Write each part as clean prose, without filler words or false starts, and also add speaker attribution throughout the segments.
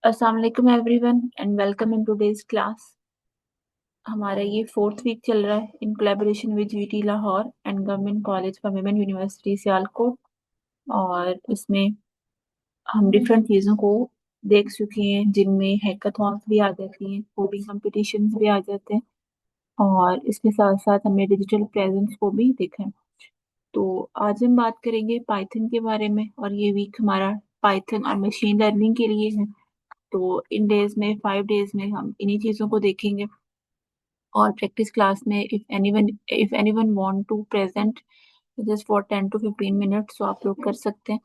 Speaker 1: अस्सलाम वालेकुम everyone and welcome in today's class. हमारा ये फोर्थ वीक चल रहा है in collaboration with GT Lahore and government college for women university Sialkot. और इसमें हम डिफरेंट चीज़ों को देख चुके हैं जिनमें हैकाथॉन्स भी आ जाती हैं, कोडिंग कंपटीशंस भी आ जाते हैं, और इसके साथ साथ हमने डिजिटल प्रेजेंस को भी देखा है। तो आज हम बात करेंगे पाइथन के बारे में, और ये वीक हमारा पाइथन और मशीन लर्निंग के लिए है। तो इन डेज में 5 डेज में हम इन्हीं चीज़ों को देखेंगे। और प्रैक्टिस क्लास में if anyone want to present just for 10 to 15 minutes तो आप लोग कर सकते हैं।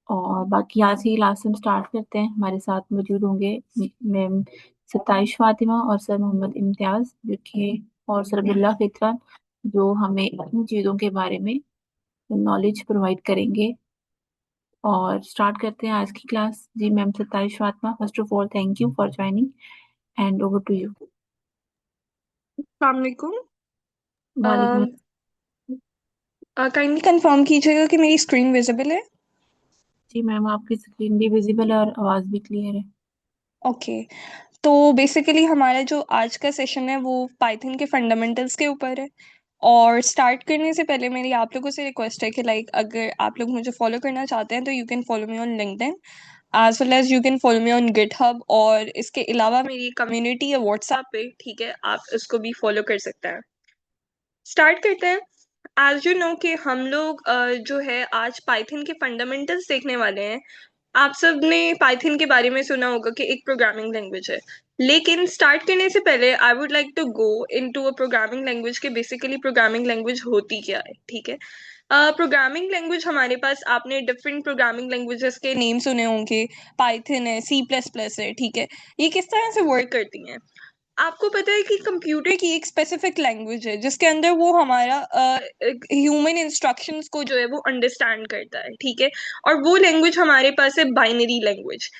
Speaker 1: और बाकी आज ही क्लास हम स्टार्ट करते हैं। हमारे साथ मौजूद होंगे मैम सताइश फातिमा और सर मोहम्मद इम्तियाज, जो कि और सर अब्दुल्ला फितरत, जो हमें इन चीज़ों के बारे में नॉलेज प्रोवाइड करेंगे। और स्टार्ट करते हैं आज की क्लास। जी ma'am Sataish Fatima, first of all thank you for joining and over to you.
Speaker 2: वालेकुम।
Speaker 1: वालेकुम।
Speaker 2: काइंडली कंफर्म कीजिएगा कि मेरी स्क्रीन विजिबल है।
Speaker 1: जी मैम, आपकी स्क्रीन भी विजिबल है और आवाज़ भी क्लियर है।
Speaker 2: ओके। तो बेसिकली हमारा जो आज का सेशन है वो पाइथन के फंडामेंटल्स के ऊपर है। और स्टार्ट करने से पहले मेरी आप लोगों से रिक्वेस्ट है कि अगर आप लोग मुझे फॉलो करना चाहते हैं तो you can follow me on LinkedIn as well as you can follow me on GitHub, और इसके अलावा मेरी कम्युनिटी है व्हाट्सएप पे, ठीक है, आप उसको भी फॉलो कर सकते हैं। स्टार्ट करते हैं। एज यू नो कि हम लोग जो है आज पाइथन के फंडामेंटल्स देखने वाले हैं। आप सब ने पाइथन के बारे में सुना होगा कि एक प्रोग्रामिंग लैंग्वेज है। लेकिन स्टार्ट करने से पहले I would like to go into a programming language के बेसिकली प्रोग्रामिंग लैंग्वेज होती क्या है, ठीक है। प्रोग्रामिंग लैंग्वेज हमारे पास, आपने डिफरेंट प्रोग्रामिंग लैंग्वेजेस के नेम सुने होंगे। पाइथन है, सी प्लस प्लस है, ठीक है। ये किस तरह से वर्क करती हैं? आपको पता है कि कंप्यूटर की एक स्पेसिफिक लैंग्वेज है जिसके अंदर वो हमारा ह्यूमन इंस्ट्रक्शंस को जो है वो अंडरस्टैंड करता है, ठीक है। और वो लैंग्वेज हमारे पास है बाइनरी लैंग्वेज।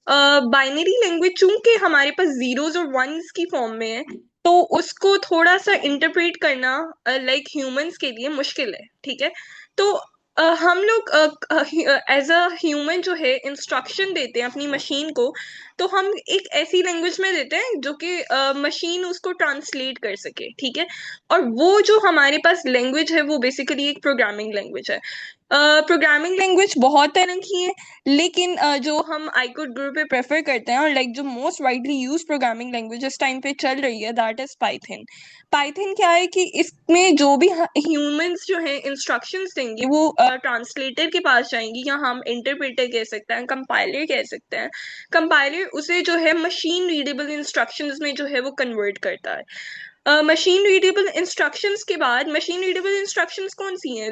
Speaker 2: बाइनरी लैंग्वेज चूंकि हमारे पास जीरोस और वंस की फॉर्म में है, तो उसको थोड़ा सा इंटरप्रेट करना लाइक ह्यूमंस के लिए मुश्किल है, ठीक है। तो हम लोग एज अ ह्यूमन जो है इंस्ट्रक्शन देते हैं अपनी मशीन को, तो हम एक ऐसी लैंग्वेज में देते हैं जो कि मशीन उसको ट्रांसलेट कर सके, ठीक है। और वो जो हमारे पास लैंग्वेज है वो बेसिकली एक प्रोग्रामिंग लैंग्वेज है। प्रोग्रामिंग लैंग्वेज बहुत तरह की है, लेकिन जो हम आईकोड ग्रुप पे प्रेफर करते हैं और जो most widely use programming language इस टाइम पे चल रही है, दैट इज पाइथन। पाइथन क्या है कि इसमें जो भी ह्यूमंस जो है इंस्ट्रक्शंस देंगे वो ट्रांसलेटर के पास जाएंगी, या हम इंटरप्रेटर कह सकते हैं, कंपाइलर कह सकते हैं। कंपाइलर उसे जो है मशीन रीडेबल इंस्ट्रक्शंस में जो है वो कन्वर्ट करता है। मशीन रीडेबल इंस्ट्रक्शंस के बाद, मशीन रीडेबल इंस्ट्रक्शंस कौन सी हैं?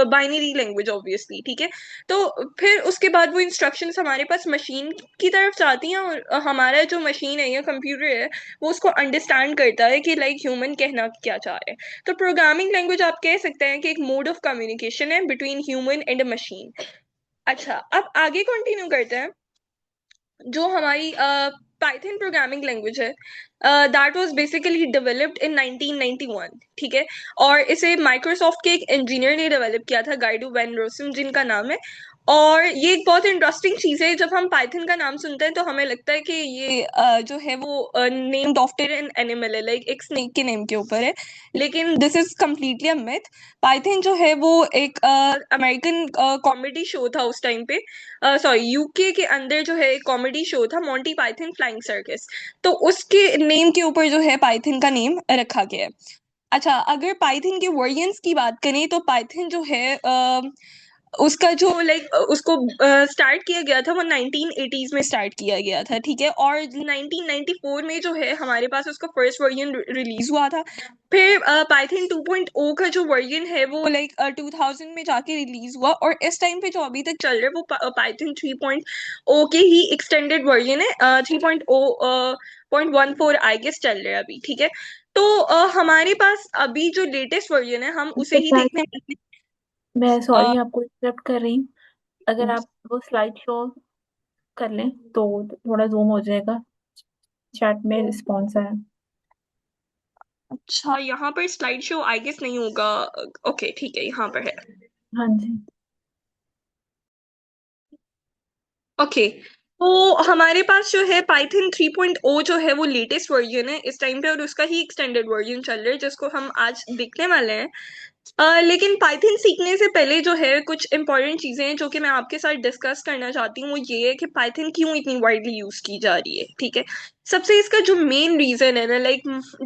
Speaker 2: बाइनरी लैंग्वेज ऑब्वियसली, ठीक है। तो फिर उसके बाद वो इंस्ट्रक्शंस हमारे पास मशीन की तरफ जाती हैं, और हमारा जो मशीन है या कंप्यूटर है वो उसको अंडरस्टैंड करता है कि ह्यूमन कहना क्या चाह रहे हैं। तो प्रोग्रामिंग लैंग्वेज आप कह सकते हैं कि एक मोड ऑफ कम्युनिकेशन है between human and a machine. अच्छा, अब आगे कंटिन्यू करते हैं। जो हमारी पाइथन प्रोग्रामिंग लैंग्वेज है, that was basically developed in 1991, ठीक है। और इसे माइक्रोसॉफ्ट के एक इंजीनियर ने डेवलप किया था, गाइडो वैन रोसम जिनका नाम है। और ये एक बहुत इंटरेस्टिंग चीज़ है, जब हम पाइथन का नाम सुनते हैं तो हमें लगता है कि ये जो है वो नेम्ड आफ्टर एन एनिमल है, लाइक एक स्नेक के नेम के ऊपर है। लेकिन this is completely a myth. Python जो है वो एक अमेरिकन कॉमेडी शो था उस टाइम पे। सॉरी, यूके के अंदर जो है एक कॉमेडी शो था, मोंटी पाइथन फ्लाइंग सर्कस। तो उसके नेम के ऊपर जो है पाइथन का नेम रखा गया है। अच्छा, अगर पाइथन के वर्जन्स की बात करें तो पाइथन जो है उसका जो उसको स्टार्ट किया गया था वो 1980s में स्टार्ट किया गया था, ठीक है। और 1994 में जो है हमारे पास उसका फर्स्ट वर्जन रिलीज हुआ था। फिर पाइथन 2.0 का जो वर्जन है वो 2000 में जाके रिलीज हुआ, और इस टाइम पे जो अभी तक चल रहा है वो पाइथन 3.0 के ही एक्सटेंडेड वर्जन है। 3.0.14 आई गेस चल रहा है अभी, ठीक है। तो हमारे पास अभी जो लेटेस्ट वर्जन है हम उसे ही देखने वाले
Speaker 1: मैं
Speaker 2: हैं।
Speaker 1: सॉरी आपको इंटरप्ट कर रही हूँ। अगर आप वो स्लाइड शो कर लें तो थोड़ा जूम हो जाएगा। चैट में रिस्पॉन्स आया।
Speaker 2: अच्छा, यहाँ पर स्लाइड शो आई गेस नहीं होगा। ओके, ठीक है, यहाँ पर है।
Speaker 1: हाँ जी।
Speaker 2: ओके। तो हमारे पास जो है पाइथन 3.0 जो है वो लेटेस्ट वर्जन है इस टाइम पे, और उसका ही एक्सटेंडेड वर्जन चल रहा है जिसको हम आज देखने वाले हैं। लेकिन पाइथन सीखने से पहले जो है कुछ इंपॉर्टेंट चीजें हैं जो कि मैं आपके साथ डिस्कस करना चाहती हूँ, वो ये है कि पाइथन क्यों इतनी वाइडली यूज की जा रही है। ठीक है, सबसे इसका जो मेन रीजन है ना, लाइक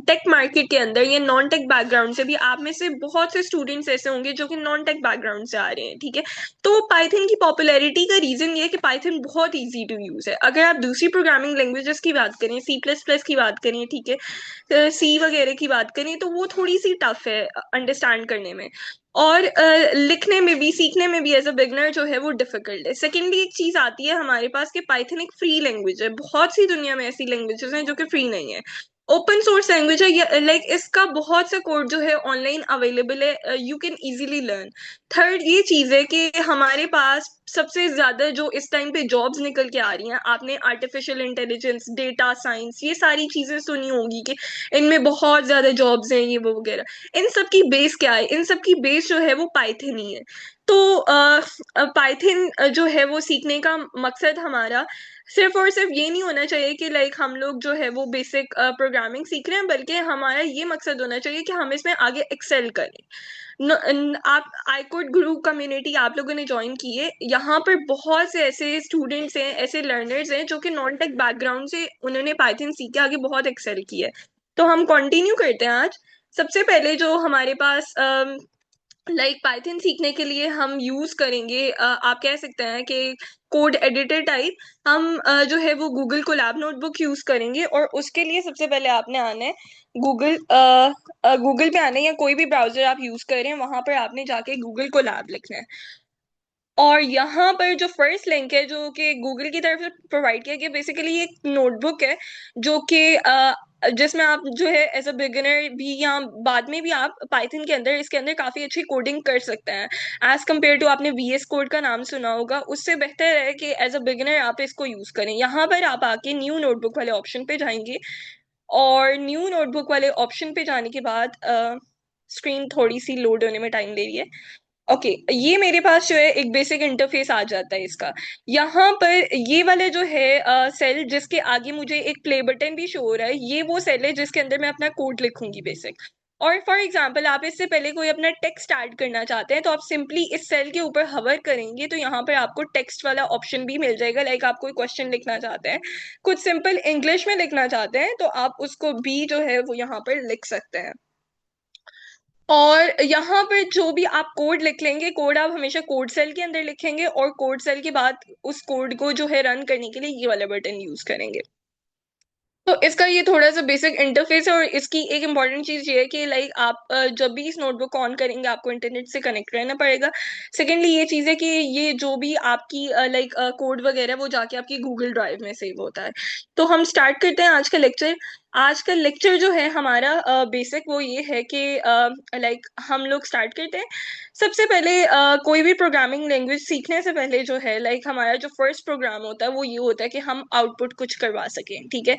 Speaker 2: टेक मार्केट के अंदर या नॉन टेक बैकग्राउंड से भी आप में से बहुत से स्टूडेंट्स ऐसे होंगे जो कि नॉन टेक बैकग्राउंड से आ रहे हैं। ठीक है, तो पाइथन की पॉपुलैरिटी का रीजन ये है कि पाइथन बहुत इजी टू यूज है। अगर आप दूसरी प्रोग्रामिंग लैंग्वेजेस की बात करें, सी प्लस प्लस की बात करें, ठीक है, सी वगैरह की बात करें, तो वो थोड़ी सी टफ है अंडरस्टैंड करने में, और लिखने में भी, सीखने में भी एज अ बिगनर जो है वो डिफिकल्ट है। सेकेंडली एक चीज आती है हमारे पास कि पाइथन एक फ्री लैंग्वेज है। बहुत सी दुनिया में ऐसी लैंग्वेजेस हैं जो कि फ्री नहीं है, ओपन सोर्स लैंग्वेज है, लाइक इसका बहुत सा कोड जो है ऑनलाइन अवेलेबल है, you can easily learn. Third ये चीज है कि हमारे पास सबसे ज्यादा जो इस टाइम पे जॉब्स निकल के आ रही हैं, आपने आर्टिफिशियल इंटेलिजेंस, डेटा साइंस, ये सारी चीजें सुनी होगी कि इनमें बहुत ज्यादा जॉब्स हैं, ये वो वगैरह। इन सब की बेस क्या है? इन सब की बेस जो है वो पाइथन ही है। तो पाइथन जो है वो सीखने का मकसद हमारा सिर्फ और सिर्फ ये नहीं होना चाहिए कि लाइक हम लोग जो है वो बेसिक प्रोग्रामिंग सीख रहे हैं, बल्कि हमारा ये मकसद होना चाहिए कि हम इसमें आगे एक्सेल करें। आप आईकोड गुरु कम्युनिटी आप लोगों ने ज्वाइन की है, यहाँ पर बहुत से ऐसे स्टूडेंट्स हैं, ऐसे लर्नर्स हैं जो कि नॉन टेक बैकग्राउंड से उन्होंने पाइथन सीख के आगे बहुत एक्सेल किया है। तो हम कंटिन्यू करते हैं आज। सबसे पहले जो हमारे पास पाइथन सीखने के लिए हम यूज करेंगे, आप कह सकते हैं कि कोड एडिटर टाइप, हम जो है वो गूगल कोलैब नोटबुक यूज करेंगे। और उसके लिए सबसे पहले आपने आना है गूगल, गूगल पे आना है, या कोई भी ब्राउजर आप यूज करें वहां पर आपने जाके गूगल कोलैब लिखना है। और यहाँ पर जो फर्स्ट लिंक है जो कि गूगल की तरफ से प्रोवाइड किया गया, बेसिकली एक नोटबुक है जो कि जिसमें आप जो है एज अ बिगिनर भी या बाद में भी आप पाइथन के अंदर, इसके अंदर काफी अच्छी कोडिंग कर सकते हैं। एज कम्पेयर टू, आपने वीएस कोड का नाम सुना होगा, उससे बेहतर है कि एज अ बिगिनर आप इसको यूज करें। यहाँ पर आप आके न्यू नोटबुक वाले ऑप्शन पे जाएंगे, और न्यू नोटबुक वाले ऑप्शन पे जाने के बाद स्क्रीन थोड़ी सी लोड होने में टाइम ले रही है। ओके, ये मेरे पास जो है एक बेसिक इंटरफेस आ जाता है इसका। यहाँ पर ये वाला जो है सेल जिसके आगे मुझे एक प्ले बटन भी शो हो रहा है, ये वो सेल है जिसके अंदर मैं अपना कोड लिखूंगी बेसिक। और फॉर एग्जाम्पल आप इससे पहले कोई अपना टेक्स्ट ऐड करना चाहते हैं, तो आप सिंपली इस सेल के ऊपर हवर करेंगे तो यहाँ पर आपको टेक्स्ट वाला ऑप्शन भी मिल जाएगा। लाइक आप कोई क्वेश्चन लिखना चाहते हैं, कुछ सिंपल इंग्लिश में लिखना चाहते हैं, तो आप उसको भी जो है वो यहाँ पर लिख सकते हैं। और यहाँ पर जो भी आप कोड लिख लेंगे, कोड आप हमेशा कोड सेल के अंदर लिखेंगे, और कोड सेल के बाद उस कोड को जो है रन करने के लिए ये वाला बटन यूज करेंगे। तो इसका ये थोड़ा सा बेसिक इंटरफेस है। और इसकी एक इम्पॉर्टेंट चीज ये है कि लाइक आप जब भी इस नोटबुक को ऑन करेंगे आपको इंटरनेट से कनेक्ट रहना पड़ेगा। सेकेंडली ये चीज है कि ये जो भी आपकी लाइक कोड वगैरह वो जाके आपकी गूगल ड्राइव में सेव होता है। तो हम स्टार्ट करते हैं आज का लेक्चर। आज का लेक्चर जो है हमारा बेसिक वो ये है कि लाइक हम लोग स्टार्ट करते हैं। सबसे पहले कोई भी प्रोग्रामिंग लैंग्वेज सीखने से पहले जो है लाइक हमारा जो फर्स्ट प्रोग्राम होता है वो ये होता है कि हम आउटपुट कुछ करवा सकें। ठीक है,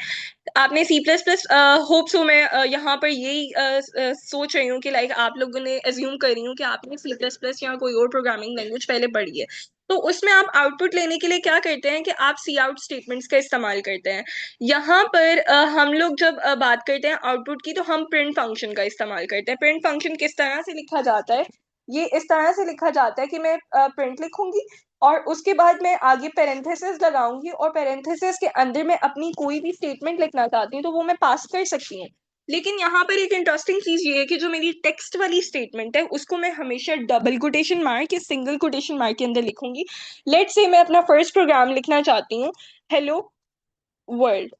Speaker 2: आपने C plus plus, hope so मैं यहाँ पर यही सोच रही हूँ कि लाइक आप लोगों ने एज्यूम कर रही हूँ कि आपने सी प्लस प्लस या कोई और प्रोग्रामिंग लैंग्वेज पहले पढ़ी है। तो उसमें आप आउटपुट लेने के लिए क्या करते हैं कि आप सी आउट स्टेटमेंट्स का इस्तेमाल करते हैं। यहाँ पर हम लोग जब बात करते हैं आउटपुट की, तो हम प्रिंट फंक्शन का इस्तेमाल करते हैं। प्रिंट फंक्शन किस तरह से लिखा जाता है? ये इस तरह से लिखा जाता है कि मैं प्रिंट लिखूंगी, और उसके बाद मैं आगे पेरेंथेसिस लगाऊंगी, और पेरेंथेसिस के अंदर मैं अपनी कोई भी स्टेटमेंट लिखना चाहती हूँ तो वो मैं पास कर सकती हूँ। लेकिन यहाँ पर एक इंटरेस्टिंग चीज ये है कि जो मेरी टेक्स्ट वाली स्टेटमेंट है उसको मैं हमेशा डबल कोटेशन मार्क या सिंगल कोटेशन मार्क के अंदर लिखूंगी। लेट्स से मैं अपना फर्स्ट प्रोग्राम लिखना चाहती हूँ, हेलो वर्ल्ड।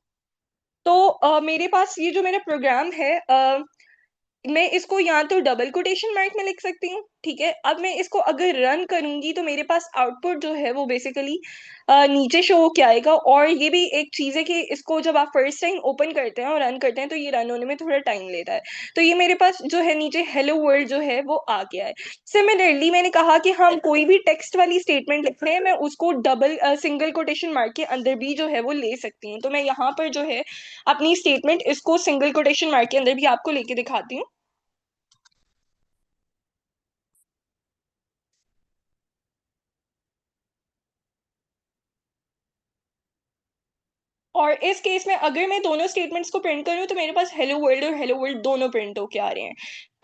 Speaker 2: तो मेरे पास ये जो मेरा प्रोग्राम है, मैं इसको या तो डबल कोटेशन मार्क में लिख सकती हूँ। ठीक है, अब मैं इसको अगर रन करूंगी तो मेरे पास आउटपुट जो है वो बेसिकली नीचे शो क्या आएगा। और ये भी एक चीज है कि इसको जब आप फर्स्ट टाइम ओपन करते हैं और रन करते हैं तो ये रन होने में थोड़ा टाइम लेता है। तो ये मेरे पास जो है नीचे हेलो वर्ल्ड जो है वो आ गया है। सिमिलरली मैंने कहा कि हम कोई भी टेक्स्ट वाली स्टेटमेंट लिख रहे हैं, मैं उसको डबल सिंगल कोटेशन मार्क के अंदर भी जो है वो ले सकती हूँ। तो मैं यहाँ पर जो है अपनी स्टेटमेंट इसको सिंगल कोटेशन मार्क के अंदर भी आपको लेके दिखाती हूँ। और इस केस में अगर मैं दोनों स्टेटमेंट्स को प्रिंट करूँ तो मेरे पास हेलो वर्ल्ड और हेलो वर्ल्ड दोनों प्रिंट होके आ रहे हैं।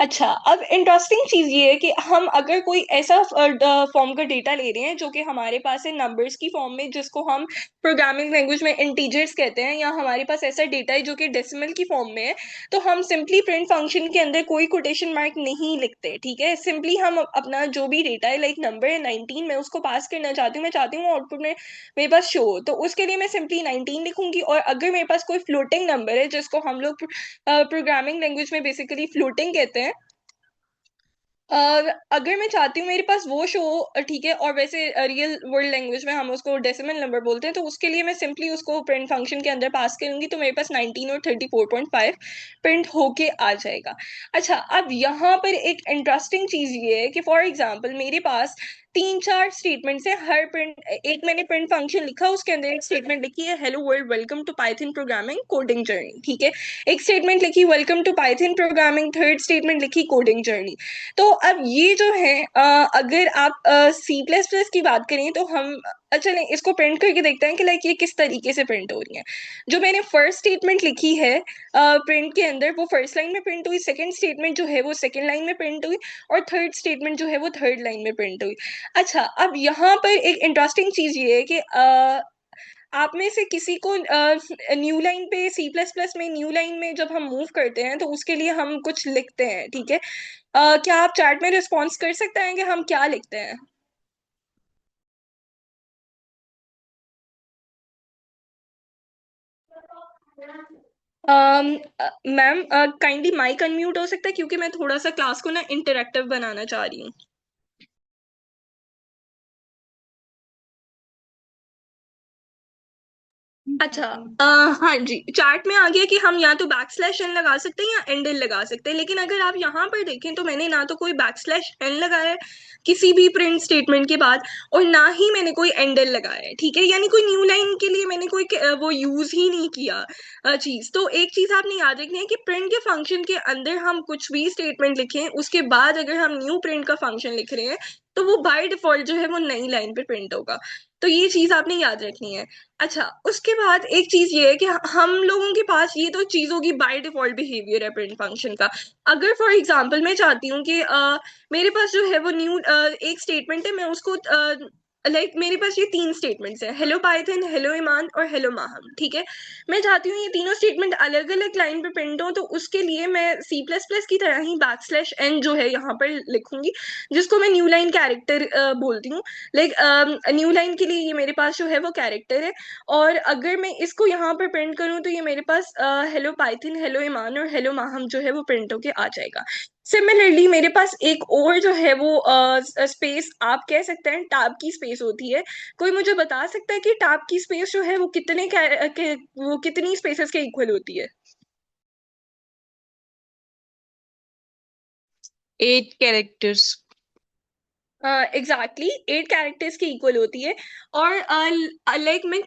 Speaker 2: अच्छा, अब इंटरेस्टिंग चीज ये है कि हम अगर कोई ऐसा फॉर्म का डेटा ले रहे हैं जो कि हमारे पास है नंबर्स की फॉर्म में, जिसको हम प्रोग्रामिंग लैंग्वेज में इंटीजर्स कहते हैं, या हमारे पास ऐसा डेटा है जो कि डेसिमल की फॉर्म में है, तो हम सिंपली प्रिंट फंक्शन के अंदर कोई कोटेशन मार्क नहीं लिखते। ठीक है, सिंपली हम अपना जो भी डेटा है, लाइक नंबर है 19, मैं उसको पास करना चाहती हूँ, मैं चाहती हूँ आउटपुट में मेरे पास शो हो, तो उसके लिए मैं सिंपली 19 लिखूंगी। और अगर मेरे पास कोई फ्लोटिंग नंबर है, जिसको हम लोग प्रोग्रामिंग लैंग्वेज में बेसिकली फ्लोटिंग कहते हैं, अगर मैं चाहती हूँ मेरे पास वो शो, ठीक है, और वैसे रियल वर्ल्ड लैंग्वेज में हम उसको डेसिमल नंबर बोलते हैं, तो उसके लिए मैं सिंपली उसको प्रिंट फंक्शन के अंदर पास करूंगी, तो मेरे पास 19 और 34.5 प्रिंट होके आ जाएगा। अच्छा, अब यहाँ पर एक इंटरेस्टिंग चीज ये है कि फॉर एग्जाम्पल मेरे पास 3-4 स्टेटमेंट्स है, हर प्रिंट एक मैंने प्रिंट फंक्शन लिखा, उसके अंदर एक स्टेटमेंट लिखी है hello world welcome to Python programming coding journey. ठीक है, एक स्टेटमेंट लिखी welcome to Python programming, third statement लिखी कोडिंग जर्नी। तो अब ये जो है, अगर आप सी प्लस प्लस की बात करें तो हम, अच्छा नहीं, इसको प्रिंट करके देखते हैं कि लाइक ये किस तरीके से प्रिंट हो रही है। जो मैंने फर्स्ट स्टेटमेंट लिखी है प्रिंट के अंदर, वो फर्स्ट लाइन में प्रिंट हुई, सेकंड स्टेटमेंट जो है वो सेकंड लाइन में प्रिंट हुई, और थर्ड स्टेटमेंट जो है वो थर्ड लाइन में प्रिंट हुई। अच्छा, अब यहाँ पर एक इंटरेस्टिंग चीज ये है कि आप में से किसी को न्यू लाइन पे, सी प्लस प्लस में न्यू लाइन में जब हम मूव करते हैं तो उसके लिए हम कुछ लिखते हैं। ठीक है, क्या आप चैट में रिस्पॉन्स कर सकते हैं कि हम क्या लिखते हैं? मैम, काइंडली माइक अनम्यूट हो सकता है, क्योंकि मैं थोड़ा सा क्लास को ना इंटरेक्टिव बनाना चाह रही हूँ। अच्छा, हाँ जी, चार्ट में आ गया कि हम या तो बैक स्लैश एन लगा सकते हैं या एंडल लगा सकते हैं, लेकिन अगर आप यहाँ पर देखें तो मैंने ना तो कोई बैक स्लैश एन लगाया है किसी भी प्रिंट स्टेटमेंट के बाद, और ना ही मैंने कोई एंडल लगाया है। ठीक है, यानी कोई न्यू लाइन के लिए मैंने कोई वो यूज ही नहीं किया चीज। तो एक चीज आपने याद रखनी है कि प्रिंट के फंक्शन के अंदर हम कुछ भी स्टेटमेंट लिखें, उसके बाद अगर हम न्यू प्रिंट का फंक्शन लिख रहे हैं तो वो बाय डिफॉल्ट जो है वो नई लाइन पे प्रिंट होगा। तो ये चीज आपने याद रखनी है। अच्छा, उसके बाद एक चीज ये है कि हम लोगों के पास ये तो चीजों की बाय डिफॉल्ट बिहेवियर है प्रिंट फंक्शन का। अगर फॉर एग्जांपल मैं चाहती हूँ कि मेरे पास जो है वो न्यू एक स्टेटमेंट है, मैं उसको लाइक मेरे पास ये 3 स्टेटमेंट्स हैं, हेलो पाइथन, हेलो ईमान और हेलो माहम। ठीक है, मैं चाहती हूँ ये तीनों स्टेटमेंट अलग अलग लाइन पे प्रिंट हो, तो उसके लिए मैं सी प्लस प्लस की तरह ही बैक स्लैश एन जो है यहाँ पर लिखूंगी, जिसको मैं न्यू लाइन कैरेक्टर बोलती हूँ। लाइक न्यू लाइन के लिए ये मेरे पास जो है वो कैरेक्टर है, और अगर मैं इसको यहाँ पर प्रिंट करूँ तो ये मेरे पास हेलो पाइथन, हेलो ईमान और हेलो माहम जो है वो प्रिंट होके आ जाएगा। सिमिलरली मेरे पास एक और जो है वो स्पेस आप कह सकते हैं टैब की स्पेस होती है। कोई मुझे बता सकता है कि टैब की स्पेस जो है वो वो कितनी स्पेसेस के इक्वल होती है?
Speaker 3: 8 characters.
Speaker 2: एग्जैक्टली 8 कैरेक्टर्स की इक्वल होती है। और लाइक मैं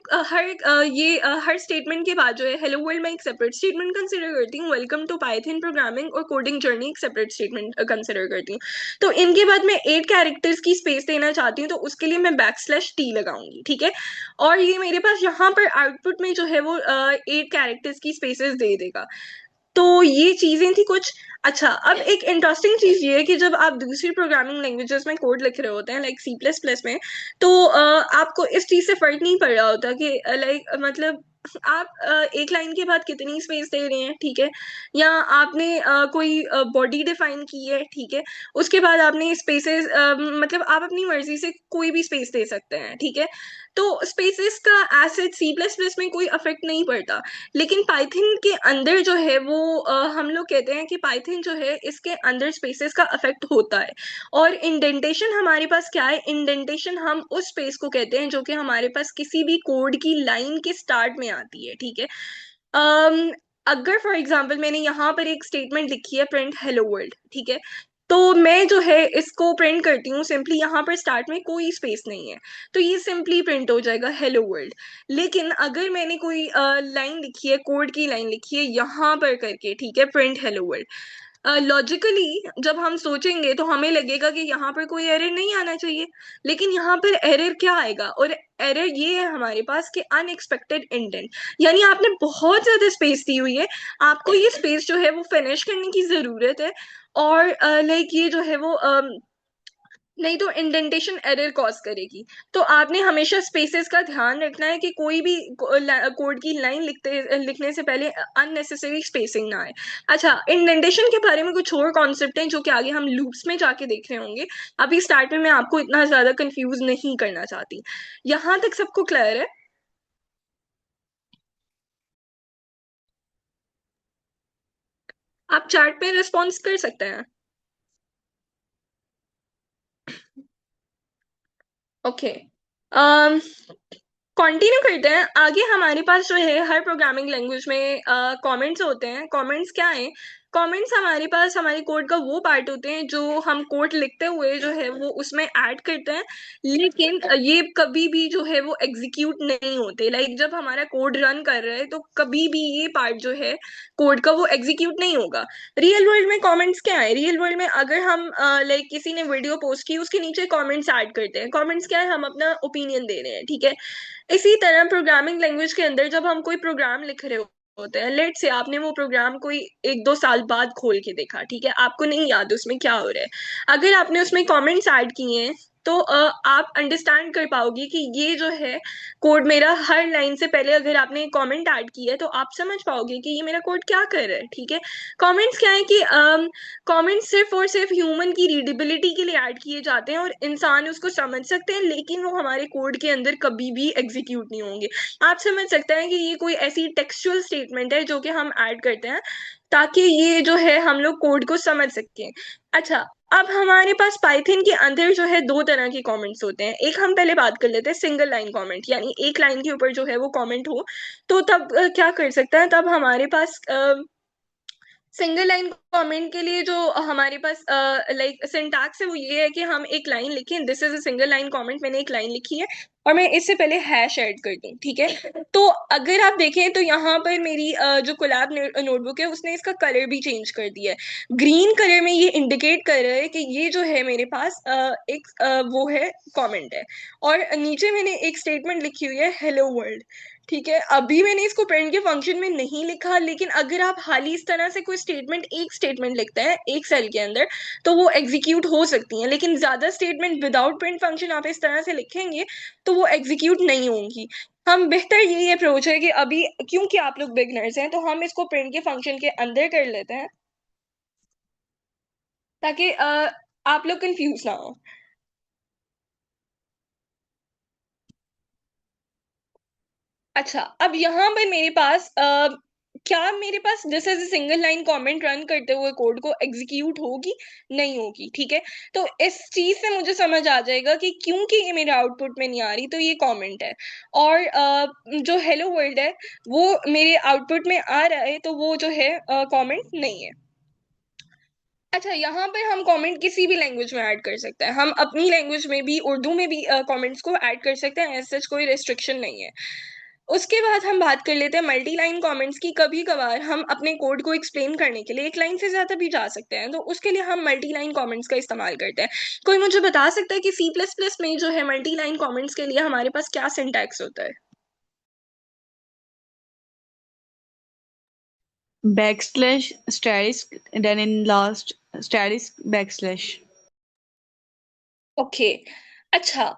Speaker 2: हर स्टेटमेंट के बाद जो है हेलो वर्ल्ड मैं एक सेपरेट स्टेटमेंट कंसिडर करती हूँ, वेलकम टू पाइथन प्रोग्रामिंग और कोडिंग जर्नी एक सेपरेट स्टेटमेंट कंसिडर करती हूँ। तो इनके बाद मैं 8 कैरेक्टर्स की स्पेस देना चाहती हूँ, तो उसके लिए मैं बैक स्लैश टी लगाऊंगी। ठीक है, और ये मेरे पास यहाँ पर आउटपुट में जो है वो 8 कैरेक्टर्स की स्पेसेस दे देगा। तो ये चीजें थी कुछ। अच्छा, अब एक इंटरेस्टिंग चीज ये है कि जब आप दूसरी प्रोग्रामिंग लैंग्वेजेस में कोड लिख रहे होते हैं, लाइक सी प्लस प्लस में, तो आपको इस चीज से फर्क नहीं पड़ रहा होता कि लाइक मतलब आप एक लाइन के बाद कितनी स्पेस दे रहे हैं। ठीक है, या आपने कोई बॉडी डिफाइन की है। ठीक है, उसके बाद आपने स्पेसेस, मतलब आप अपनी मर्जी से कोई भी स्पेस दे सकते हैं। ठीक है, तो स्पेसेस का एसेट सी प्लस प्लस में कोई अफेक्ट नहीं पड़ता, लेकिन पाइथन के अंदर जो है वो हम लोग कहते हैं कि पाइथन जो है इसके अंदर स्पेसेस का अफेक्ट होता है। और इंडेंटेशन हमारे पास क्या है? इंडेंटेशन हम उस स्पेस को कहते हैं जो कि हमारे पास किसी भी कोड की लाइन के स्टार्ट में आती है। ठीक है, अम, अगर फॉर एग्जाम्पल मैंने यहाँ पर एक स्टेटमेंट लिखी है प्रिंट हेलो वर्ल्ड, ठीक है, तो मैं जो है इसको प्रिंट करती हूँ सिंपली, यहाँ पर स्टार्ट में कोई स्पेस नहीं है, तो ये सिंपली प्रिंट हो जाएगा हेलो वर्ल्ड। लेकिन अगर मैंने कोई लाइन लिखी है, कोड की लाइन लिखी है यहाँ पर करके, ठीक है, प्रिंट हेलो वर्ल्ड, लॉजिकली जब हम सोचेंगे तो हमें लगेगा कि यहाँ पर कोई एरर नहीं आना चाहिए, लेकिन यहाँ पर एरर क्या आएगा, और एरर ये है हमारे पास कि अनएक्सपेक्टेड इंडेंट, यानी आपने बहुत ज्यादा स्पेस दी हुई है, आपको ये स्पेस जो है वो फिनिश करने की जरूरत है, और लाइक ये जो है वो नहीं तो इंडेंटेशन एरर कॉज करेगी। तो आपने हमेशा स्पेसेस का ध्यान रखना है कि कोई भी कोड की लाइन लिखने से पहले अननेसेसरी स्पेसिंग ना आए। अच्छा, इंडेंटेशन के बारे में कुछ और कॉन्सेप्ट हैं जो कि आगे हम लूप्स में जाके देख रहे होंगे, अभी स्टार्ट में मैं आपको इतना ज्यादा कंफ्यूज नहीं करना चाहती। यहाँ तक सबको क्लियर है? आप चैट पे रिस्पॉन्स कर सकते हैं। ओके, कंटिन्यू करते हैं आगे। हमारे पास जो है हर प्रोग्रामिंग लैंग्वेज में कमेंट्स होते हैं। कमेंट्स क्या है? कमेंट्स हमारे पास हमारे कोड का वो पार्ट होते हैं जो हम कोड लिखते हुए जो है वो उसमें ऐड करते हैं, लेकिन ये कभी भी जो है वो एग्जीक्यूट नहीं होते। लाइक जब हमारा कोड रन कर रहा है तो कभी भी ये पार्ट जो है कोड का वो एग्जीक्यूट नहीं होगा। रियल वर्ल्ड में कमेंट्स क्या है? रियल वर्ल्ड में अगर हम लाइक किसी ने वीडियो पोस्ट की, उसके नीचे कमेंट्स ऐड करते हैं। कमेंट्स क्या है? हम अपना ओपिनियन दे रहे हैं, ठीक है। इसी तरह प्रोग्रामिंग लैंग्वेज के अंदर जब हम कोई प्रोग्राम लिख रहे होते हैं, लेट से आपने वो प्रोग्राम कोई 1-2 साल बाद खोल के देखा, ठीक है, आपको नहीं याद उसमें क्या हो रहा है, अगर आपने उसमें कमेंट्स ऐड किए हैं तो आप अंडरस्टैंड कर पाओगे कि ये जो है कोड मेरा, हर लाइन से पहले अगर आपने कमेंट ऐड किया है तो आप समझ पाओगे कि ये मेरा कोड क्या कर रहा है, ठीक है। कमेंट्स क्या है कि कमेंट्स सिर्फ और सिर्फ ह्यूमन की रीडेबिलिटी के लिए ऐड किए जाते हैं और इंसान उसको समझ सकते हैं, लेकिन वो हमारे कोड के अंदर कभी भी एग्जीक्यूट नहीं होंगे। आप समझ सकते हैं कि ये कोई ऐसी टेक्सचुअल स्टेटमेंट है जो कि हम ऐड करते हैं ताकि ये जो है हम लोग कोड को समझ सकें। अच्छा, अब हमारे पास पाइथन के अंदर जो है दो तरह के कमेंट्स होते हैं। एक हम पहले बात कर लेते हैं सिंगल लाइन कमेंट, यानी एक लाइन के ऊपर जो है वो कमेंट हो, तो तब क्या कर सकता है, तब हमारे पास सिंगल लाइन कमेंट के लिए जो हमारे पास लाइक सिंटैक्स है वो ये है कि हम एक लाइन लिखें, this is a single line comment, मैंने एक लाइन लिखी है और मैं इससे पहले हैश ऐड कर दूं, ठीक है। तो अगर आप देखें तो यहाँ पर मेरी जो कोलैब नोटबुक है उसने इसका कलर भी चेंज कर दिया है, ग्रीन कलर में ये इंडिकेट कर रहा है कि ये जो है मेरे पास एक वो है कमेंट है, और नीचे मैंने एक स्टेटमेंट लिखी हुई है हेलो वर्ल्ड, ठीक है। अभी मैंने इसको प्रिंट के फंक्शन में नहीं लिखा, लेकिन अगर आप हाल ही इस तरह से कोई स्टेटमेंट, एक स्टेटमेंट लिखते हैं एक सेल के अंदर, तो वो एग्जीक्यूट हो सकती हैं, लेकिन ज्यादा स्टेटमेंट विदाउट प्रिंट फंक्शन आप इस तरह से लिखेंगे तो वो एग्जीक्यूट नहीं होंगी। हम बेहतर यही अप्रोच है कि अभी क्योंकि आप लोग बिगनर्स हैं तो हम इसको प्रिंट के फंक्शन के अंदर कर लेते हैं ताकि आप लोग कंफ्यूज ना हो। अच्छा, अब यहाँ पर मेरे पास क्या मेरे पास जैसे सिंगल लाइन कमेंट रन करते हुए कोड को एग्जीक्यूट होगी? नहीं होगी, ठीक है। तो इस चीज से मुझे समझ आ जाएगा कि क्योंकि ये मेरे आउटपुट में नहीं आ रही तो ये कमेंट है, और जो हेलो वर्ल्ड है वो मेरे आउटपुट में आ रहा है तो वो जो है कमेंट नहीं है। अच्छा, यहाँ पर हम कमेंट किसी भी लैंग्वेज में ऐड कर सकते हैं, हम अपनी लैंग्वेज में भी, उर्दू में भी कमेंट्स को ऐड कर सकते हैं, ऐसा कोई रेस्ट्रिक्शन नहीं है। उसके बाद हम बात कर लेते हैं मल्टी लाइन कमेंट्स की। कभी कभार हम अपने कोड को एक्सप्लेन करने के लिए एक लाइन से ज्यादा भी जा सकते हैं, तो उसके लिए हम मल्टी लाइन कमेंट्स का इस्तेमाल करते हैं। कोई मुझे बता सकता है कि सी प्लस प्लस में जो है मल्टी लाइन कमेंट्स के लिए हमारे पास क्या सिंटैक्स होता है?
Speaker 3: backslash static, then in last static backslash.
Speaker 2: Okay, अच्छा,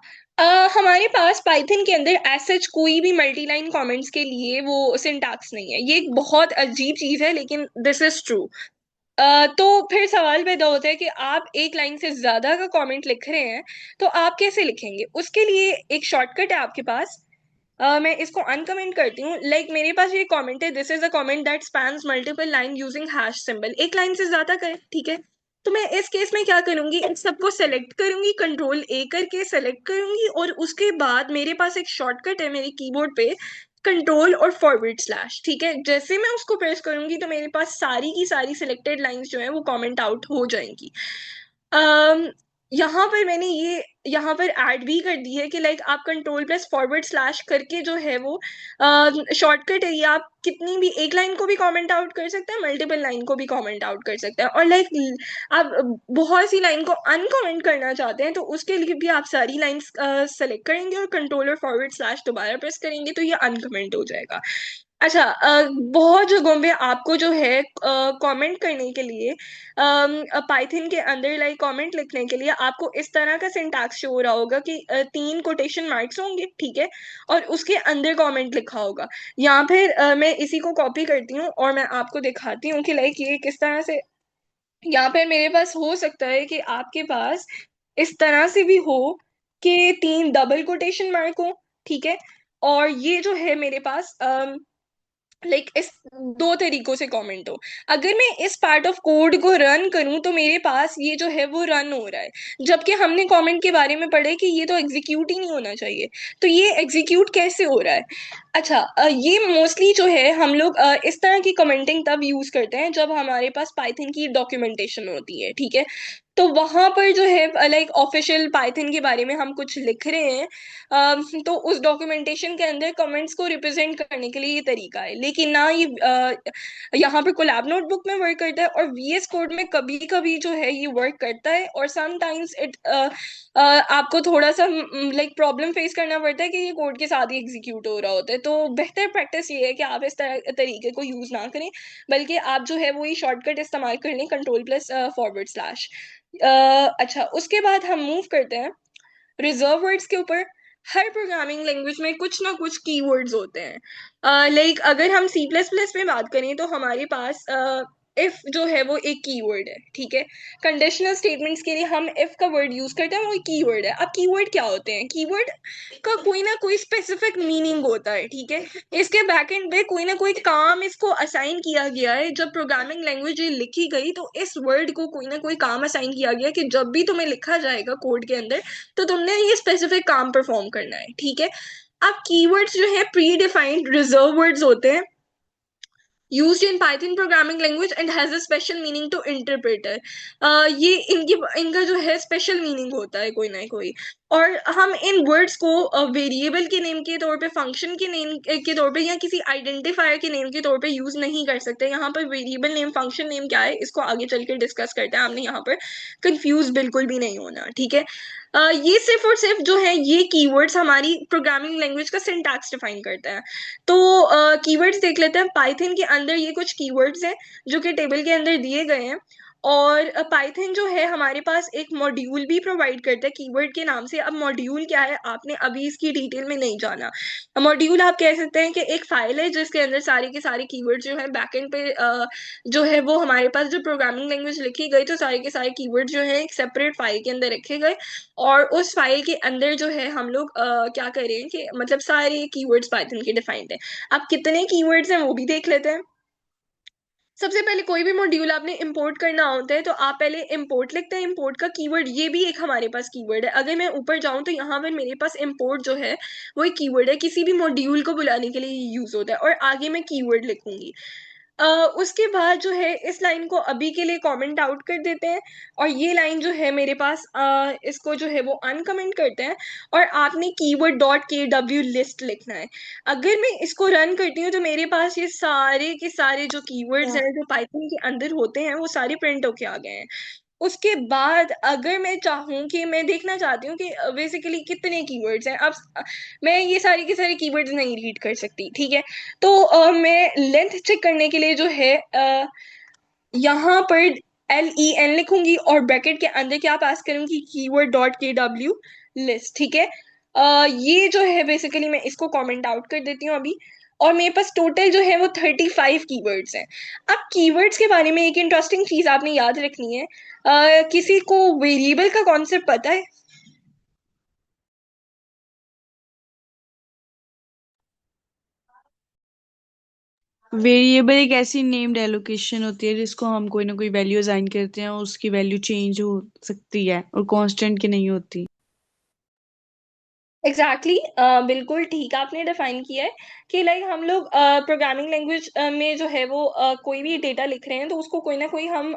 Speaker 2: हमारे पास पाइथन के अंदर एज कोई भी मल्टी लाइन कमेंट्स के लिए वो सिंटैक्स नहीं है। ये एक बहुत अजीब चीज है, लेकिन दिस इज ट्रू। तो फिर सवाल पैदा होता है कि आप एक लाइन से ज्यादा का कमेंट लिख रहे हैं तो आप कैसे लिखेंगे? उसके लिए एक शॉर्टकट है आपके पास। मैं इसको अनकमेंट करती हूँ। लाइक मेरे पास ये कमेंट है, this is a comment that spans multiple line using hash symbol, एक लाइन से ज्यादा का है, ठीक है। तो मैं इस केस में क्या करूंगी, इन सबको सेलेक्ट करूंगी, कंट्रोल ए करके सेलेक्ट करूंगी, और उसके बाद मेरे पास एक शॉर्टकट है मेरे कीबोर्ड पे, कंट्रोल और फॉरवर्ड स्लैश, ठीक है। जैसे मैं उसको प्रेस करूंगी तो मेरे पास सारी की सारी सिलेक्टेड लाइंस जो है वो कमेंट आउट हो जाएंगी। यहाँ पर मैंने ये यहाँ पर ऐड भी कर दी है कि लाइक आप कंट्रोल प्लस फॉरवर्ड स्लैश करके जो है वो शॉर्टकट है, ये आप कितनी भी एक लाइन को भी कमेंट आउट कर सकते हैं, मल्टीपल लाइन को भी कमेंट आउट कर सकते हैं, और लाइक आप बहुत सी लाइन को अनकमेंट करना चाहते हैं तो उसके लिए भी आप सारी लाइंस सेलेक्ट करेंगे और कंट्रोल और फॉरवर्ड स्लैश दोबारा प्रेस करेंगे तो ये अनकमेंट हो जाएगा। अच्छा, बहुत जगहों पे आपको जो है कमेंट करने के लिए पाइथन के अंदर लाइक कमेंट लिखने के लिए आपको इस तरह का सिंटैक्स शो हो रहा होगा कि 3 कोटेशन मार्क्स होंगे, ठीक है, और उसके अंदर कमेंट लिखा होगा। यहाँ फिर मैं इसी को कॉपी करती हूँ और मैं आपको दिखाती हूँ कि लाइक ये किस तरह से यहाँ पे मेरे पास हो सकता है कि आपके पास इस तरह से भी हो कि 3 डबल कोटेशन मार्क हो, ठीक है, और ये जो है मेरे पास लाइक इस 2 तरीकों से कमेंट हो। अगर मैं इस पार्ट ऑफ कोड को रन करूं तो मेरे पास ये जो है वो रन हो रहा है, जबकि हमने कमेंट के बारे में पढ़े कि ये तो एग्जीक्यूट ही नहीं होना चाहिए। तो ये एग्जीक्यूट कैसे हो रहा है? अच्छा, ये मोस्टली जो है हम लोग इस तरह की कमेंटिंग तब यूज करते हैं जब हमारे पास पाइथन की डॉक्यूमेंटेशन होती है, ठीक है, तो वहां पर जो है लाइक ऑफिशियल पाइथन के बारे में हम कुछ लिख रहे हैं, तो उस डॉक्यूमेंटेशन के अंदर कमेंट्स को रिप्रेजेंट करने के लिए ये तरीका है, लेकिन ना ये यहाँ पे कोलैब नोटबुक में वर्क करता है, और वीएस कोड में कभी कभी जो है ये वर्क करता है, और समटाइम्स इट आपको थोड़ा सा लाइक प्रॉब्लम फेस करना पड़ता है कि ये कोड के साथ ही एग्जीक्यूट हो रहा होता है। तो बेहतर प्रैक्टिस ये है कि आप इस तरह तरीके को यूज ना करें, बल्कि आप जो है वो ये शॉर्टकट इस्तेमाल कर लें, कंट्रोल प्लस फॉरवर्ड स्लैश। अच्छा, उसके बाद हम मूव करते हैं रिजर्व वर्ड्स के ऊपर। हर प्रोग्रामिंग लैंग्वेज में कुछ ना कुछ कीवर्ड्स होते हैं, लाइक अगर हम सी प्लस प्लस में बात करें तो हमारे पास इफ जो है वो एक कीवर्ड है, ठीक है, कंडीशनल स्टेटमेंट्स के लिए हम इफ का वर्ड यूज करते हैं, वो एक कीवर्ड है। अब कीवर्ड क्या होते हैं? कीवर्ड का कोई ना कोई स्पेसिफिक मीनिंग होता है, ठीक है, इसके बैकएंड पे कोई ना कोई काम इसको असाइन किया गया है। जब प्रोग्रामिंग लैंग्वेज ये लिखी गई तो इस वर्ड को कोई ना कोई काम असाइन किया गया कि जब भी तुम्हें लिखा जाएगा कोड के अंदर तो तुमने ये स्पेसिफिक काम परफॉर्म करना है, ठीक है। अब कीवर्ड्स जो है प्री डिफाइंड रिजर्व वर्ड्स होते हैं, used in Python programming language and has a special meaning to interpreter। ये इनका जो है स्पेशल मीनिंग होता है कोई ना कोई, और हम इन वर्ड्स को वेरिएबल के नेम के तौर पे, फंक्शन के नेम के तौर पे, या किसी आइडेंटिफायर के नेम के तौर पे यूज नहीं कर सकते। यहाँ पर वेरिएबल नेम, फंक्शन नेम क्या है इसको आगे चल के डिस्कस करते हैं, हमने यहाँ पर कंफ्यूज बिल्कुल भी नहीं होना, ठीक है। ये सिर्फ और सिर्फ जो है ये कीवर्ड्स हमारी प्रोग्रामिंग लैंग्वेज का सिंटैक्स डिफाइन करता है। तो कीवर्ड्स देख लेते हैं। पाइथन के अंदर ये कुछ कीवर्ड्स हैं जो कि टेबल के अंदर दिए गए हैं, और पाइथन जो है हमारे पास एक मॉड्यूल भी प्रोवाइड करता है कीवर्ड के नाम से। अब मॉड्यूल क्या है आपने अभी इसकी डिटेल में नहीं जाना। मॉड्यूल आप कह सकते हैं कि एक फाइल है जिसके अंदर सारे के सारे कीवर्ड्स जो है बैकएंड पे जो है वो हमारे पास जो प्रोग्रामिंग लैंग्वेज लिखी गई तो सारे के सारे कीवर्ड जो है एक सेपरेट फाइल के अंदर रखे गए, और उस फाइल के अंदर जो है हम लोग क्या कर रहे हैं कि मतलब सारे कीवर्ड्स पाइथन के डिफाइंड है। अब कितने कीवर्ड्स हैं वो भी देख लेते हैं। सबसे पहले कोई भी मॉड्यूल आपने इंपोर्ट करना होता है तो आप पहले इंपोर्ट लिखते हैं। इंपोर्ट का कीवर्ड ये भी एक हमारे पास कीवर्ड है। अगर मैं ऊपर जाऊं तो यहाँ पर मेरे पास इंपोर्ट जो है वो एक कीवर्ड है, किसी भी मॉड्यूल को बुलाने के लिए यूज होता है, और आगे मैं कीवर्ड लिखूंगी। उसके बाद जो है इस लाइन को अभी के लिए कमेंट आउट कर देते हैं, और ये लाइन जो है मेरे पास इसको जो है वो अनकमेंट करते हैं, और आपने कीवर्ड डॉट के डब्ल्यू लिस्ट लिखना है। अगर मैं इसको रन करती हूँ तो मेरे पास ये सारे के सारे जो कीवर्ड्स हैं जो पाइथन के अंदर होते हैं वो सारे प्रिंट होके आ गए हैं। उसके बाद अगर मैं चाहूँ कि मैं देखना चाहती हूँ कि बेसिकली कितने कीवर्ड्स हैं, अब मैं ये सारे के सारे कीवर्ड्स नहीं रीड कर सकती, ठीक है, तो मैं लेंथ चेक करने के लिए जो है यहाँ पर LEN लिखूंगी और ब्रैकेट के अंदर क्या पास करूंगी, कीवर्ड डॉट के डब्ल्यू लिस्ट, ठीक है। ये जो है बेसिकली मैं इसको कमेंट आउट कर देती हूँ अभी, और मेरे पास टोटल जो है वो 35 कीवर्ड्स हैं। अब कीवर्ड्स के बारे में एक इंटरेस्टिंग चीज आपने याद रखनी है। किसी को वेरिएबल का कॉन्सेप्ट पता है?
Speaker 3: वेरिएबल एक ऐसी नेम्ड एलोकेशन होती है जिसको हम कोई ना कोई वैल्यू असाइन करते हैं और उसकी वैल्यू चेंज हो सकती है और कांस्टेंट की नहीं होती।
Speaker 2: एग्जैक्टली बिल्कुल ठीक आपने डिफाइन किया है कि लाइक हम लोग प्रोग्रामिंग लैंग्वेज में जो है वो कोई भी डेटा लिख रहे हैं तो उसको कोई ना कोई हम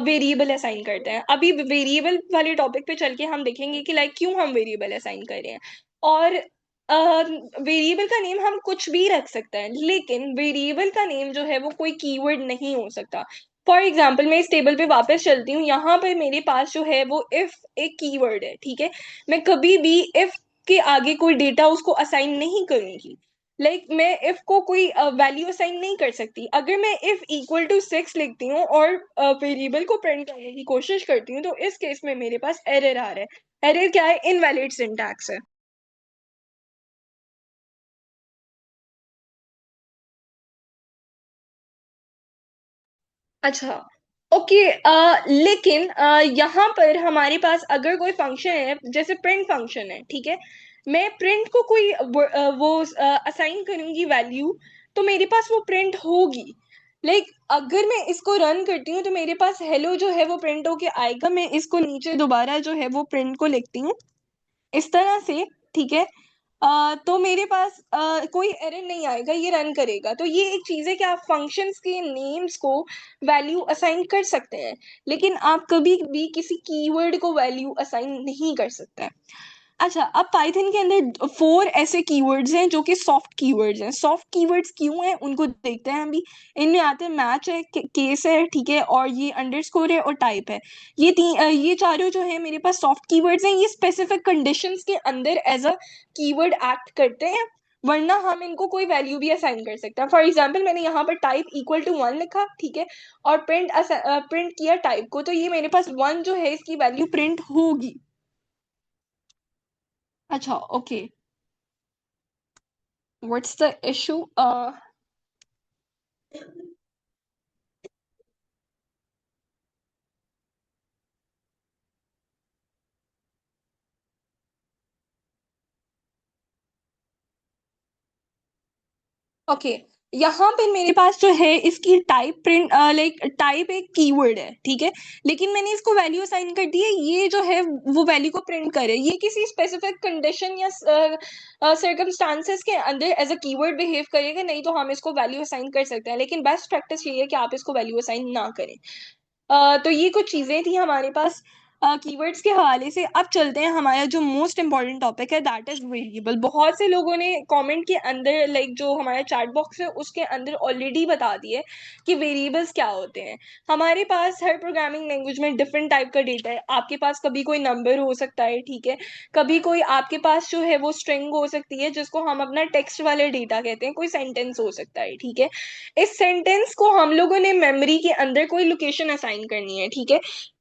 Speaker 2: वेरिएबल असाइन करते हैं। अभी वेरिएबल वाले टॉपिक पे चल के हम देखेंगे कि लाइक क्यों हम वेरिएबल असाइन कर रहे हैं। और वेरिएबल का नेम हम कुछ भी रख सकते हैं, लेकिन वेरिएबल का नेम जो है वो कोई कीवर्ड नहीं हो सकता। फॉर एग्जाम्पल मैं इस टेबल पे वापस चलती हूँ, यहाँ पर मेरे पास जो है वो इफ एक कीवर्ड है, ठीक है। मैं कभी भी इफ के आगे कोई डेटा उसको असाइन नहीं करूंगी। मैं इफ को कोई वैल्यू असाइन नहीं कर सकती। अगर मैं इफ इक्वल टू 6 लिखती हूँ और वेरिएबल को प्रिंट करने की कोशिश करती हूँ तो इस केस में मेरे पास एरर आ रहा है। एरर क्या है? इनवैलिड सिंटैक्स है। अच्छा, ओके। लेकिन यहाँ पर हमारे पास अगर कोई फंक्शन है, जैसे प्रिंट फंक्शन है, ठीक है। मैं प्रिंट को कोई वो असाइन करूंगी वैल्यू, तो मेरे पास वो प्रिंट होगी। अगर मैं इसको रन करती हूँ तो मेरे पास हेलो जो है वो प्रिंट होके आएगा। मैं इसको नीचे दोबारा जो है वो प्रिंट को लिखती हूँ इस तरह से, ठीक है। तो मेरे पास कोई एरर नहीं आएगा, ये रन करेगा। तो ये एक चीज़ है कि आप फंक्शंस के नेम्स को वैल्यू असाइन कर सकते हैं, लेकिन आप कभी भी किसी कीवर्ड को वैल्यू असाइन नहीं कर सकते हैं। अच्छा, अब पाइथन के अंदर 4 ऐसे कीवर्ड्स हैं जो कि सॉफ्ट कीवर्ड्स हैं। सॉफ्ट कीवर्ड्स क्यों हैं उनको देखते हैं अभी। इनमें आते हैं मैच है, केस है, ठीक है, और ये अंडरस्कोर है और टाइप है। ये चारों जो है मेरे पास सॉफ्ट कीवर्ड्स हैं। ये स्पेसिफिक कंडीशंस के अंदर एज अ कीवर्ड एक्ट करते हैं, वरना हम इनको कोई वैल्यू भी असाइन कर सकते हैं। फॉर एग्जाम्पल मैंने यहाँ पर टाइप इक्वल टू 1 लिखा, ठीक है, और प्रिंट किया टाइप को, तो ये मेरे पास 1 जो है इसकी वैल्यू प्रिंट होगी। अच्छा, okay. What's the issue? Okay, यहाँ पे मेरे पास जो है इसकी टाइप प्रिंट टाइप एक कीवर्ड है, ठीक है, लेकिन मैंने इसको वैल्यू असाइन कर दी है। ये जो है वो वैल्यू को प्रिंट करे, ये किसी स्पेसिफिक कंडीशन या सर्कमस्टांसेस के अंदर एज अ कीवर्ड बिहेव करेगा, नहीं तो हम इसको वैल्यू असाइन कर सकते हैं। लेकिन बेस्ट प्रैक्टिस ये है कि आप इसको वैल्यू असाइन ना करें। तो ये कुछ चीजें थी हमारे पास कीवर्ड्स के हवाले से। अब चलते हैं, हमारा जो मोस्ट इंपॉर्टेंट टॉपिक है दैट इज वेरिएबल। बहुत से लोगों ने कमेंट के अंदर जो हमारा चैट बॉक्स है उसके अंदर ऑलरेडी बता दिए कि वेरिएबल्स क्या होते हैं। हमारे पास हर प्रोग्रामिंग लैंग्वेज में डिफरेंट टाइप का डेटा है। आपके पास कभी कोई नंबर हो सकता है, ठीक है, कभी कोई आपके पास जो है वो स्ट्रिंग हो सकती है जिसको हम अपना टेक्स्ट वाले डेटा कहते हैं, कोई सेंटेंस हो सकता है, ठीक है। इस सेंटेंस को हम लोगों ने मेमोरी के अंदर कोई लोकेशन असाइन करनी है, ठीक है।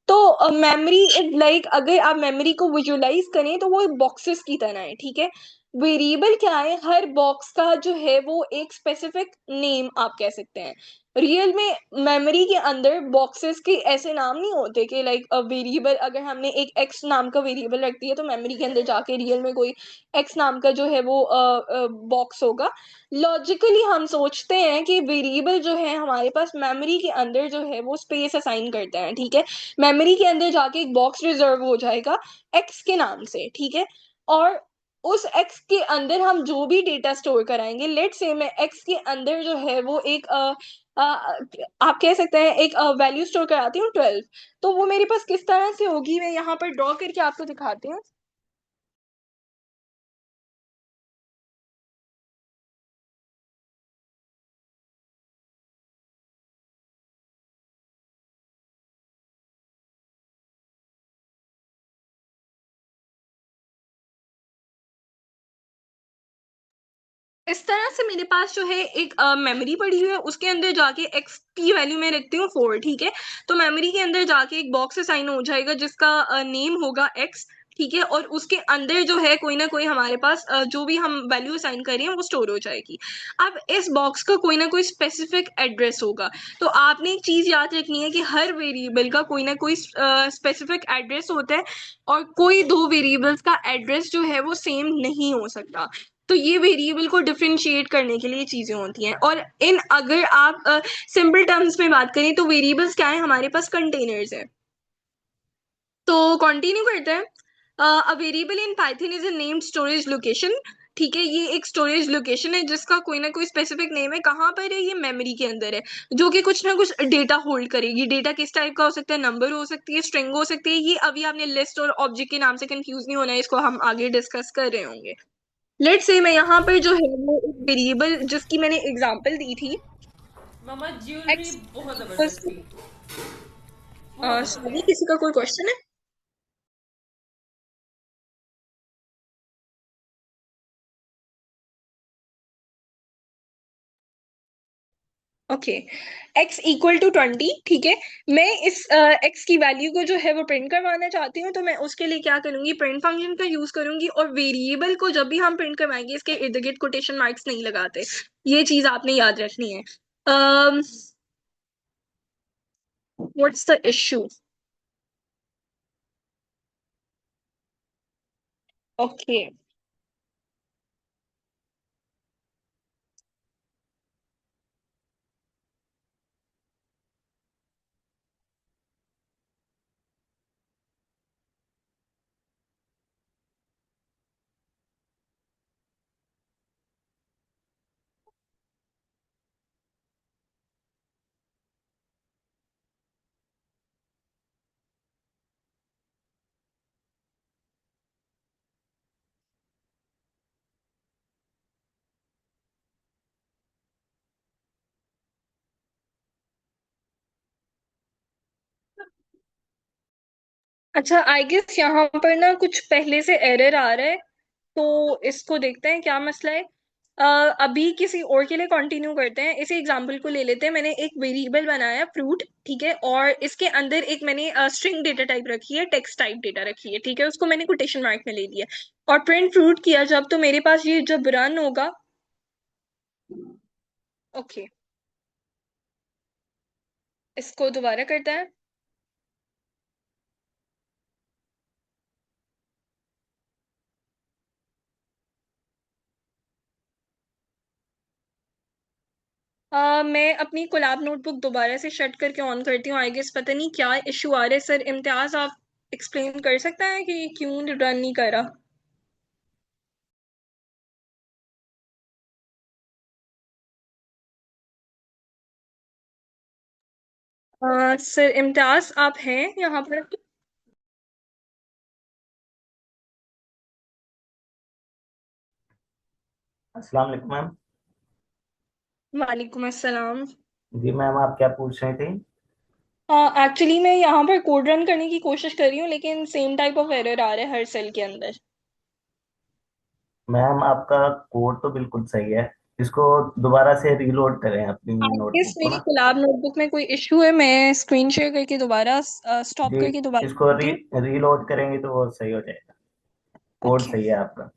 Speaker 2: तो मेमोरी इज अगर आप मेमोरी को विजुअलाइज करें तो वो बॉक्सेस की तरह है, ठीक है। वेरिएबल क्या है? हर बॉक्स का जो है वो एक स्पेसिफिक नेम आप कह सकते हैं। रियल में मेमोरी के अंदर बॉक्सेस के ऐसे नाम नहीं होते कि वेरिएबल, अगर हमने एक एक्स नाम का वेरिएबल रख दिया तो मेमोरी के अंदर जाके रियल में कोई एक्स नाम का जो है वो बॉक्स होगा। लॉजिकली हम सोचते हैं कि वेरिएबल जो है हमारे पास मेमोरी के अंदर जो है वो स्पेस असाइन करते हैं, ठीक है। मेमोरी के अंदर जाके एक बॉक्स रिजर्व हो जाएगा एक्स के नाम से, ठीक है। और उस एक्स के अंदर हम जो भी डेटा स्टोर कराएंगे, लेट से मैं एक्स के अंदर जो है वो एक आप कह सकते हैं एक वैल्यू स्टोर कराती हूँ 12। तो वो मेरे पास किस तरह से होगी मैं यहाँ पर ड्रॉ करके आपको दिखाती हूँ। इस तरह से मेरे पास जो है एक मेमोरी पड़ी हुई है, उसके अंदर जाके एक्स की वैल्यू मैं रखती हूँ 4, ठीक है। तो मेमोरी के अंदर जाके एक बॉक्स असाइन हो जाएगा जिसका नेम होगा एक्स, ठीक है, और उसके अंदर जो है कोई ना कोई हमारे पास जो भी हम वैल्यू असाइन कर रहे हैं वो स्टोर हो जाएगी। अब इस बॉक्स का कोई ना कोई स्पेसिफिक एड्रेस होगा। तो आपने एक चीज याद रखनी है कि हर वेरिएबल का कोई ना कोई स्पेसिफिक एड्रेस होता है, और कोई दो वेरिएबल्स का एड्रेस जो है वो सेम नहीं हो सकता। तो ये वेरिएबल को डिफरेंशिएट करने के लिए चीजें होती हैं। और इन अगर आप सिंपल टर्म्स में बात करें तो वेरिएबल्स क्या है? हमारे पास कंटेनर्स है। तो कंटिन्यू करते हैं। A variable in Python is a named storage location. ठीक है, ये एक स्टोरेज लोकेशन है जिसका कोई ना कोई स्पेसिफिक नेम है। कहाँ पर है? ये मेमोरी के अंदर है, जो कि कुछ ना कुछ डेटा होल्ड करेगी। डेटा किस टाइप का हो सकता है? नंबर हो सकती है, स्ट्रिंग हो सकती है। ये अभी आपने लिस्ट और ऑब्जेक्ट के नाम से कंफ्यूज नहीं होना है, इसको हम आगे डिस्कस कर रहे होंगे। लेट्स से मैं यहाँ पर जो है वो एक वेरिएबल जिसकी मैंने एग्जांपल दी थी
Speaker 4: मामा ज्वेलरी
Speaker 2: x
Speaker 4: बहुत जबरदस्त थी, बहुत
Speaker 2: सॉरी,
Speaker 4: जबरदस्त।
Speaker 2: किसी का कोई क्वेश्चन है? Okay, x equal to 20। ठीक है, मैं इस x की वैल्यू को जो है वो प्रिंट करवाना चाहती हूँ, तो मैं उसके लिए क्या करूंगी? प्रिंट फंक्शन का यूज करूंगी। और वेरिएबल को जब भी हम प्रिंट करवाएंगे इसके इर्द गिर्द कोटेशन मार्क्स नहीं लगाते, ये चीज आपने याद रखनी है। What's the issue? ओके, अच्छा, आई गेस यहाँ पर ना कुछ पहले से एरर आ रहा है, तो इसको देखते हैं क्या मसला है। अभी किसी और के लिए कंटिन्यू करते हैं। इसी एग्जांपल को ले लेते हैं। मैंने एक वेरिएबल बनाया फ्रूट, ठीक है, और इसके अंदर एक मैंने स्ट्रिंग डेटा टाइप रखी है, टेक्स्ट टाइप डेटा रखी है। ठीक है, उसको मैंने कोटेशन मार्क में ले लिया और प्रिंट फ्रूट किया जब, तो मेरे पास ये जब रन होगा। ओके, इसको दोबारा करते हैं। मैं अपनी कोलैब नोटबुक दोबारा से शट करके ऑन करती हूँ। आई गेस पता नहीं क्या इशू आ रहा है। सर इम्तियाज, आप एक्सप्लेन कर सकते हैं कि क्यों रन नहीं कर रहा? सर इम्तियाज, आप हैं यहाँ पर?
Speaker 5: अस्सलाम वालेकुम मैम।
Speaker 2: वालेकुम अस्सलाम।
Speaker 5: जी मैम, आप क्या पूछ रही थी?
Speaker 2: एक्चुअली मैं यहाँ पर कोड रन करने की कोशिश कर रही हूँ, लेकिन सेम टाइप ऑफ एरर आ रहा है हर सेल के अंदर।
Speaker 5: मैम, आपका कोड तो बिल्कुल सही है। इसको दोबारा से रीलोड करें अपनी
Speaker 2: आई गेस
Speaker 5: नोटबुक को
Speaker 2: मेरी
Speaker 5: ना।
Speaker 2: कोलैब नोटबुक में कोई इशू है। मैं स्क्रीन शेयर करके दोबारा स्टॉप
Speaker 5: जी,
Speaker 2: करके दोबारा
Speaker 5: इसको
Speaker 2: करती हूँ।
Speaker 5: रीलोड करेंगे तो वो सही हो जाएगा। Code
Speaker 2: okay.
Speaker 5: सही है आपका।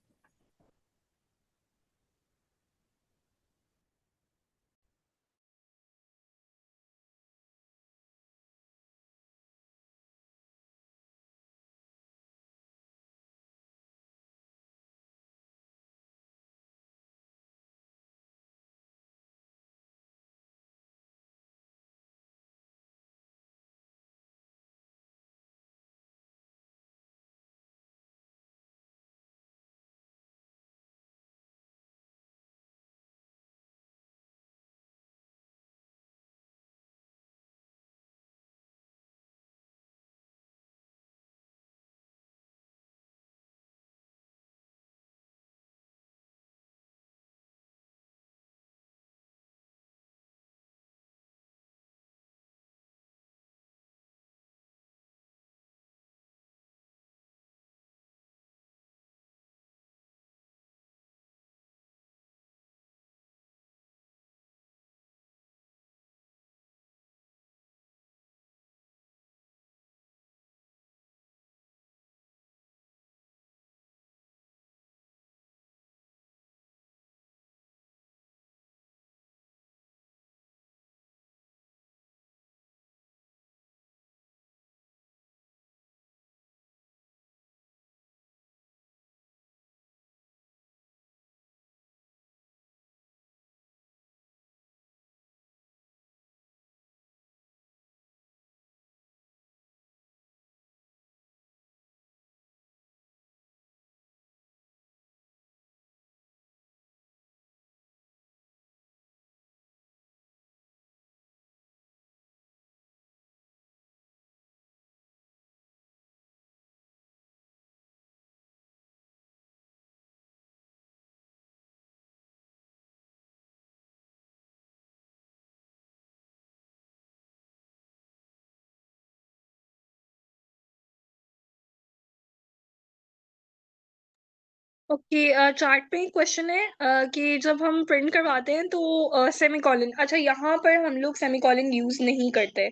Speaker 2: ओके, चार्ट पे एक क्वेश्चन है कि जब हम प्रिंट करवाते हैं तो सेमीकोलन, अच्छा यहाँ पर हम लोग सेमीकोलन यूज नहीं करते।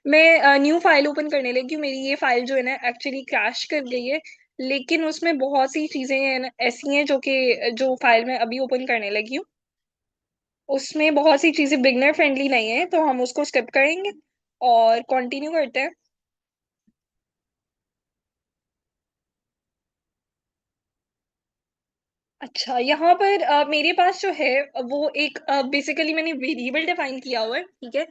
Speaker 2: मैं न्यू फाइल ओपन करने लगी हूँ। मेरी ये फाइल जो है ना एक्चुअली क्रैश कर गई है, लेकिन उसमें बहुत सी चीजें हैं ना ऐसी हैं जो कि जो फाइल में अभी ओपन करने लगी हूँ उसमें बहुत सी चीजें बिगनर फ्रेंडली नहीं है, तो हम उसको स्किप करेंगे और कंटिन्यू करते हैं। अच्छा, यहाँ पर मेरे पास जो है वो एक बेसिकली मैंने वेरिएबल डिफाइन किया हुआ है, ठीक है।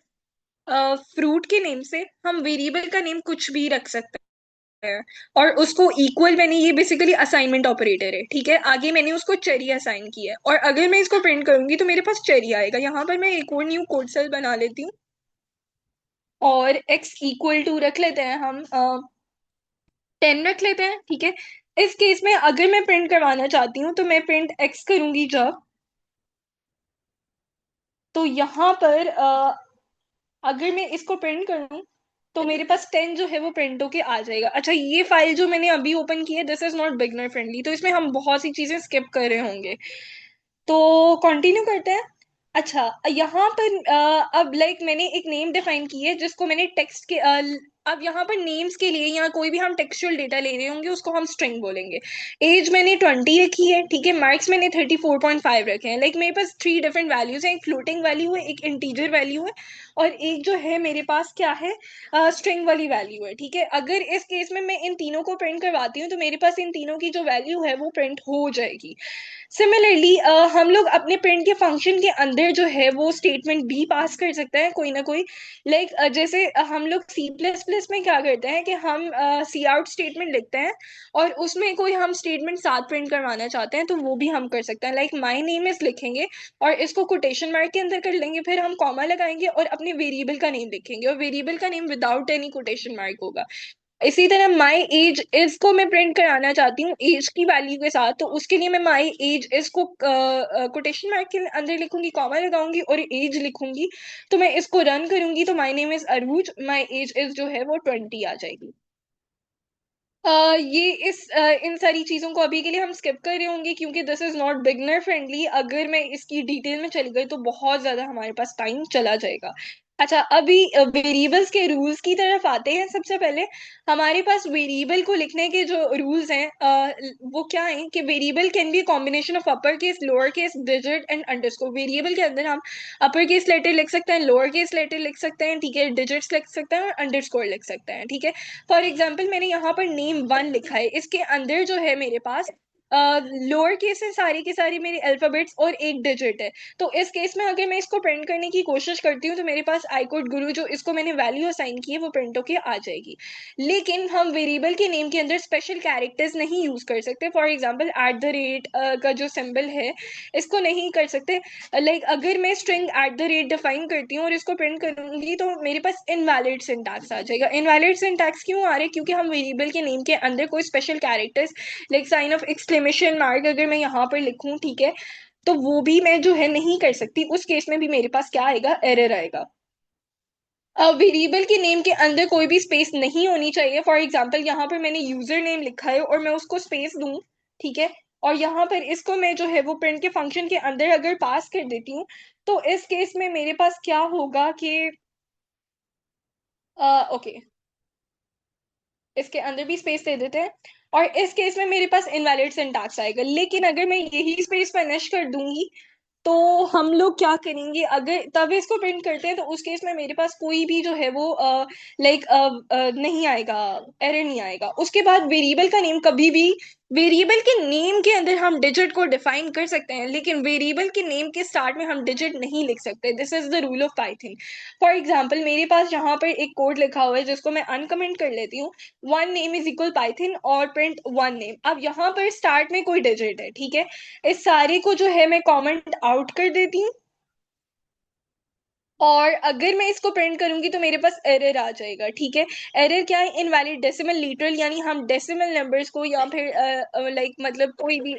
Speaker 2: फ्रूट के नेम से हम वेरिएबल का नेम कुछ भी रख सकते हैं, और उसको इक्वल, मैंने ये बेसिकली असाइनमेंट ऑपरेटर है, ठीक है। आगे मैंने उसको चेरी असाइन किया है, और अगर मैं इसको प्रिंट करूंगी तो मेरे पास चेरी आएगा। यहाँ पर मैं एक और न्यू कोड सेल बना लेती हूँ और x इक्वल टू रख लेते हैं हम 10 रख लेते हैं, ठीक है। इस केस में अगर मैं प्रिंट करवाना चाहती हूँ तो मैं प्रिंट x करूंगी जब, तो यहाँ पर अगर मैं इसको प्रिंट करूँ तो मेरे पास 10 जो है वो प्रिंट होके आ जाएगा। अच्छा, ये फाइल जो मैंने अभी ओपन की है this is not beginner friendly, तो इसमें हम बहुत सी चीजें स्किप कर रहे होंगे, तो कंटिन्यू करते हैं। अच्छा, यहाँ पर अब लाइक मैंने एक नेम डिफाइन की है जिसको मैंने टेक्स्ट के अब यहाँ पर नेम्स के लिए या कोई भी हम टेक्सचुअल डेटा ले रहे होंगे उसको हम स्ट्रिंग बोलेंगे। एज मैंने 20 रखी है, ठीक है। मार्क्स मैंने 34.5 रखे हैं। लाइक मेरे पास 3 डिफरेंट वैल्यूज हैं, एक फ्लोटिंग वैल्यू है, एक इंटीजर वैल्यू है, और एक जो है मेरे पास क्या है, स्ट्रिंग वाली वैल्यू है, ठीक है। अगर इस केस में मैं इन तीनों को प्रिंट करवाती हूँ तो मेरे पास इन तीनों की जो वैल्यू है वो प्रिंट हो जाएगी। सिमिलरली हम लोग अपने प्रिंट के फंक्शन के अंदर जो है वो स्टेटमेंट भी पास कर सकते हैं कोई ना कोई। लाइक जैसे हम लोग सी प्लस प्लस में क्या करते हैं कि हम सी आउट स्टेटमेंट लिखते हैं और उसमें कोई हम स्टेटमेंट साथ प्रिंट करवाना चाहते हैं तो वो भी हम कर सकते हैं। लाइक माई नेम इज लिखेंगे और इसको कोटेशन मार्क के अंदर कर लेंगे, फिर हम कॉमा लगाएंगे और अपने वेरिएबल का नेम लिखेंगे, और वेरिएबल का name without any quotation mark होगा। इसी तरह माई एज इज को मैं प्रिंट कराना चाहती हूँ एज की वैल्यू के साथ, तो उसके लिए मैं माई एज इज को कोटेशन मार्क के अंदर लिखूंगी, कॉमा लगाऊंगी और एज लिखूंगी। तो मैं इसको रन करूंगी तो my name is Arooj, my age is जो है वो 20 आ जाएगी। ये इन सारी चीजों को अभी के लिए हम स्किप कर रहे होंगे क्योंकि this is not beginner friendly. अगर मैं इसकी डिटेल में चली गई तो बहुत ज्यादा हमारे पास टाइम चला जाएगा। अच्छा, अभी वेरिएबल्स के रूल्स की तरफ आते हैं। सबसे पहले हमारे पास वेरिएबल को लिखने के जो रूल्स हैं वो क्या है कि variable can be combination of upper case, lower case, digit and underscore. Variable के अंदर हम अपर केस लेटर लिख सकते हैं, लोअर केस लेटर लिख सकते हैं, ठीक है, डिजिट्स लिख सकते हैं और अंडरस्कोर लिख सकते हैं, ठीक है। फॉर एग्जाम्पल मैंने यहाँ पर नेम 1 लिखा है, इसके अंदर जो है मेरे पास लोअर केस है सारी की सारी मेरी अल्फाबेट्स और एक डिजिट है। तो इस केस में अगर मैं इसको प्रिंट करने की कोशिश करती हूँ तो मेरे पास आई कोड गुरु जो इसको मैंने वैल्यू असाइन की है वो प्रिंट होके आ जाएगी। लेकिन हम वेरिएबल के नेम के अंदर स्पेशल कैरेक्टर्स नहीं यूज कर सकते। For example at the rate का जो सिंबल है इसको नहीं कर सकते। लाइक अगर मैं string at the rate define करती हूँ और इसको प्रिंट करूंगी तो मेरे पास इनवैलिड सिंटैक्स आ जाएगा। इनवैलिड सिंटैक्स क्यों आ रहा है? क्योंकि हम वेरिएबल के नेम के अंदर कोई special characters like sign of exclamation mark अगर मैं यहाँ पर लिखूं, ठीक है, तो वो भी मैं जो है नहीं कर सकती। उस केस में भी मेरे पास क्या आएगा, एरर आएगा। वेरिएबल के नेम के अंदर कोई भी स्पेस नहीं होनी चाहिए। फॉर एग्जाम्पल यहाँ पर मैंने यूजर नेम लिखा है और मैं उसको स्पेस दूं, ठीक है, और यहाँ पर इसको मैं जो है वो प्रिंट के फंक्शन के अंदर अगर पास कर देती हूँ तो इस केस में मेरे पास क्या होगा कि ओके, इसके अंदर भी स्पेस दे देते हैं और इस केस में मेरे पास इनवैलिड सिंटैक्स आएगा। लेकिन अगर मैं यही स्पेस फिनिश कर दूंगी तो हम लोग क्या करेंगे, अगर तब इसको प्रिंट करते हैं तो उस केस में मेरे पास कोई भी जो है वो लाइक नहीं आएगा, एरर नहीं आएगा। उसके बाद वेरिएबल का नेम कभी भी, वेरिएबल के नेम के अंदर हम डिजिट को डिफाइन कर सकते हैं लेकिन वेरिएबल के नेम के स्टार्ट में हम डिजिट नहीं लिख सकते। This is the rule of Python. For example मेरे पास यहाँ पर एक कोड लिखा हुआ है जिसको मैं अनकमेंट कर लेती हूँ, one name is equal Python और प्रिंट वन नेम। अब यहाँ पर स्टार्ट में कोई डिजिट है, ठीक है, इस सारे को जो है मैं कमेंट आउट कर देती हूँ और अगर मैं इसको प्रिंट करूंगी तो मेरे पास एरर आ जाएगा, ठीक है। एरर क्या है? इनवैलिड डेसिमल लिटरल, यानी हम डेसिमल नंबर्स को या फिर लाइक मतलब कोई भी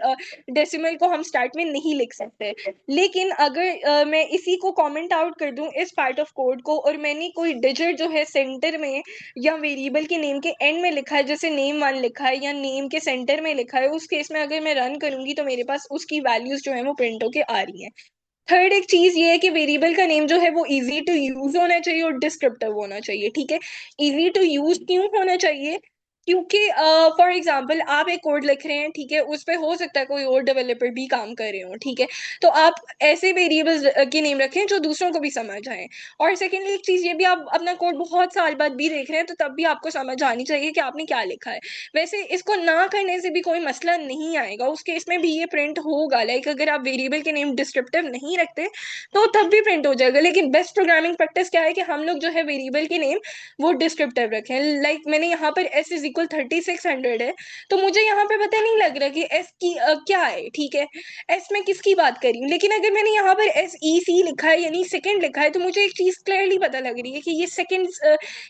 Speaker 2: डेसिमल को हम स्टार्ट में नहीं लिख सकते। लेकिन अगर मैं इसी को कमेंट आउट कर दूं इस पार्ट ऑफ कोड को, और मैंने कोई डिजिट जो है सेंटर में या वेरिएबल के नेम के एंड में लिखा है, जैसे नेम 1 लिखा है या नेम के सेंटर में लिखा है, उस केस में अगर मैं रन करूंगी तो मेरे पास उसकी वैल्यूज जो है वो प्रिंट होके आ रही हैं। थर्ड एक चीज ये है कि वेरिएबल का नेम जो है वो इजी टू यूज होना चाहिए और डिस्क्रिप्टिव होना चाहिए, ठीक है। इजी टू यूज क्यों होना चाहिए? क्योंकि फॉर एग्जाम्पल आप एक कोड लिख रहे हैं, ठीक है, उस पे हो सकता है कोई और डेवलपर भी काम कर रहे हो, ठीक है। तो आप ऐसे वेरिएबल्स के नेम रखें जो दूसरों को भी समझ आए। और सेकेंडली एक चीज ये भी, आप अपना कोड बहुत साल बाद भी देख रहे हैं तो तब भी आपको समझ आनी चाहिए कि आपने क्या लिखा है। वैसे इसको ना करने से भी कोई मसला नहीं आएगा, उस केस में भी ये प्रिंट होगा। लाइक अगर आप वेरिएबल के नेम डिस्क्रिप्टिव नहीं रखते तो तब भी प्रिंट हो जाएगा। लेकिन बेस्ट प्रोग्रामिंग प्रैक्टिस क्या है कि हम लोग जो है वेरिएबल के नेम वो डिस्क्रिप्टिव रखें। लाइक मैंने यहाँ पर s इज इक्वल 3600 है, तो मुझे यहाँ पे पता नहीं लग रहा कि s की क्या है, ठीक है। s में किसकी बात कर रही हूँ। लेकिन अगर मैंने यहाँ पर SEC लिखा है यानी सेकंड लिखा है, तो मुझे एक चीज क्लियरली पता लग रही है कि ये सेकंड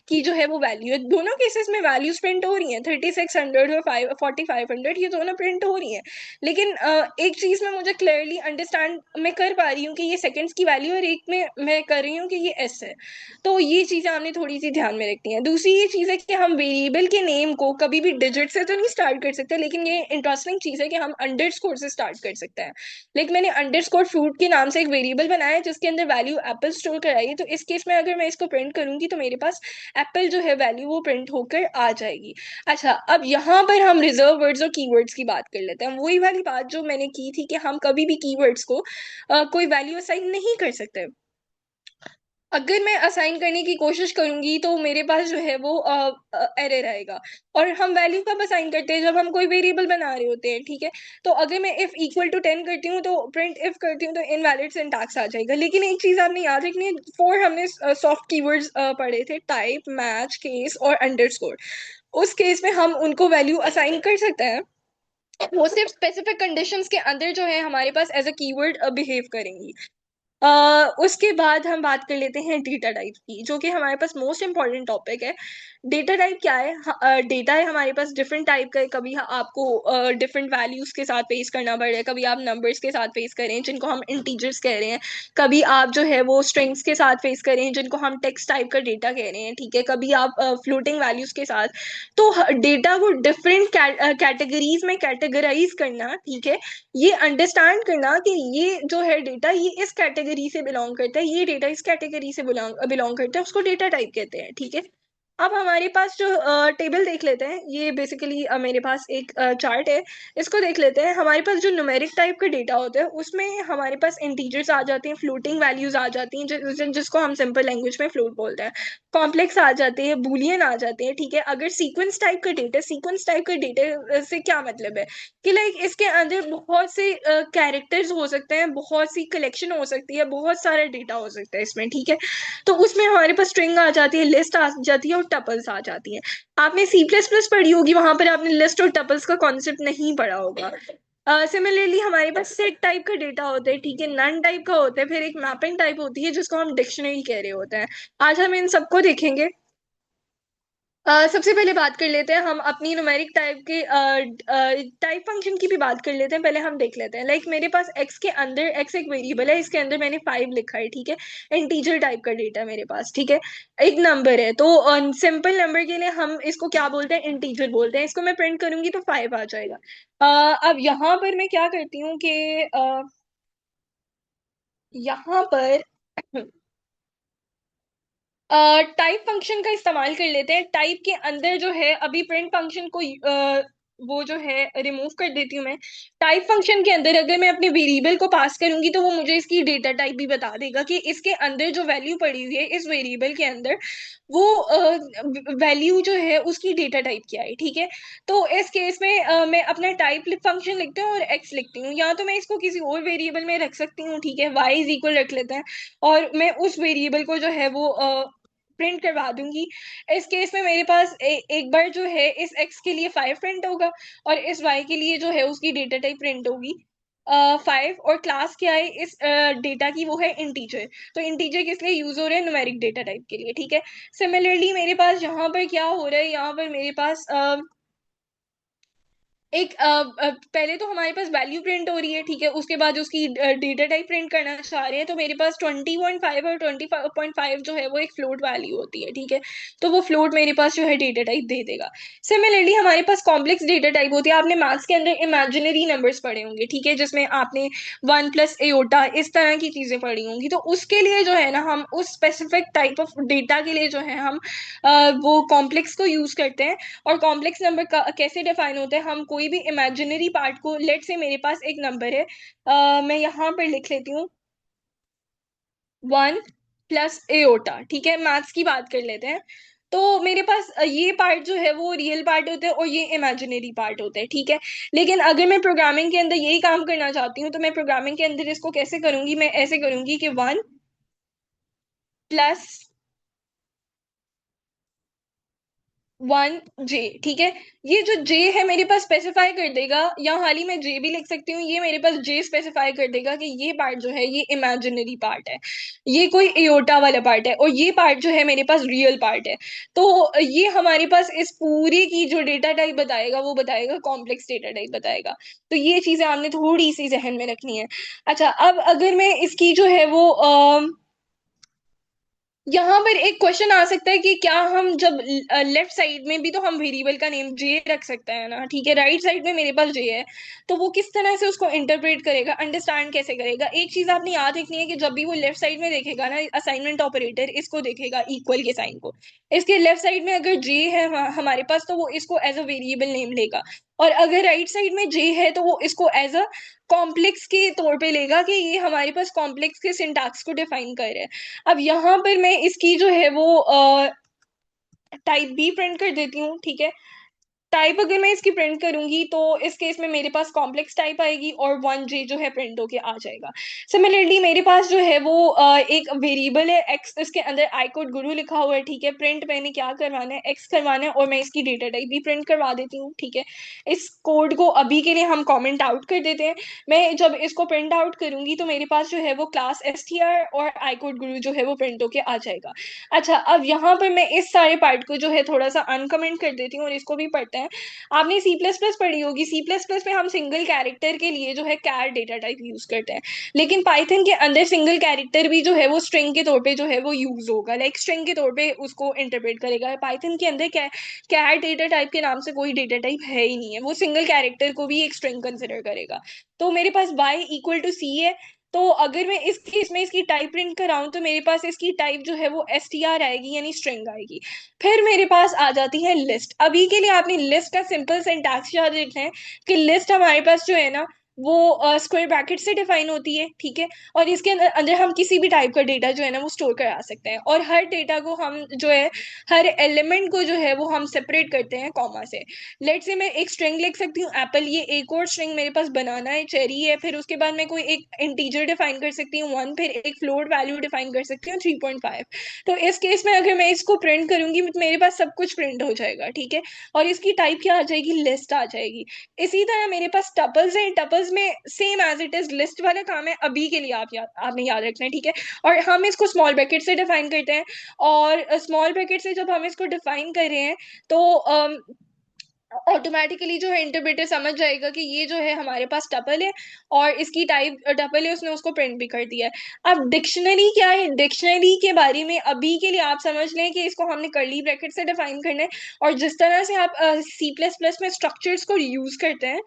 Speaker 2: की जो है वो वैल्यू है। दोनों केसेस में वैल्यूज प्रिंट हो रही हैं, 3600 और 4500, ये दोनों प्रिंट हो रही हैं। लेकिन एक चीज में मुझे क्लियरली अंडरस्टैंड मैं कर पा रही हूँ कि ये सेकंड्स की वैल्यू, और एक में मैं कर रही हूँ कि ये s है। तो ये चीजें हमने थोड़ी सी ध्यान में रखती हैं। दूसरी ये चीज है कि हम वेरिएबल के नेम को कभी भी डिजिट से तो नहीं स्टार्ट कर सकते, लेकिन ये इंटरेस्टिंग चीज है कि हम अंडरस्कोर से स्टार्ट कर सकते हैं। लेकिन मैंने अंडरस्कोर फ्रूट के नाम से एक वेरिएबल बनाया है जिसके अंदर वैल्यू एप्पल स्टोर कराई है। तो इस केस में अगर मैं इसको प्रिंट करूंगी तो मेरे पास एप्पल जो है वैल्यू वो प्रिंट होकर आ जाएगी। अच्छा, अब यहाँ पर हम रिजर्व वर्ड्स और कीवर्ड्स की बात कर लेते हैं। वही वाली बात जो मैंने की थी कि हम कभी भी कीवर्ड्स को कोई वैल्यू असाइन नहीं कर सकते। अगर मैं असाइन करने की कोशिश करूंगी तो मेरे पास जो है वो एरर आएगा। और हम वैल्यू कब असाइन करते हैं? जब हम कोई वेरिएबल बना रहे होते हैं, ठीक है। तो अगर मैं इफ इक्वल टू 10 करती हूँ तो प्रिंट इफ करती हूँ तो इनवैलिड सिंटैक्स आ जाएगा। लेकिन एक चीज आपने याद रखनी है, फोर हमने सॉफ्ट कीवर्ड्स पढ़े थे, टाइप, मैच, केस और अंडरस्कोर। उस केस में हम उनको वैल्यू असाइन कर सकते हैं, वो सिर्फ स्पेसिफिक कंडीशंस के अंदर जो है हमारे पास एज अ कीवर्ड बिहेव करेंगी। उसके बाद हम बात कर लेते हैं डेटा टाइप की, जो कि हमारे पास मोस्ट इंपॉर्टेंट टॉपिक है। डेटा टाइप क्या है? डेटा है हमारे पास डिफरेंट टाइप का है। कभी आपको डिफरेंट वैल्यूज के साथ फेस करना पड़ रहा है, कभी आप नंबर्स के साथ फेस कर रहे हैं जिनको हम इंटीजर्स कह रहे हैं, कभी आप जो है वो स्ट्रिंग्स के साथ फेस कर रहे हैं जिनको हम टेक्स्ट टाइप का डेटा कह रहे हैं, ठीक है। कभी आप फ्लोटिंग वैल्यूज के साथ। तो डेटा को डिफरेंट कैटेगरीज में कैटेगराइज करना, ठीक है, ये अंडरस्टैंड करना कि ये जो है डेटा ये इस कैटेगरी से बिलोंग करता है, ये डेटा इस कैटेगरी से बिलोंग करता है, उसको डेटा टाइप कहते हैं, ठीक है। अब हमारे पास जो टेबल देख लेते हैं, ये बेसिकली मेरे पास एक चार्ट है, इसको देख लेते हैं। हमारे पास जो न्यूमेरिक टाइप का डेटा होता है उसमें हमारे पास इंटीजर्स आ जाते हैं, फ्लोटिंग वैल्यूज आ जाती हैं जिसको हम सिंपल लैंग्वेज में फ्लोट बोलते हैं, कॉम्प्लेक्स आ जाते हैं, बूलियन आ जाते हैं, ठीक है। अगर सीक्वेंस टाइप का डेटा से क्या मतलब है कि लाइक इसके अंदर बहुत से कैरेक्टर्स हो सकते हैं, बहुत सी कलेक्शन हो सकती है, बहुत सारा डेटा हो सकता है इसमें, ठीक है। तो उसमें हमारे पास स्ट्रिंग आ जाती है, लिस्ट आ जाती है और टपल्स आ जाती हैं। आपने C++ पढ़ी होगी, वहां पर आपने लिस्ट और टपल्स का कॉन्सेप्ट नहीं पढ़ा होगा। सिमिलरली हमारे पास सेट टाइप का डेटा होता है, ठीक है, नन टाइप का होता है, फिर एक मैपिंग टाइप होती है जिसको हम डिक्शनरी कह रहे होते हैं। आज हम इन सबको देखेंगे। सबसे पहले बात कर लेते हैं हम अपनी न्यूमेरिक टाइप के टाइप फंक्शन की भी बात कर लेते हैं। पहले हम देख लेते हैं, लाइक मेरे पास x के अंदर, x एक वेरिएबल है, इसके अंदर मैंने 5 लिखा है, ठीक है। इंटीजर टाइप का डेटा मेरे पास, ठीक है। एक नंबर है, तो सिंपल नंबर के लिए हम इसको क्या बोलते हैं? इंटीजर बोलते हैं। इसको मैं प्रिंट करूंगी तो 5 आ जाएगा। अब यहाँ पर मैं क्या करती हूँ कि यहाँ पर टाइप फंक्शन का इस्तेमाल कर लेते हैं। टाइप के अंदर जो है, अभी प्रिंट फंक्शन को वो जो है रिमूव कर देती हूँ मैं। टाइप फंक्शन के अंदर अगर मैं अपने वेरिएबल को पास करूंगी तो वो मुझे इसकी डेटा टाइप भी बता देगा कि इसके अंदर जो वैल्यू पड़ी हुई है इस वेरिएबल के अंदर, वो वैल्यू जो है उसकी डेटा टाइप क्या है, ठीक है। तो इस केस में मैं अपना टाइप फंक्शन लिखती हूँ और x लिखती हूँ, या तो मैं इसको किसी और वेरिएबल में रख सकती हूँ, ठीक है, y इज इक्वल रख लेते हैं, और मैं उस वेरिएबल को जो है वो प्रिंट करवा दूंगी। इस केस में मेरे पास एक बार जो है इस x के लिए 5 प्रिंट होगा और इस y के लिए जो है उसकी डेटा टाइप प्रिंट होगी। 5 और क्लास क्या है इस डेटा की, वो है इंटीजर। तो इंटीजर किस लिए यूज हो रहा है? न्यूमेरिक डेटा टाइप के लिए, ठीक है। सिमिलरली मेरे पास यहाँ पर क्या हो रहा है, यहाँ पर मेरे पास एक पहले तो हमारे पास वैल्यू प्रिंट हो रही है, ठीक है। उसके बाद उसकी डेटा टाइप प्रिंट करना चाह रहे हैं, तो मेरे पास 20.5 और 25.5 जो है वो एक फ्लोट वैल्यू होती है, ठीक है। तो वो फ्लोट मेरे पास जो है डेटा टाइप दे देगा। सिमिलरली हमारे पास कॉम्प्लेक्स डेटा टाइप होती है। आपने मैथ्स के अंदर इमेजिनरी नंबर्स पढ़े होंगे, ठीक है, जिसमें आपने 1 प्लस एओटा इस तरह की चीजें पढ़ी होंगी। तो उसके लिए जो है ना, हम उस स्पेसिफिक टाइप ऑफ डेटा के लिए जो है हम वो कॉम्प्लेक्स को यूज करते हैं। और कॉम्प्लेक्स नंबर कैसे डिफाइन होता है? हम कोई भी इमेजिनरी पार्ट को, लेट से मेरे पास एक नंबर है, मैं यहाँ पर लिख लेती हूँ 1 प्लस एओटा, ठीक है। मैथ्स की बात कर लेते हैं। तो मेरे पास ये पार्ट जो है वो रियल पार्ट होता है और ये इमेजिनरी पार्ट होता है, ठीक है। लेकिन अगर मैं प्रोग्रामिंग के अंदर यही काम करना चाहती हूँ, तो मैं प्रोग्रामिंग के अंदर इसको कैसे करूंगी? मैं ऐसे करूंगी कि 1 प्लस 1 जे, ठीक है। ये जो जे है मेरे पास स्पेसिफाई कर देगा, या हाल ही में जे भी लिख सकती हूँ, ये मेरे पास जे स्पेसिफाई कर देगा कि ये पार्ट जो है ये इमेजिनरी पार्ट है, ये कोई एओटा वाला पार्ट है, और ये पार्ट जो है मेरे पास रियल पार्ट है। तो ये हमारे पास इस पूरी की जो डेटा टाइप बताएगा वो बताएगा कॉम्प्लेक्स डेटा टाइप बताएगा। तो ये चीजें आपने थोड़ी सी जहन में रखनी है। अच्छा, अब अगर मैं इसकी जो है वो यहाँ पर एक क्वेश्चन आ सकता है कि क्या हम जब लेफ्ट साइड में भी तो हम वेरिएबल का नेम जे रख सकते हैं ना, ठीक है। राइट साइड में मेरे पास जे है, तो वो किस तरह से उसको इंटरप्रेट करेगा, अंडरस्टैंड कैसे करेगा? एक चीज आपने याद रखनी है कि जब भी वो लेफ्ट साइड में देखेगा ना, असाइनमेंट ऑपरेटर इसको देखेगा इक्वल के साइन को। इसके लेफ्ट साइड में अगर जे है हमारे पास, तो वो इसको एज अ वेरिएबल नेम लेगा। और अगर राइट साइड में जे है, तो वो इसको एज अ कॉम्प्लेक्स के तौर पे लेगा कि ये हमारे पास कॉम्प्लेक्स के सिंटैक्स को डिफाइन कर रहा है। अब यहाँ पर मैं इसकी जो है वो टाइप भी प्रिंट कर देती हूँ, ठीक है। टाइप अगर मैं इसकी प्रिंट करूंगी तो इस केस में मेरे पास कॉम्प्लेक्स टाइप आएगी और 1 जे जो है प्रिंट होके आ जाएगा। सिमिलरली मेरे पास जो है वो एक वेरिएबल है एक्स, इसके अंदर आई कोड गुरु लिखा हुआ है, ठीक है। प्रिंट मैंने क्या करवाना है? एक्स करवाना है, और मैं इसकी डेटा टाइप भी प्रिंट करवा देती हूँ, ठीक है। इस कोड को अभी के लिए हम कॉमेंट आउट कर देते हैं। मैं जब इसको प्रिंट आउट करूंगी तो मेरे पास जो है वो क्लास str और आई कोड गुरु जो है वो प्रिंट होके आ जाएगा। अच्छा, अब यहाँ पर मैं इस सारे पार्ट को जो है थोड़ा सा अनकमेंट कर देती हूँ और इसको भी पढ़ते हैं। आपने सी प्लस प्लस पढ़ी होगी। सी प्लस प्लस में हम सिंगल कैरेक्टर के लिए जो है कैर डेटा टाइप यूज करते हैं, लेकिन पाइथन के अंदर सिंगल कैरेक्टर भी जो है वो स्ट्रिंग के तौर पे जो है वो यूज होगा, लाइक स्ट्रिंग के तौर पे उसको इंटरप्रेट करेगा। पाइथन के अंदर कैर डेटा टाइप के नाम से कोई डेटा टाइप है ही नहीं है, वो सिंगल कैरेक्टर को भी एक स्ट्रिंग कंसिडर करेगा। तो मेरे पास y इक्वल टू सी है। तो अगर मैं इस केस में इसकी टाइप प्रिंट कराऊं, तो मेरे पास इसकी टाइप जो है वो str आएगी, यानी स्ट्रिंग आएगी। फिर मेरे पास आ जाती है लिस्ट। अभी के लिए आपने लिस्ट का सिंपल सिंटैक्स याद रखना है कि लिस्ट हमारे पास जो है ना वो स्क्वायर ब्रैकेट से डिफाइन होती है, ठीक है। और इसके अंदर अंदर हम किसी भी टाइप का डेटा जो है ना वो स्टोर करा सकते हैं, और हर डेटा को हम जो है, हर एलिमेंट को जो है वो हम सेपरेट करते हैं कॉमा से। लेट से मैं एक स्ट्रिंग लिख सकती हूँ एप्पल, ये एक और स्ट्रिंग मेरे पास बनाना है चेरी है। फिर उसके बाद मैं कोई एक इंटीजर डिफाइन कर सकती हूँ 1, फिर एक फ्लोट वैल्यू डिफाइन कर सकती हूँ 3.5। तो इस केस में अगर मैं इसको प्रिंट करूंगी तो मेरे पास सब कुछ प्रिंट हो जाएगा, ठीक है। और इसकी टाइप क्या आ जाएगी? लिस्ट आ जाएगी। इसी तरह मेरे पास टपल्स है। टपल्स में same as it is list वाला काम है, अभी के लिए आपने याद रखना है, ठीक है। और हम इसको स्मॉल ब्रैकेट से डिफाइन करते हैं, और स्मॉल ब्रैकेट से जब हम इसको डिफाइन कर रहे हैं तो ऑटोमेटिकली जो है इंटरप्रेटर समझ जाएगा कि ये जो है हमारे पास टपल है और इसकी टाइप टपल है, उसने उसको प्रिंट भी कर दिया है। अब डिक्शनरी क्या है? डिक्शनरी के बारे में अभी के लिए आप समझ लें कि इसको हमने कर्ली ब्रैकेट से डिफाइन करना है। और जिस तरह से आप सी प्लस प्लस में स्ट्रक्चर्स को यूज करते हैं,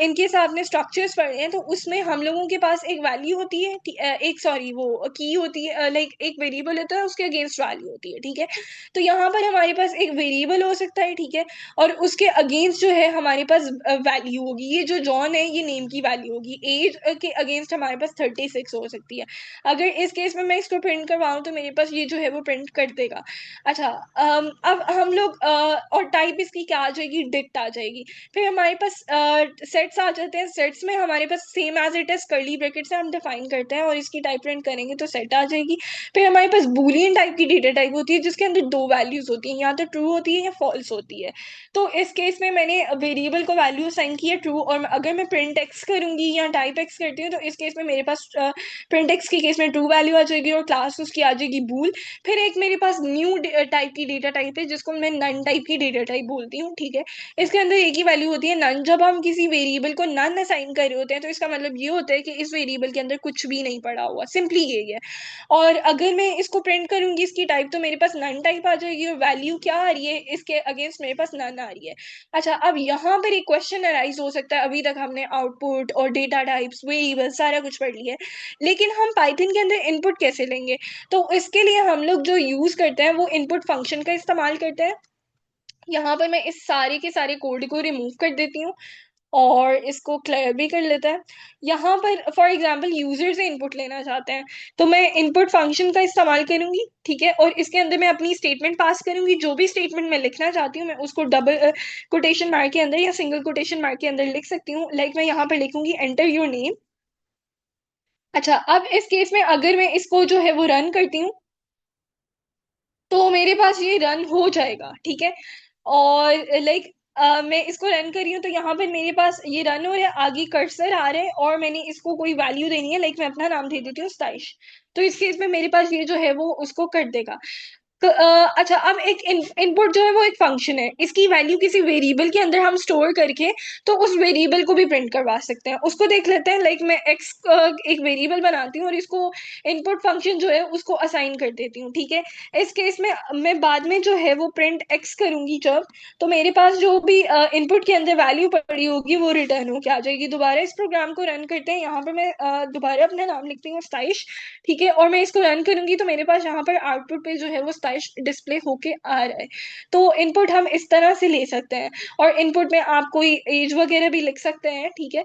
Speaker 2: इनके साथ में स्ट्रक्चर्स पढ़े हैं, तो उसमें हम लोगों के पास एक वैल्यू होती है, एक सॉरी वो की होती है, लाइक एक वेरिएबल होता है, उसके अगेंस्ट वैल्यू होती है, ठीक है। तो यहाँ पर हमारे पास एक वेरिएबल हो सकता है, ठीक है, और उसके अगेंस्ट जो है हमारे पास वैल्यू होगी। ये जो जॉन है ये नेम की वैल्यू होगी। एज के अगेंस्ट हमारे पास 36 हो सकती है। अगर इस केस में मैं इसको प्रिंट करवाऊँ तो मेरे पास ये जो है वो प्रिंट कर देगा। अच्छा, अब हम लोग और टाइप इसकी क्या आ जाएगी? डिक्ट आ जाएगी। फिर हमारे पास सेट्स आ जाते हैं। सेट्स में हमारे पास same as it is curly bracket से हम डिफाइन करते हैं और इसकी टाइप प्रिंट करेंगे तो सेट आ जाएगी। फिर हमारे पास बूलियन टाइप की डेटा टाइप होती है जिसके अंदर दो वैल्यूज होती हैं, या तो ट्रू होती है या फॉल्स होती है। तो इस केस में मैंने वेरिएबल को वैल्यू असाइन की है ट्रू, और अगर मैं प्रिंट एक्स करूंगी या टाइप एक्स करती हूँ तो इस केस में मेरे पास प्रिंट एक्स के केस में ट्रू वैल्यू आ जाएगी और क्लास उसकी आ जाएगी बूल। फिर एक मेरे पास न्यू टाइप की डेटा टाइप है जिसको मैं नन टाइप की डेटा टाइप बोलती हूँ, ठीक है। इसके अंदर एक ही वैल्यू होती है नन। जब हम किसी वेरिएबल को नन असाइन कर रहे होते हैं तो इसका मतलब ये होता है कि इस वेरिएबल के अंदर कुछ भी नहीं पड़ा हुआ, सिंपली यही है। और अगर मैं इसको प्रिंट करूंगी इसकी टाइप तो मेरे पास नन टाइप आ जाएगी और वैल्यू क्या आ रही है इसके अगेंस्ट मेरे पास नन आ रही है। अच्छा, अब यहाँ पर एक क्वेश्चन अराइज हो सकता है। अभी तक हमने आउटपुट और डेटा टाइप्स वेरिएबल सारा कुछ पढ़ लिया है, लेकिन हम पाइथन के अंदर इनपुट कैसे लेंगे? तो इसके लिए हम लोग जो यूज करते हैं वो इनपुट फंक्शन का इस्तेमाल करते हैं। यहाँ पर मैं इस सारे के सारे कोड को रिमूव कर देती हूँ और इसको क्लियर भी कर लेता है। यहाँ पर फॉर एग्जांपल यूजर से इनपुट लेना चाहते हैं तो मैं इनपुट फंक्शन का इस्तेमाल करूंगी, ठीक है। और इसके अंदर मैं अपनी स्टेटमेंट पास करूंगी, जो भी स्टेटमेंट मैं लिखना चाहती हूँ मैं उसको डबल कोटेशन मार्क के अंदर या सिंगल कोटेशन मार्क के अंदर लिख सकती हूँ। लाइक मैं यहाँ पर लिखूंगी एंटर योर नेम। अच्छा, अब इस केस में अगर मैं इसको जो है वो रन करती हूँ तो मेरे पास ये रन हो जाएगा, ठीक है। और लाइक मैं इसको रन कर रही हूँ तो यहाँ पर मेरे पास ये रन हो रहा है, आगे कर्सर आ रहा है और मैंने इसको कोई वैल्यू देनी है। लाइक मैं अपना नाम दे देती हूँ स्टाइश, तो इस केस में मेरे पास ये जो है वो उसको कर देगा। अच्छा, अब एक इनपुट जो है वो एक फंक्शन है, इसकी वैल्यू किसी वेरिएबल के अंदर हम स्टोर करके तो उस वेरिएबल को भी प्रिंट करवा सकते हैं। उसको देख लेते हैं। लाइक मैं एक्स एक वेरिएबल बनाती हूँ और इसको इनपुट फंक्शन जो है उसको असाइन कर देती हूँ, ठीक है। इस केस में मैं बाद में जो है वो प्रिंट एक्स करूंगी जब, तो मेरे पास जो भी इनपुट के अंदर वैल्यू पड़ी होगी वो रिटर्न होके आ जाएगी। दोबारा इस प्रोग्राम को रन करते हैं। यहाँ पर मैं दोबारा अपना नाम लिखती हूँ स्टाइश, ठीक है। और मैं इसको रन करूंगी तो मेरे पास यहाँ पर आउटपुट पे जो है वो स्टाइश डिस्प्ले होके आ रहा है। तो इनपुट हम इस तरह से ले सकते हैं और इनपुट में आप कोई एज वगैरह भी लिख सकते हैं, ठीक है।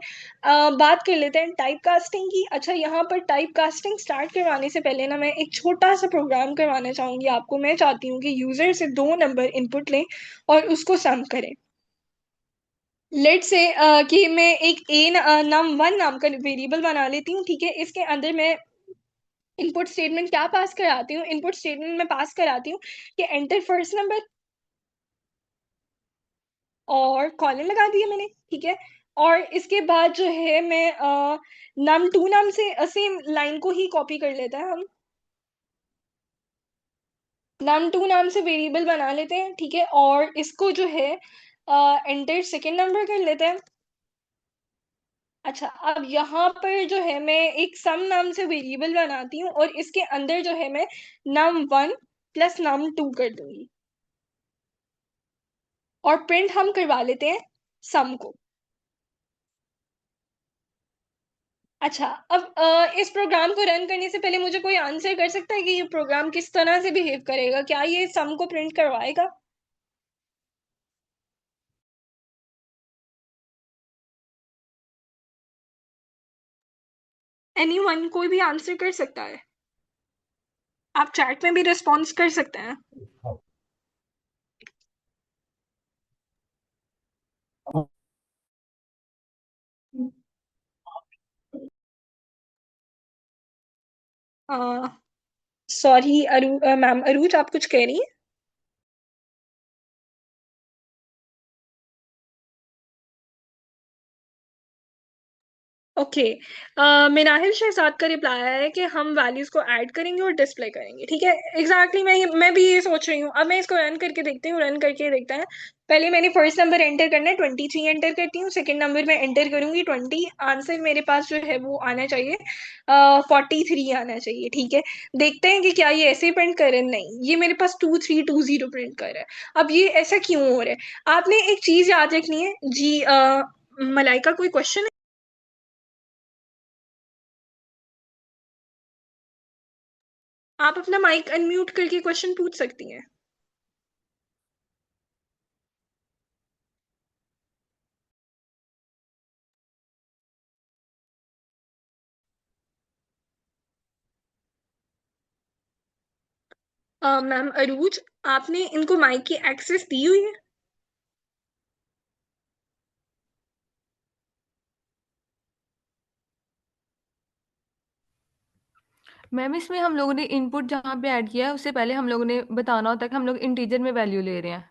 Speaker 2: बात कर लेते हैं टाइप कास्टिंग की। अच्छा, यहाँ पर टाइप कास्टिंग स्टार्ट करवाने से पहले ना मैं एक छोटा सा प्रोग्राम करवाना चाहूंगी आपको। मैं चाहती हूँ कि यूजर से दो नंबर इनपुट लें और उसको सम करें। लेट से कि मैं एक नाम वन नाम का वेरिएबल बना लेती हूँ, ठीक है। इसके अंदर मैं इनपुट स्टेटमेंट क्या पास कराती हूँ? इनपुट स्टेटमेंट में पास कराती हूँ कि एंटर फर्स्ट नंबर, और कॉलन लगा दिया मैंने, ठीक है। और इसके बाद जो है मैं नम टू नाम से सेम लाइन को ही कॉपी कर लेता है हम। नम टू नाम से वेरिएबल बना लेते हैं, ठीक है। और इसको जो है एंटर सेकेंड नंबर कर लेते हैं। अच्छा, अब यहाँ पर जो है मैं एक सम नाम से वेरिएबल बनाती हूँ और इसके अंदर जो है मैं num one plus num two कर दूंगी और प्रिंट हम करवा लेते हैं सम को। अच्छा, अब इस प्रोग्राम को रन करने से पहले मुझे कोई आंसर कर सकता है कि ये प्रोग्राम किस तरह से बिहेव करेगा? क्या ये सम को प्रिंट करवाएगा? एनीवन, कोई भी आंसर कर सकता है। आप चैट में भी रिस्पॉन्स कर सकते हैं। सॉरी अरू मैम, अरूज आप कुछ कह रही हैं? ओके, मिनाहिल शहजाद का रिप्लाई आया है कि हम वैल्यूज को ऐड करेंगे और डिस्प्ले करेंगे, ठीक है। एग्जैक्टली मैं भी ये सोच रही हूँ। अब मैं इसको रन करके देखती हूँ, रन करके देखते हैं। पहले मैंने फर्स्ट नंबर एंटर करना है, 23 एंटर करती हूँ। सेकंड नंबर में एंटर करूंगी 20। आंसर मेरे पास जो है वो आना चाहिए 43 आना चाहिए, ठीक है। देखते हैं कि क्या ये ऐसे ही प्रिंट कर रहे हैं। नहीं, ये मेरे पास 2320 प्रिंट कर रहा है। अब ये ऐसा क्यों हो रहा है? आपने एक चीज याद रखनी है जी। मलाइका, कोई क्वेश्चन? आप अपना माइक अनम्यूट करके क्वेश्चन पूछ सकती हैं। मैम अरूज, आपने इनको माइक की एक्सेस दी हुई है?
Speaker 6: मैम इसमें हम लोगों ने इनपुट जहाँ पे ऐड किया है उससे पहले हम लोगों ने बताना होता है कि हम लोग इंटीजर में वैल्यू ले रहे हैं।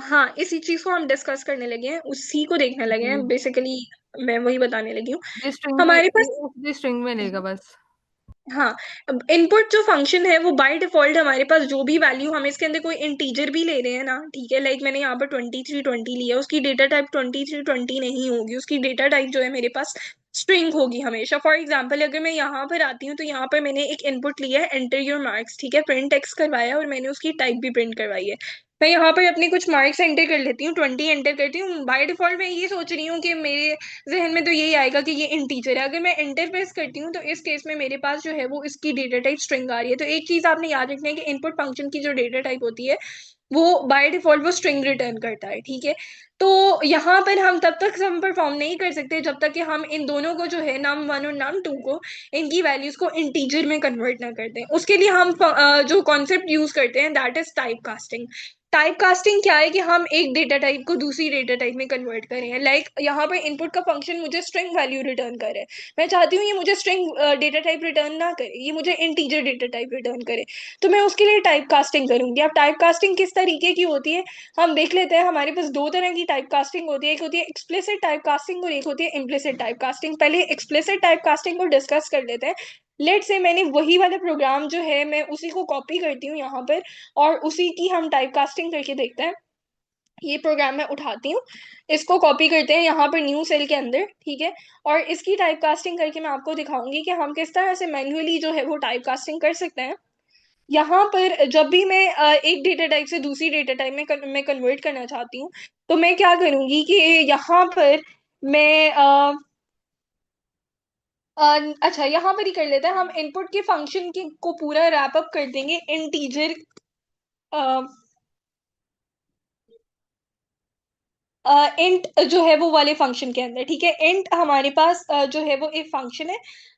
Speaker 2: हाँ, इसी चीज को हम डिस्कस करने लगे हैं, उसी को देखने लगे
Speaker 6: जी।
Speaker 2: हैं बेसिकली। मैं वही बताने लगी हूँ।
Speaker 6: ये स्ट्रिंग में,
Speaker 2: हमारे पास
Speaker 6: ये स्ट्रिंग में लेगा बस।
Speaker 2: हाँ, इनपुट जो फंक्शन है वो बाय डिफॉल्ट हमारे पास जो भी वैल्यू, हम इसके अंदर कोई इंटीजर भी ले रहे हैं ना, ठीक है, लाइक मैंने यहाँ पर 2320 लिया, उसकी डेटा टाइप 2320 नहीं होगी, उसकी डेटा टाइप जो है मेरे पास स्ट्रिंग होगी हमेशा। फॉर एग्जाम्पल अगर मैं यहाँ पर आती हूँ तो यहाँ पर मैंने एक इनपुट लिया है एंटर योर मार्क्स, ठीक है, प्रिंट टेक्स्ट करवाया है और मैंने उसकी टाइप भी प्रिंट करवाई है। मैं यहाँ पर अपने कुछ मार्क्स एंटर कर लेती हूँ, 20 एंटर करती हूँ, बाय डिफॉल्ट मैं ये सोच रही हूँ कि मेरे जहन में तो यही आएगा कि ये इंटीजर है। अगर मैं एंटर प्रेस करती हूँ तो इस केस में मेरे पास जो है वो इसकी डेटा टाइप स्ट्रिंग आ रही है। तो एक चीज आपने याद रखना है कि इनपुट फंक्शन की जो डेटा टाइप होती है वो बाय डिफॉल्ट वो स्ट्रिंग रिटर्न करता है, ठीक है। तो यहाँ पर हम तब तक सम परफॉर्म नहीं कर सकते जब तक कि हम इन दोनों को जो है num1 और num2 को, इनकी वैल्यूज को इंटीजर में कन्वर्ट ना कर दें। उसके लिए हम जो कॉन्सेप्ट यूज करते हैं that is type casting. Type casting क्या है कि हम एक डेटा टाइप को दूसरी डेटा टाइप में कन्वर्ट करें। लाइक यहाँ पर इनपुट का फंक्शन मुझे स्ट्रिंग वैल्यू रिटर्न करे, मैं चाहती हूँ ये मुझे स्ट्रिंग डेटा टाइप रिटर्न ना करे, ये मुझे इंटीजर डेटा टाइप रिटर्न करे, तो मैं उसके लिए टाइप कास्टिंग करूंगी। अब टाइप कास्टिंग किस तरीके की होती है हम देख लेते हैं। हमारे पास दो तरह की टाइप कास्टिंग होती है, एक होती है एक्सप्लिसिट टाइप कास्टिंग और एक होती है इम्प्लिसिट टाइप कास्टिंग। पहले एक्सप्लिसिट टाइप कास्टिंग को डिस्कस कर लेते हैं। लेट से मैंने वही वाला प्रोग्राम जो है मैं उसी को कॉपी करती हूँ यहाँ पर और उसी की हम टाइप कास्टिंग करके देखते हैं। ये प्रोग्राम मैं उठाती हूँ, इसको कॉपी करते हैं यहाँ पर न्यू सेल के अंदर, ठीक है, और इसकी टाइप कास्टिंग करके मैं आपको दिखाऊंगी कि हम किस तरह से मैन्युअली जो है वो टाइप कास्टिंग कर सकते हैं। यहाँ पर जब भी मैं एक डेटा टाइप से दूसरी डेटा टाइप में मैं कन्वर्ट करना चाहती हूँ तो मैं क्या करूंगी कि यहाँ पर मैं अच्छा यहाँ पर ही कर लेते हैं, हम इनपुट के फंक्शन की को पूरा रैप अप कर देंगे इंटीजर इंट जो है वो वाले फंक्शन के अंदर, ठीक है। इंट हमारे पास जो है वो एक फंक्शन है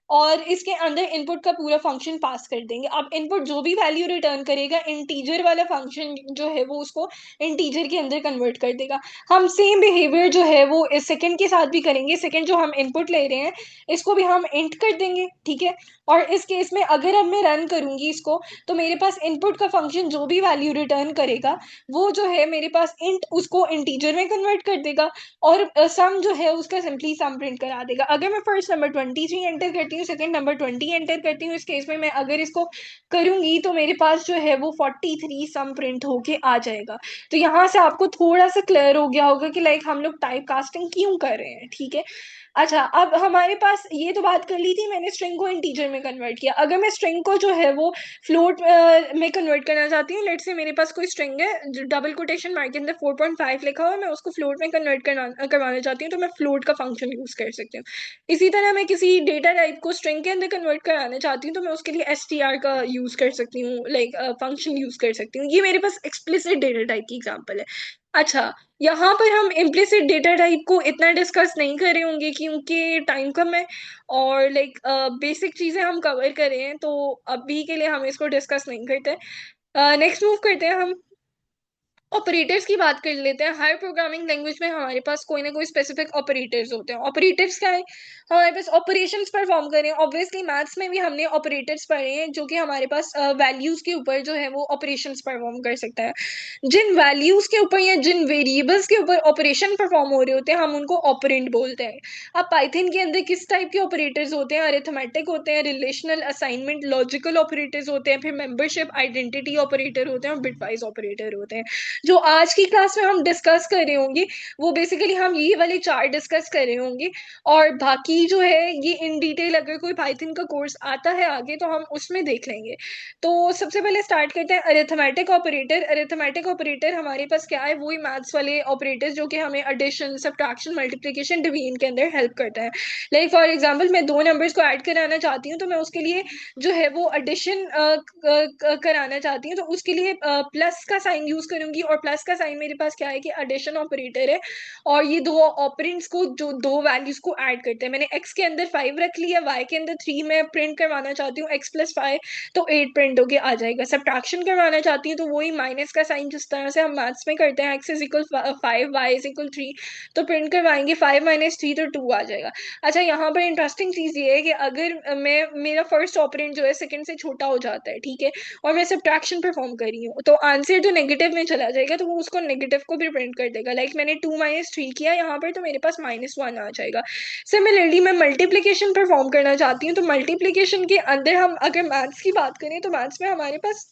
Speaker 2: और इसके अंदर इनपुट का पूरा फंक्शन पास कर देंगे। अब इनपुट जो भी वैल्यू रिटर्न करेगा इंटीजर वाला फंक्शन जो है वो उसको इंटीजर के अंदर कन्वर्ट कर देगा। हम सेम बिहेवियर जो है वो इस सेकंड के साथ भी करेंगे। सेकंड जो हम इनपुट ले रहे हैं इसको भी हम इंट कर देंगे, ठीक है। और इस केस में अगर अब मैं रन करूंगी इसको तो मेरे पास इनपुट का फंक्शन जो भी वैल्यू रिटर्न करेगा वो जो है मेरे पास इंट उसको इंटीजर में कन्वर्ट कर देगा और सम जो है उसका सिंपली सम प्रिंट करा देगा। अगर मैं फर्स्ट नंबर 23 एंटर करती हूँ, सेकंड नंबर 20 एंटर करती हूँ, इस केस में मैं अगर इसको करूंगी तो मेरे पास जो है वो 43 सम प्रिंट होके आ जाएगा। तो यहाँ से आपको थोड़ा सा क्लियर हो गया होगा कि लाइक हम लोग टाइप कास्टिंग क्यों कर रहे हैं, ठीक है। अच्छा, अब हमारे पास ये तो बात कर ली थी, मैंने स्ट्रिंग को इंटीजर में कन्वर्ट किया। अगर मैं स्ट्रिंग को जो है वो फ्लोट में कन्वर्ट करना चाहती हूँ, लेट से मेरे पास कोई स्ट्रिंग है जो डबल कोटेशन मार्क के अंदर 4.5 लिखा हुआ है, मैं उसको फ्लोट में कन्वर्ट करवाना चाहती हूँ तो मैं फ्लोट का फंक्शन यूज कर सकती हूँ। इसी तरह मैं किसी डेटा टाइप को स्ट्रिंग के अंदर कन्वर्ट कराना चाहती हूँ तो मैं उसके लिए str का यूज कर सकती हूँ, लाइक फंक्शन यूज कर सकती हूँ। ये मेरे पास एक्सप्लिसिट डेटा टाइप की एग्जाम्पल है। अच्छा, यहाँ पर हम इम्प्लिसिट डेटा टाइप को इतना डिस्कस नहीं कर रहे होंगे क्योंकि टाइम कम है और लाइक बेसिक चीजें हम कवर कर रहे हैं तो अभी के लिए हम इसको डिस्कस नहीं करते। नेक्स्ट मूव करते हैं हम ऑपरेटर्स की बात कर लेते हैं। हर प्रोग्रामिंग लैंग्वेज में हमारे पास कोई ना कोई स्पेसिफिक ऑपरेटर्स होते हैं। ऑपरेटर्स क्या है, हमारे पास ऑपरेशंस परफॉर्म कर रहे हैं। ऑब्वियसली मैथ्स में भी हमने ऑपरेटर्स पढ़े हैं जो कि हमारे पास वैल्यूज के ऊपर जो है वो ऑपरेशंस परफॉर्म कर सकता है। जिन वैल्यूज के ऊपर या जिन वेरिएबल्स के ऊपर ऑपरेशन परफॉर्म हो रहे होते हैं हम उनको ऑपरेंड बोलते हैं। अब पाइथन के अंदर किस टाइप के ऑपरेटर्स होते हैं, अरिथमेटिक होते हैं, रिलेशनल, असाइनमेंट, लॉजिकल ऑपरेटर्स होते हैं, फिर मेंबरशिप, आइडेंटिटी ऑपरेटर होते हैं और बिटवाइज ऑपरेटर होते हैं। जो आज की क्लास में हम डिस्कस कर रहे होंगे वो बेसिकली हम ये वाले चार डिस्कस कर रहे होंगे और बाकी जो है ये इन डिटेल अगर कोई पाइथन का कोर्स आता है आगे तो हम उसमें देख लेंगे। तो सबसे पहले स्टार्ट करते हैं अरिथमेटिक ऑपरेटर। अरिथमेटिक ऑपरेटर हमारे पास क्या है, वही मैथ्स वाले ऑपरेटर्स जो कि हमें एडिशन, सब्ट्रैक्शन, मल्टीप्लिकेशन, डिवीजन के अंदर हेल्प करता है। लाइक फॉर एग्जांपल मैं दो नंबर्स को ऐड कराना चाहती हूँ तो मैं उसके लिए जो है वो एडिशन कराना चाहती हूँ तो उसके लिए प्लस का साइन यूज करूंगी और प्लस का साइन मेरे पास क्या है कि एडिशन ऑपरेटर है, और ये दो ऑपरेंड्स को, जो दो वैल्यूज को ऐड करते हैं। मैंने x के अंदर 5 रख लिया, y के अंदर 3 मैं प्रिंट करवाना चाहती हूँ, x + 5 तो 8 प्रिंट होके आ जाएगा। सब्ट्रैक्शन करवाना चाहती हूँ तो वही माइनस का साइन जिस तरह से हम मैथ्स में करते हैं, x = 5 y = 3 तो प्रिंट करवाएंगे 5 - 3 तो 2 आ जाएगा। अच्छा, यहाँ पर इंटरेस्टिंग चीज ये है कि अगर मेरा फर्स्ट ऑपरेंड जो है सेकंड से छोटा हो जाता है, ठीक है, और मैं सब्ट्रैक्शन परफॉर्म कर रही हूँ, तो आंसर जो नेगेटिव में चला जाएगा तो वो उसको नेगेटिव को भी प्रिंट कर देगा। लाइक मैंने 2 - 3 किया यहाँ पर, तो मेरे पास -1 आ जाएगा। सिमिलरली मैं मल्टीप्लीकेशन परफॉर्म करना चाहती हूँ, तो मल्टीप्लीकेशन के अंदर हम अगर मैथ्स की बात करें तो मैथ्स में हमारे पास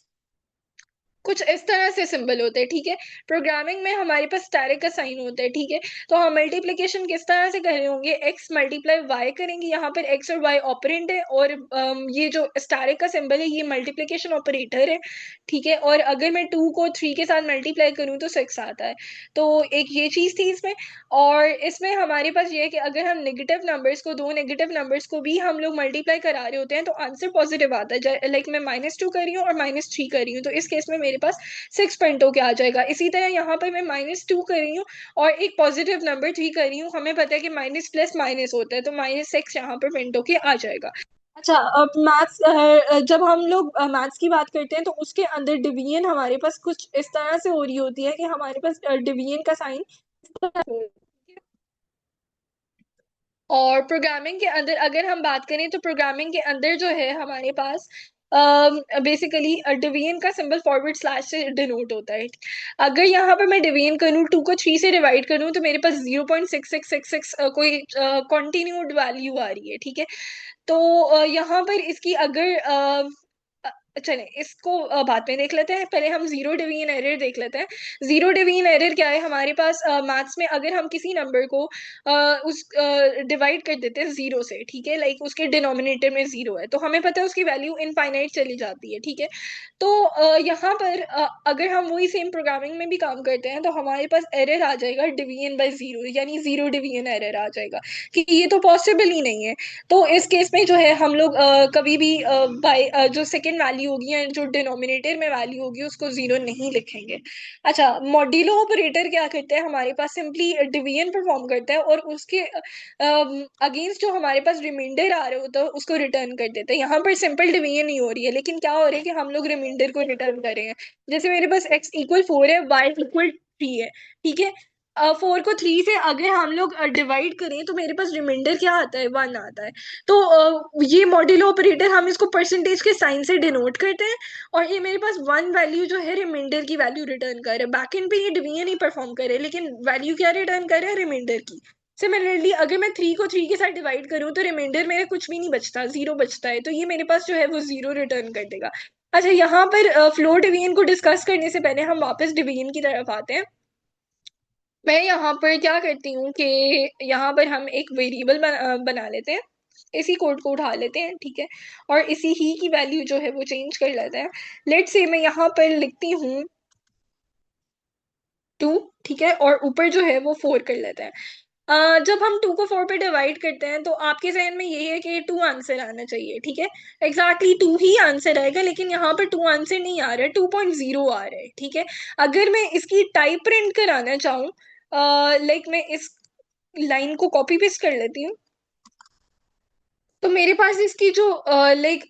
Speaker 2: कुछ इस तरह से सिंबल होते हैं, ठीक है। प्रोग्रामिंग में हमारे पास स्टैरिक का साइन होता है, ठीक है। तो हम मल्टीप्लिकेशन किस तरह से कर रहे होंगे, x × y करेंगे, यहाँ पर x और y ऑपरेंड है, और ये जो स्टैरिक का सिंबल है ये मल्टीप्लिकेशन ऑपरेटर है, ठीक है। और अगर मैं 2 को 3 के साथ मल्टीप्लाई करूँ तो 6 आता है। तो एक ये चीज़ थी इसमें। और इसमें हमारे पास ये है कि अगर हम नेगेटिव नंबर्स को, दो नेगेटिव नंबर्स को भी हम लोग मल्टीप्लाई करा रहे होते हैं तो आंसर पॉजिटिव आता है। लाइक मैं -2 कर रही हूँ और -3 कर रही हूँ, तो इस केस में मेरे पास 6 प्रिंट होके आ जाएगा। इसी तरह यहाँ पर मैं -2 कर रही हूँ और एक पॉजिटिव नंबर 3 कर रही हूँ, हमें पता है कि माइनस प्लस माइनस होता है, तो -6 यहाँ पर प्रिंट होके आ जाएगा। अच्छा, अब मैथ्स, जब हम लोग मैथ्स की बात करते हैं तो उसके अंदर डिवीजन हमारे पास कुछ इस तरह से हो रही होती है कि हमारे पास डिवीजन का साइन इस तरह से, और प्रोग्रामिंग के अंदर अगर हम बात करें तो प्रोग्रामिंग के अंदर जो है हमारे पास बेसिकली डिवीजन का सिंबल फॉरवर्ड स्लैश से डिनोट होता है। अगर यहाँ पर मैं डिवीजन करूँ, 2 को 3 से डिवाइड करूँ, तो मेरे पास 0.6666 कोई कॉन्टिन्यूड वैल्यू आ रही है, ठीक है। तो यहाँ पर इसकी अगर चले इसको बाद में देख लेते हैं, पहले हम जीरो डिवीजन एरर देख लेते हैं। जीरो डिवीजन एरर क्या है हमारे पास, मैथ्स में अगर हम किसी नंबर को उस डिवाइड कर देते हैं 0 से, ठीक है, लाइक उसके डिनोमिनेटर में 0 है, तो हमें पता है उसकी वैल्यू इनफाइनाइट चली जाती है, ठीक है। तो यहाँ पर अगर हम वही सेम प्रोग्रामिंग में भी काम करते हैं तो हमारे पास एरर आ जाएगा डिवीजन बाय 0, यानी जीरो डिवीजन एरर आ जाएगा, कि ये तो पॉसिबल ही नहीं है। तो इस केस में जो है हम लोग कभी भी बाय जो सेकेंड वैल्यू होगी या जो डिनोमिनेटर में वैल्यू होगी उसको 0 नहीं लिखेंगे। अच्छा, मॉड्यूलो ऑपरेटर क्या करता है, हमारे पास सिंपली डिवीजन परफॉर्म करता है और उसके अगेंस्ट जो हमारे पास रिमाइंडर आ रहा होता है उसको रिटर्न कर देता है। यहाँ पर सिंपल डिवीजन नहीं हो रही है, लेकिन क्या हो रहा है कि हम लोग रिमाइंडर को रिटर्न कर रहे हैं। जैसे मेरे पास x = 4 है, y = 3 है, ठीक है। 4 को 3 से अगर हम लोग डिवाइड करें तो मेरे पास रिमाइंडर क्या आता है, 1 आता है। तो ये मॉड्यूलो ऑपरेटर हम इसको परसेंटेज के साइन से डिनोट करते हैं, और ये मेरे पास 1 वैल्यू जो है रिमाइंडर की वैल्यू रिटर्न कर रहा है। बैकएंड पे ये डिवीजन ही परफॉर्म करे, लेकिन वैल्यू क्या रिटर्न कर रहा है, रिमाइंडर की। सिमिलरली अगर मैं 3 को 3 के साथ डिवाइड करूं तो रिमाइंडर मेरा कुछ भी नहीं बचता, 0 बचता है, तो ये मेरे पास जो है वो 0 रिटर्न कर देगा। अच्छा, यहाँ पर फ्लोर डिवीजन को डिस्कस करने से पहले हम वापस डिवीजन की तरफ आते हैं। मैं यहाँ पर क्या करती हूँ कि यहाँ पर हम एक वेरिएबल बना लेते हैं, इसी कोड को उठा लेते हैं, ठीक है, और इसी ही की वैल्यू जो है वो चेंज कर लेते हैं। लेट्स से मैं यहाँ पर लिखती हूँ 2, ठीक है, और ऊपर जो है वो 4 कर लेते हैं। जब हम 2 को 4 पे डिवाइड करते हैं तो आपके जहन में यही है कि 2 आंसर आना चाहिए, ठीक है। एग्जैक्टली 2 ही आंसर आएगा, लेकिन यहाँ पर 2 आंसर नहीं आ रहा है, 2.0 आ रहा है, ठीक है। अगर मैं इसकी टाइप प्रिंट कराना चाहूँ, लाइक मैं इस लाइन को कॉपी पेस्ट कर लेती हूँ, तो मेरे पास इसकी जो लाइक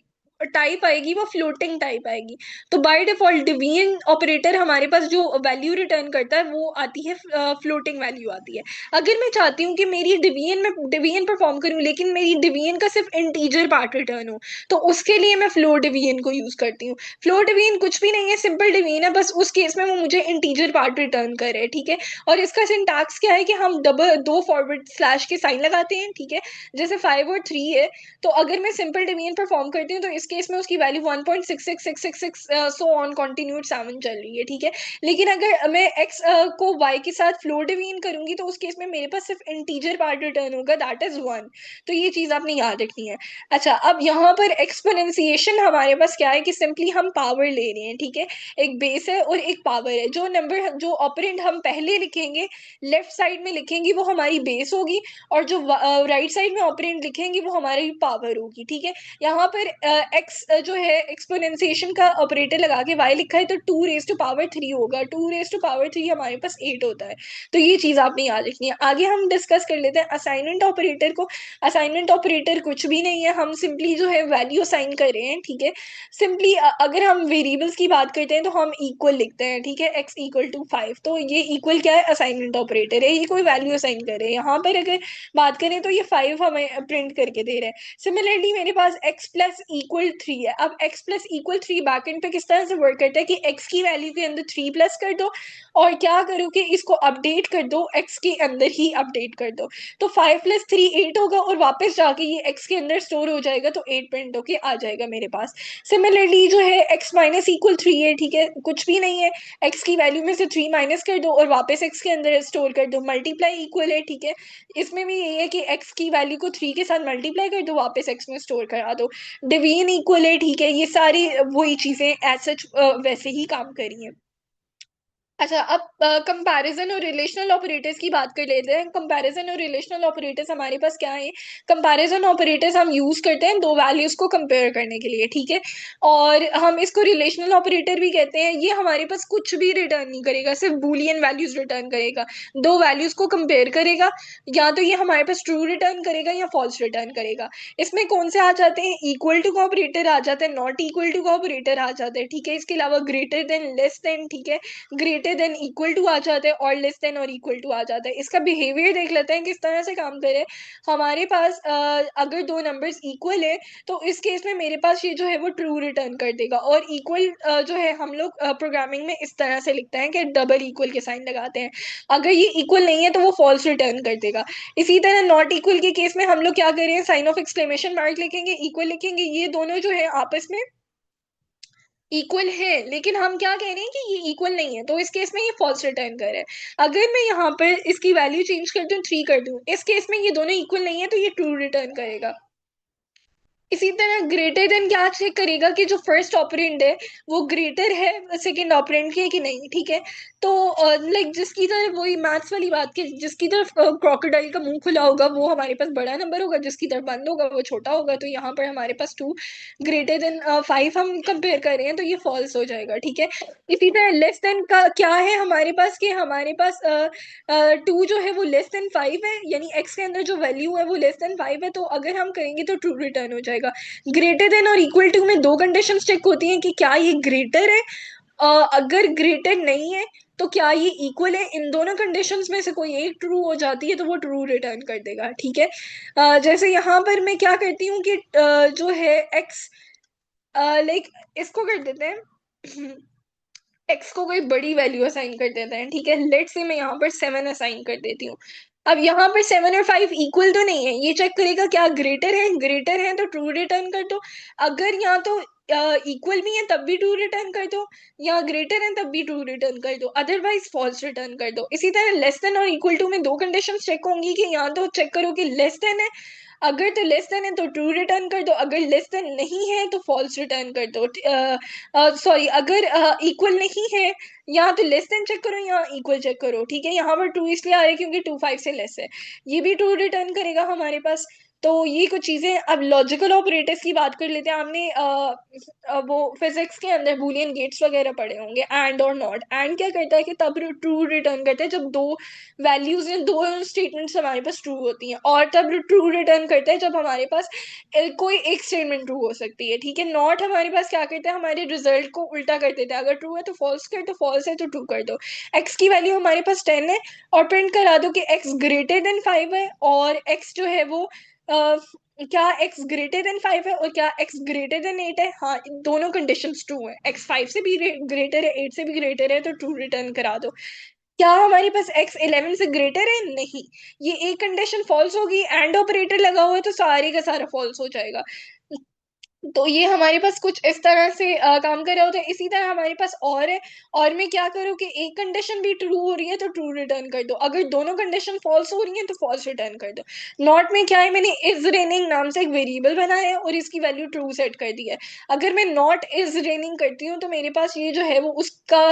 Speaker 2: टाइप आएगी वो फ्लोटिंग टाइप आएगी। तो बाय डिफॉल्ट डिवीजन ऑपरेटर हमारे पास जो वैल्यू रिटर्न करता है वो आती है, फ्लोटिंग वैल्यू आती है। अगर मैं चाहती हूँ कि मेरी डिवीजन परफॉर्म करूँ लेकिन मेरी डिवीजन का सिर्फ इंटीजर पार्ट रिटर्न हो, तो उसके लिए मैं फ्लोट डिवीजन को यूज करती हूँ। फ्लोट डिवीजन कुछ भी नहीं है, सिंपल डिवीजन है, बस उस केस में वो मुझे इंटीजर पार्ट रिटर्न करे, ठीक है। और इसका सिंटैक्स क्या है कि हम दो फॉरवर्ड स्लैश के साइन लगाते हैं, ठीक है। जैसे 5 और 3 है, तो अगर मैं सिंपल डिवीजन परफॉर्म करती हूँ तो इस केस में उसकी वैल्यू 1.66666 सो ऑन कंटिन्यूड 7 चल रही है, ठीक है। लेकिन अगर मैं x को y के साथ फ्लोट डिवीजन करूंगी तो उस केस में मेरे पास सिर्फ इंटीजर पार्ट रिटर्न होगा, दैट इज 1। तो ये चीज आपने याद रखनी है। अच्छा, अब यहाँ पर एक्सपोनेंशिएशन हमारे पास क्या है कि सिंपली हम पावर ले रहे हैं, ठीक है। एक बेस है और एक पावर है, जो नंबर जो ऑपरेंड हम पहले लिखेंगे लेफ्ट साइड में लिखेंगे वो हमारी बेस होगी, और जो राइट साइड में ऑपरेंड लिखेंगे वो हमारी पावर होगी, ठीक है। यहाँ पर एक्स जो है एक्सपोनेंशिएशन का ऑपरेटर लगा के y लिखा है तो 2 raised to power 3 होगा, 2 raised to power 3 हमारे पास 8 होता है। तो ये चीज आपने याद रखनी है। आगे हम डिस्कस कर लेते हैं असाइनमेंट ऑपरेटर को। असाइनमेंट ऑपरेटर कुछ भी नहीं है, हम सिंपली जो है वैल्यू असाइन कर रहे हैं, ठीक है। सिंपली अगर हम वेरिएबल्स की बात करते हैं तो हम इक्वल लिखते हैं, ठीक है, x = 5। तो ये इक्वल क्या है, असाइनमेंट ऑपरेटर है, ये कोई वैल्यू असाइन कर रहे हैं। यहाँ पर अगर बात करें तो ये 5 हमें प्रिंट करके दे रहे हैं। सिमिलरली मेरे पास x+=3 है। अब x+=3 बैकएंड पे किस तरह से वर्क करता है कि x की वैल्यू के अंदर 3 प्लस कर दो और क्या करो कि इसको अपडेट कर दो, x के अंदर ही अपडेट कर दो। तो 5+3 8 होगा और वापस जाके ये x के अंदर स्टोर हो जाएगा, तो 8 प्रिंट होके आ जाएगा मेरे पास। सिमिलरली जो है x-3 है, ठीक है, कुछ भी नहीं है, x की वैल्यू में से 3 माइनस कर दो और वापस x के अंदर स्टोर कर दो। मल्टीप्लाई इक्वल है, ठीक है, इसमें भी यही है कि x की वैल्यू को 3 के साथ मल्टीप्लाई कर दो, वापस x में स्टोर करा दो। डिवीजन इक्वल है, ठीक है, ये सारी वही चीजें एज सच वैसे ही काम करी हैं। अच्छा, अब कंपैरिजन और रिलेशनल ऑपरेटर्स की बात कर लेते हैं। कंपैरिजन और रिलेशनल ऑपरेटर्स हमारे पास क्या है? कंपैरिजन ऑपरेटर्स हम यूज करते हैं दो वैल्यूज को कंपेयर करने के लिए, ठीक है, और हम इसको रिलेशनल ऑपरेटर भी कहते हैं। ये हमारे पास कुछ भी रिटर्न नहीं करेगा, सिर्फ बूलियन वैल्यूज रिटर्न करेगा। दो वैल्यूज को कंपेयर करेगा, या तो ये हमारे पास ट्रू रिटर्न करेगा या फॉल्स रिटर्न करेगा। इसमें कौन से आ जाते हैं? इक्वल टू का ऑपरेटर आ जाता है, नॉट इक्वल टू का ऑपरेटर आ जाता है, ठीक है, इसके अलावा ग्रेटर देन, लेस देन, ठीक है, ग्रेटर देन, इक्वल टू आ जाता है, और लेस देन और इक्वल टू आ जाता है। इसका बिहेवियर देख लेते हैं किस तरह से काम करे। हमारे पास अगर दो नंबर्स इक्वल है तो इस केस में मेरे पास ये जो है वो ट्रू रिटर्न कर देगा। और इक्वल जो है हम लोग प्रोग्रामिंग में इस तरह से लिखते हैं कि डबल इक्वल के साइन लगाते हैं। अगर ये इक्वल नहीं है तो वो फॉल्स रिटर्न कर देगा। इसी तरह नॉट इक्वल के केस में हम लोग क्या कर रहे हैं, साइन ऑफ एक्सक्लेमेशन मार्क लिखेंगे, इक्वल लिखेंगे, ये दोनों जो है आपस में इक्वल है, लेकिन हम क्या कह रहे हैं कि ये इक्वल नहीं है, तो इस केस में ये फॉल्स रिटर्न कर रहा है। अगर मैं यहाँ पर इसकी वैल्यू चेंज कर दूं, 3 कर दूं, इस केस में ये दोनों इक्वल नहीं है, तो ये ट्रू रिटर्न करेगा। इसी तरह ग्रेटर देन क्या चेक करेगा कि जो फर्स्ट ऑपरेंड है वो ग्रेटर है सेकंड ऑपरेंड के कि नहीं, ठीक है। तो लाइक जिसकी तरफ, वही मैथ्स वाली बात की, जिसकी तरफ क्रोकोडाइल का मुंह खुला होगा वो हमारे पास बड़ा नंबर होगा, जिसकी तरफ बंद होगा वो छोटा होगा। तो यहाँ पर हमारे पास 2 ग्रेटर देन 5 हम कंपेयर कर रहे हैं, तो ये फॉल्स हो जाएगा, ठीक है। इसी तरह लेस देन का क्या है हमारे पास, कि हमारे पास 2 जो है वो लेस देन 5 है, यानी x के अंदर जो वैल्यू है वो लेस देन 5 है, तो अगर हम करेंगे तो ट्रू रिटर्न हो जाएगा। ग्रेटर देन और इक्वल टू में दो कंडीशंस चेक होती हैं कि क्या ये ग्रेटर है, अगर ग्रेटर नहीं है तो क्या ये इक्वल है। इन दोनों कंडीशंस में से कोई एक ट्रू हो जाती है तो वो ट्रू रिटर्न कर देगा, ठीक है। जैसे यहाँ पर मैं क्या करती हूँ कि जो है x, लाइक इसको कर देते हैं x को कोई बड़ी वैल्यू असाइन कर देते हैं, ठीक है। लेट से मैं यहाँ पर 7 असाइन कर देती हूँ। अब यहाँ पर 7 और 5 इक्वल तो नहीं है, ये चेक करेगा क्या ग्रेटर है तो ट्रू रिटर्न कर दो। अगर यहाँ तो इक्वल भी है तब भी ट्रू रिटर्न कर दो, या ग्रेटर है तब भी ट्रू रिटर्न कर दो, अदरवाइज फॉल्स रिटर्न कर दो। इसी तरह लेस देन और इक्वल टू में दो कंडीशन चेक होंगी कि यहाँ तो चेक करो कि लेस देन है, अगर तो लेस देन है तो ट्रू रिटर्न कर दो, अगर लेस देन नहीं है तो फॉल्स रिटर्न कर दो। सॉरी, अगर इक्वल नहीं है, या तो लेस देन चेक करो या इक्वल चेक करो, ठीक है। यहाँ पर 2 इसलिए आ रहा है क्योंकि 2 5 से लेस है, ये भी ट्रू रिटर्न करेगा हमारे पास। तो ये कुछ चीजें। अब लॉजिकल ऑपरेटर्स की बात कर लेते हैं। हमने वो फिजिक्स के अंदर बूलियन गेट्स वगैरह पढ़े होंगे, एंड और नॉट। एंड क्या करता है कि तब ट्रू रिटर्न करता है जब दो वैल्यूज हैं, दो स्टेटमेंट्स हमारे पास ट्रू होती हैं, और तब ट्रू रिटर्न करता है जब हमारे पास कोई एक स्टेटमेंट ट्रू हो सकती है, ठीक है। नॉट हमारे पास क्या करता है, हमारे रिजल्ट को उल्टा कर देता है, अगर ट्रू है तो फॉल्स कर दो, फॉल्स है तो ट्रू कर दो। एक्स की वैल्यू हमारे पास 10 है और प्रिंट करा दो कि एक्स ग्रेटर देन 5 है, और एक्स जो है वो क्या x ग्रेटर देन 5 है और क्या x ग्रेटर देन 8 है। हाँ, दोनों कंडीशंस ट्रू है, x 5 से भी ग्रेटर है, 8 से भी ग्रेटर है, तो ट्रू रिटर्न करा दो। क्या हमारे पास x 11 से ग्रेटर है? नहीं, ये एक कंडीशन फॉल्स होगी, एंड ऑपरेटर लगा हुआ है तो सारे का सारा फॉल्स हो जाएगा। तो ये हमारे पास कुछ इस तरह से काम कर रहा होता है। इसी तरह हमारे पास और है, और मैं क्या करूँ कि एक कंडीशन भी ट्रू हो रही है तो ट्रू रिटर्न कर दो, अगर दोनों कंडीशन फॉल्स हो रही है तो फॉल्स रिटर्न कर दो। नॉट में क्या है, मैंने इज रेनिंग नाम से एक वेरिएबल बनाया है और इसकी वैल्यू ट्रू सेट कर दी है। अगर मैं नॉट इज रेनिंग करती हूँ तो मेरे पास ये जो है वो उसका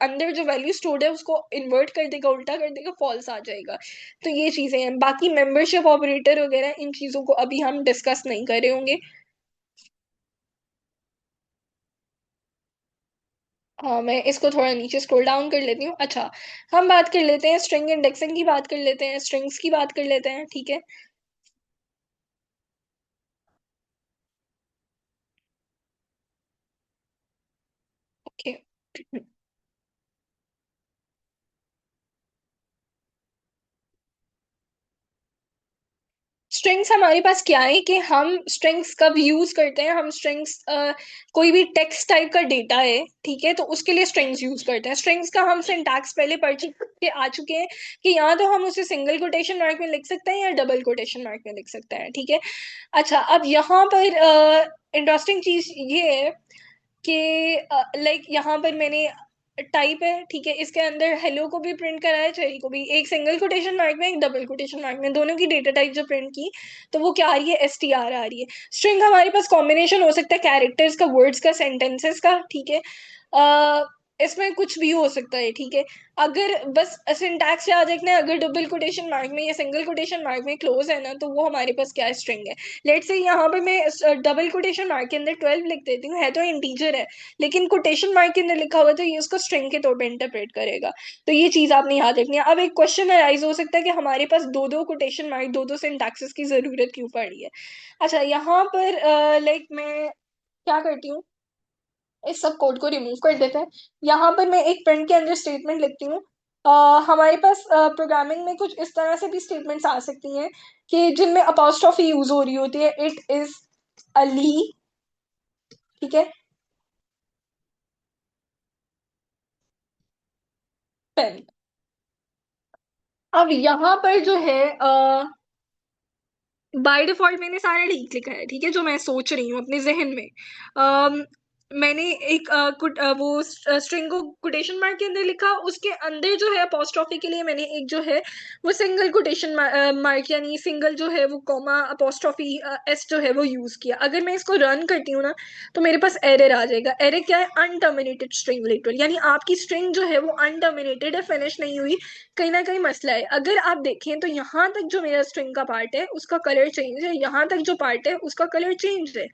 Speaker 2: अंदर जो वैल्यू स्टोर्ड है उसको इन्वर्ट कर देगा, उल्टा कर देगा, फॉल्स आ जाएगा। तो ये चीजें हैं। बाकी मेंबरशिप ऑपरेटर वगैरह इन चीजों को अभी हम डिस्कस नहीं कर रहे होंगे। हाँ, मैं इसको थोड़ा नीचे स्क्रॉल डाउन कर लेती हूँ। अच्छा, हम बात कर लेते हैं स्ट्रिंग इंडेक्सिंग की, बात कर लेते हैं स्ट्रिंग्स की, बात कर लेते हैं, ठीक है। ओके, स्ट्रिंग्स हमारे पास क्या है कि हम स्ट्रिंग्स कब यूज करते हैं, हम स्ट्रिंग्स कोई भी टेक्स्ट टाइप का डेटा है, ठीक है, तो उसके लिए स्ट्रिंग्स यूज करते हैं। स्ट्रिंग्स का हम सिंटैक्स पहले पढ़ चुके आ चुके हैं कि या तो हम उसे सिंगल कोटेशन मार्क में लिख सकते हैं या डबल कोटेशन मार्क में लिख सकते हैं, ठीक है। अच्छा, अब यहाँ पर इंटरेस्टिंग चीज ये है कि लाइक यहाँ पर मैंने टाइप है, ठीक है, इसके अंदर हेलो को भी प्रिंट करा है, चेरी को भी, एक सिंगल कोटेशन मार्क में एक डबल कोटेशन मार्क में, दोनों की डेटा टाइप जो प्रिंट की तो वो क्या आ रही है, STR आ रही है। स्ट्रिंग हमारे पास कॉम्बिनेशन हो सकता है कैरेक्टर्स का, वर्ड्स का, सेंटेंसेस का, ठीक है। इसमें कुछ भी हो सकता है, ठीक है। अगर बस सिंटैक्स याद रखना है, अगर डबल कोटेशन मार्क में या सिंगल कोटेशन मार्क में क्लोज है ना, तो वो हमारे पास क्या स्ट्रिंग है। लेट्स से यहाँ पे मैं डबल कोटेशन मार्क के अंदर 12 लिख देती हूँ, है तो इंटीजर है, लेकिन कोटेशन मार्क के अंदर लिखा हुआ तो ये उसको स्ट्रिंग के तौर पे इंटरप्रेट करेगा। तो ये चीज आपने याद रखनी है। अब एक क्वेश्चन अराइज हो सकता है कि हमारे पास दो दो कोटेशन मार्क, दो दो सिंटैक्सेस की जरूरत क्यों पड़ी है। अच्छा, यहाँ पर लाइक मैं क्या करती हूँ, इस सब कोड को रिमूव कर देते हैं। यहाँ पर मैं एक प्रिंट के अंदर स्टेटमेंट लिखती हूँ। हमारे पास प्रोग्रामिंग में कुछ इस तरह से भी स्टेटमेंट्स आ सकती हैं कि जिनमें अपोस्ट्रोफी यूज हो रही होती है, इट इज अली, ठीक है, पेन। अब यहाँ पर जो है बाय डिफॉल्ट मैंने सारा ठीक लिखा है, ठीक है, जो मैं सोच रही हूँ अपने जहन में। मैंने एक वो स्ट्रिंग को कोटेशन मार्क के अंदर लिखा, उसके अंदर जो है अपोस्ट्रोफी के लिए मैंने एक जो है वो सिंगल कोटेशन मार्क यानी सिंगल जो है वो कॉमा अपोस्ट्रोफी एस जो है वो यूज किया। अगर मैं इसको रन करती हूँ ना, तो मेरे पास एरर आ जाएगा। एरर क्या है, अनटर्मिनेटेड स्ट्रिंग लिटरल, यानी आपकी स्ट्रिंग जो है वो अनटर्मिनेटेड है, फिनिश नहीं हुई, कहीं ना कहीं मसला है। अगर आप देखें तो यहाँ तक जो मेरा स्ट्रिंग का पार्ट है उसका कलर चेंज है, यहाँ तक जो पार्ट है उसका कलर चेंज है।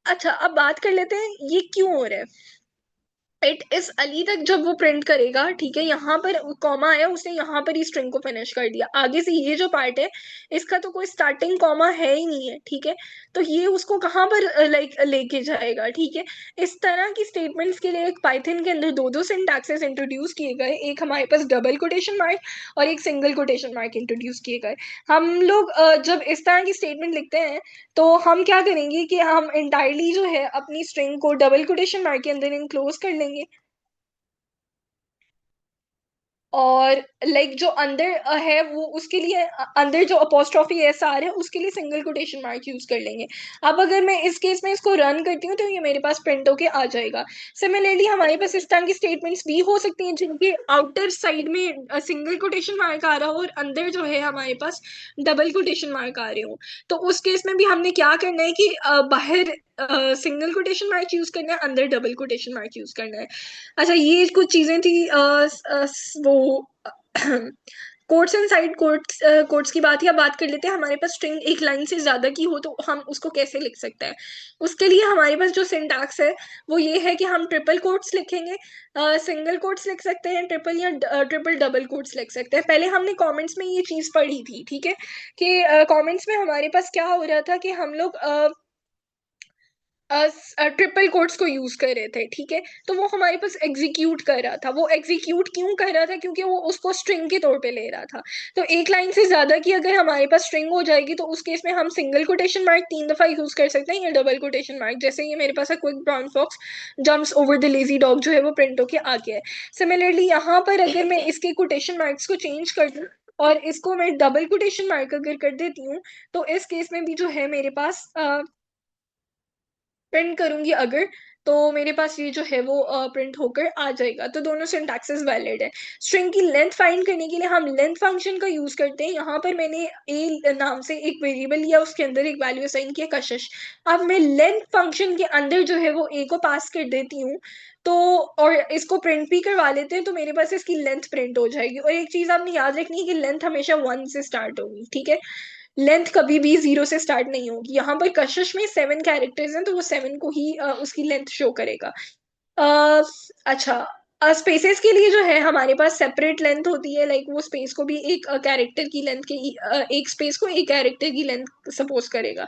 Speaker 2: अच्छा, अब बात कर लेते हैं ये क्यों हो रहा है। इट इज अली तक जब वो प्रिंट करेगा, ठीक है, यहाँ पर कॉमा आया, उसने यहाँ पर ही स्ट्रिंग को फिनिश कर दिया। आगे से ये जो पार्ट है इसका तो कोई स्टार्टिंग कॉमा है ही नहीं है, ठीक है, तो ये उसको कहाँ पर लाइक लेके जाएगा, ठीक है। इस तरह की स्टेटमेंट्स के लिए एक पाइथन के अंदर दो दो सिंटैक्सेस इंट्रोड्यूस किए गए, एक हमारे पास डबल कोटेशन मार्क और एक सिंगल कोटेशन मार्क इंट्रोड्यूस किए गए। हम लोग जब इस तरह की स्टेटमेंट लिखते हैं तो हम क्या करेंगे कि हम इंटायरली जो है अपनी स्ट्रिंग को डबल कोटेशन मार्क के अंदर इनक्लोज कर लेंगे, और लाइक जो अंदर है वो उसके लिए अंदर जो अपोस्ट्रोफी एस आर है उसके लिए सिंगल कोटेशन मार्क यूज कर लेंगे। अब अगर मैं इस केस में इसको रन करती हूँ तो ये मेरे पास प्रिंट होके आ जाएगा। सिमिलरली हमारे पास इस तरह की स्टेटमेंट्स भी हो सकती हैं जिनके आउटर साइड में सिंगल कोटेशन मार्क आ रहा हो और अंदर जो है हमारे पास डबल कोटेशन मार्क आ रहे हो। तो उस केस में भी हमने क्या करना है कि बाहर सिंगल कोटेशन मार्क यूज करना है, अंदर डबल कोटेशन मार्क यूज करना है। अच्छा, ये कुछ चीजें थी वो quotes and side quotes quotes की बात ही अब बात कर लेते हैं। हमारे पास स्ट्रिंग एक लाइन से ज्यादा की हो तो हम उसको कैसे लिख सकते हैं। उसके लिए हमारे पास जो सिंटैक्स है वो ये है कि हम ट्रिपल कोट्स लिखेंगे, सिंगल कोट्स लिख सकते हैं, ट्रिपल या ट्रिपल डबल कोट्स लिख सकते हैं। पहले हमने कमेंट्स में ये चीज पढ़ी थी, ठीक है, कि कमेंट्स में हमारे पास क्या हो रहा था कि हम लोग ट्रिपल कोट्स को यूज कर रहे थे, ठीक है, तो वो हमारे पास एग्जीक्यूट कर रहा था। वो एग्जीक्यूट क्यों कर रहा था, क्योंकि वो उसको स्ट्रिंग के तौर पे ले रहा था। तो एक लाइन से ज्यादा की अगर हमारे पास स्ट्रिंग हो जाएगी तो उस केस में हम सिंगल कोटेशन मार्क 3 दफा यूज कर सकते हैं या डबल कोटेशन मार्क, जैसे ये मेरे पास है quick brown fox jumps over the lazy dog जो है वो प्रिंट होके आ गया है। सिमिलरली यहाँ पर अगर मैं इसके कोटेशन मार्क्स को चेंज कर दूं और इसको मैं डबल कोटेशन मार्क अगर कर देती हूँ तो इस केस में भी जो है मेरे पास प्रिंट करूंगी अगर, तो मेरे पास ये जो है वो प्रिंट होकर आ जाएगा। तो दोनों सिंटैक्सेस वैलिड है। स्ट्रिंग की लेंथ फाइंड करने के लिए हम लेंथ फंक्शन का यूज करते हैं। यहाँ पर मैंने ए नाम से एक वेरिएबल लिया, उसके अंदर एक वैल्यू असाइन किया कशिश। अब मैं लेंथ फंक्शन के अंदर जो है वो ए को पास कर देती हूँ, तो और इसको प्रिंट भी करवा लेते हैं तो मेरे पास इसकी लेंथ प्रिंट हो जाएगी। और एक चीज आपने याद रखनी है कि लेंथ हमेशा 1 से स्टार्ट होगी, ठीक है, लेंथ कभी भी 0 से स्टार्ट नहीं होगी। यहाँ पर कशिश में 7 कैरेक्टर्स हैं तो वो 7 को ही उसकी लेंथ शो करेगा।
Speaker 7: अ, अच्छा, स्पेसेस के लिए जो है हमारे पास सेपरेट लेंथ होती है, लाइक वो स्पेस को भी एक कैरेक्टर की लेंथ की एक स्पेस को एक कैरेक्टर की लेंथ सपोज करेगा।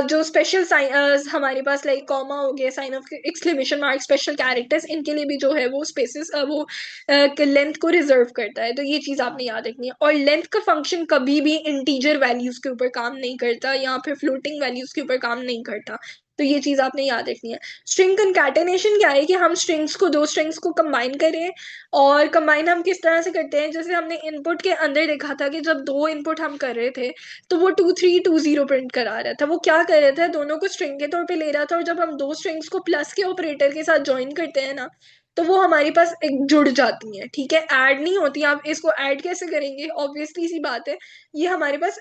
Speaker 7: जो स्पेशल साइन हमारे पास लाइक कॉमा हो गया, sign of exclamation mark, special characters, इनके लिए भी जो है वो स्पेसेस वो लेंथ को रिजर्व करता है। तो ये चीज आपने याद रखनी है। और लेंथ का फंक्शन कभी भी इंटीजर वैल्यूज के ऊपर काम नहीं करता या फिर फ्लोटिंग वैल्यूज के ऊपर काम नहीं करता। तो ये चीज आपने याद रखनी है। स्ट्रिंग कंकैटेनेशन क्या है कि हम स्ट्रिंग्स को, दो स्ट्रिंग्स को कंबाइन करें। और कंबाइन हम किस तरह से करते हैं, जैसे हमने इनपुट के अंदर देखा था कि जब दो इनपुट हम कर रहे थे तो वो 2320 प्रिंट करा रहा था। वो क्या कर रहा था, दोनों को स्ट्रिंग के तौर पे ले रहा था, और जब हम दो स्ट्रिंग्स को प्लस के ऑपरेटर के साथ ज्वाइन करते हैं ना, तो वो हमारे पास एक जुड़ जाती हैं। ठीक है, ऐड नहीं होती। आप इसको ऐड कैसे करेंगे, ऑब्वियसली सी बात है, ये हमारे पास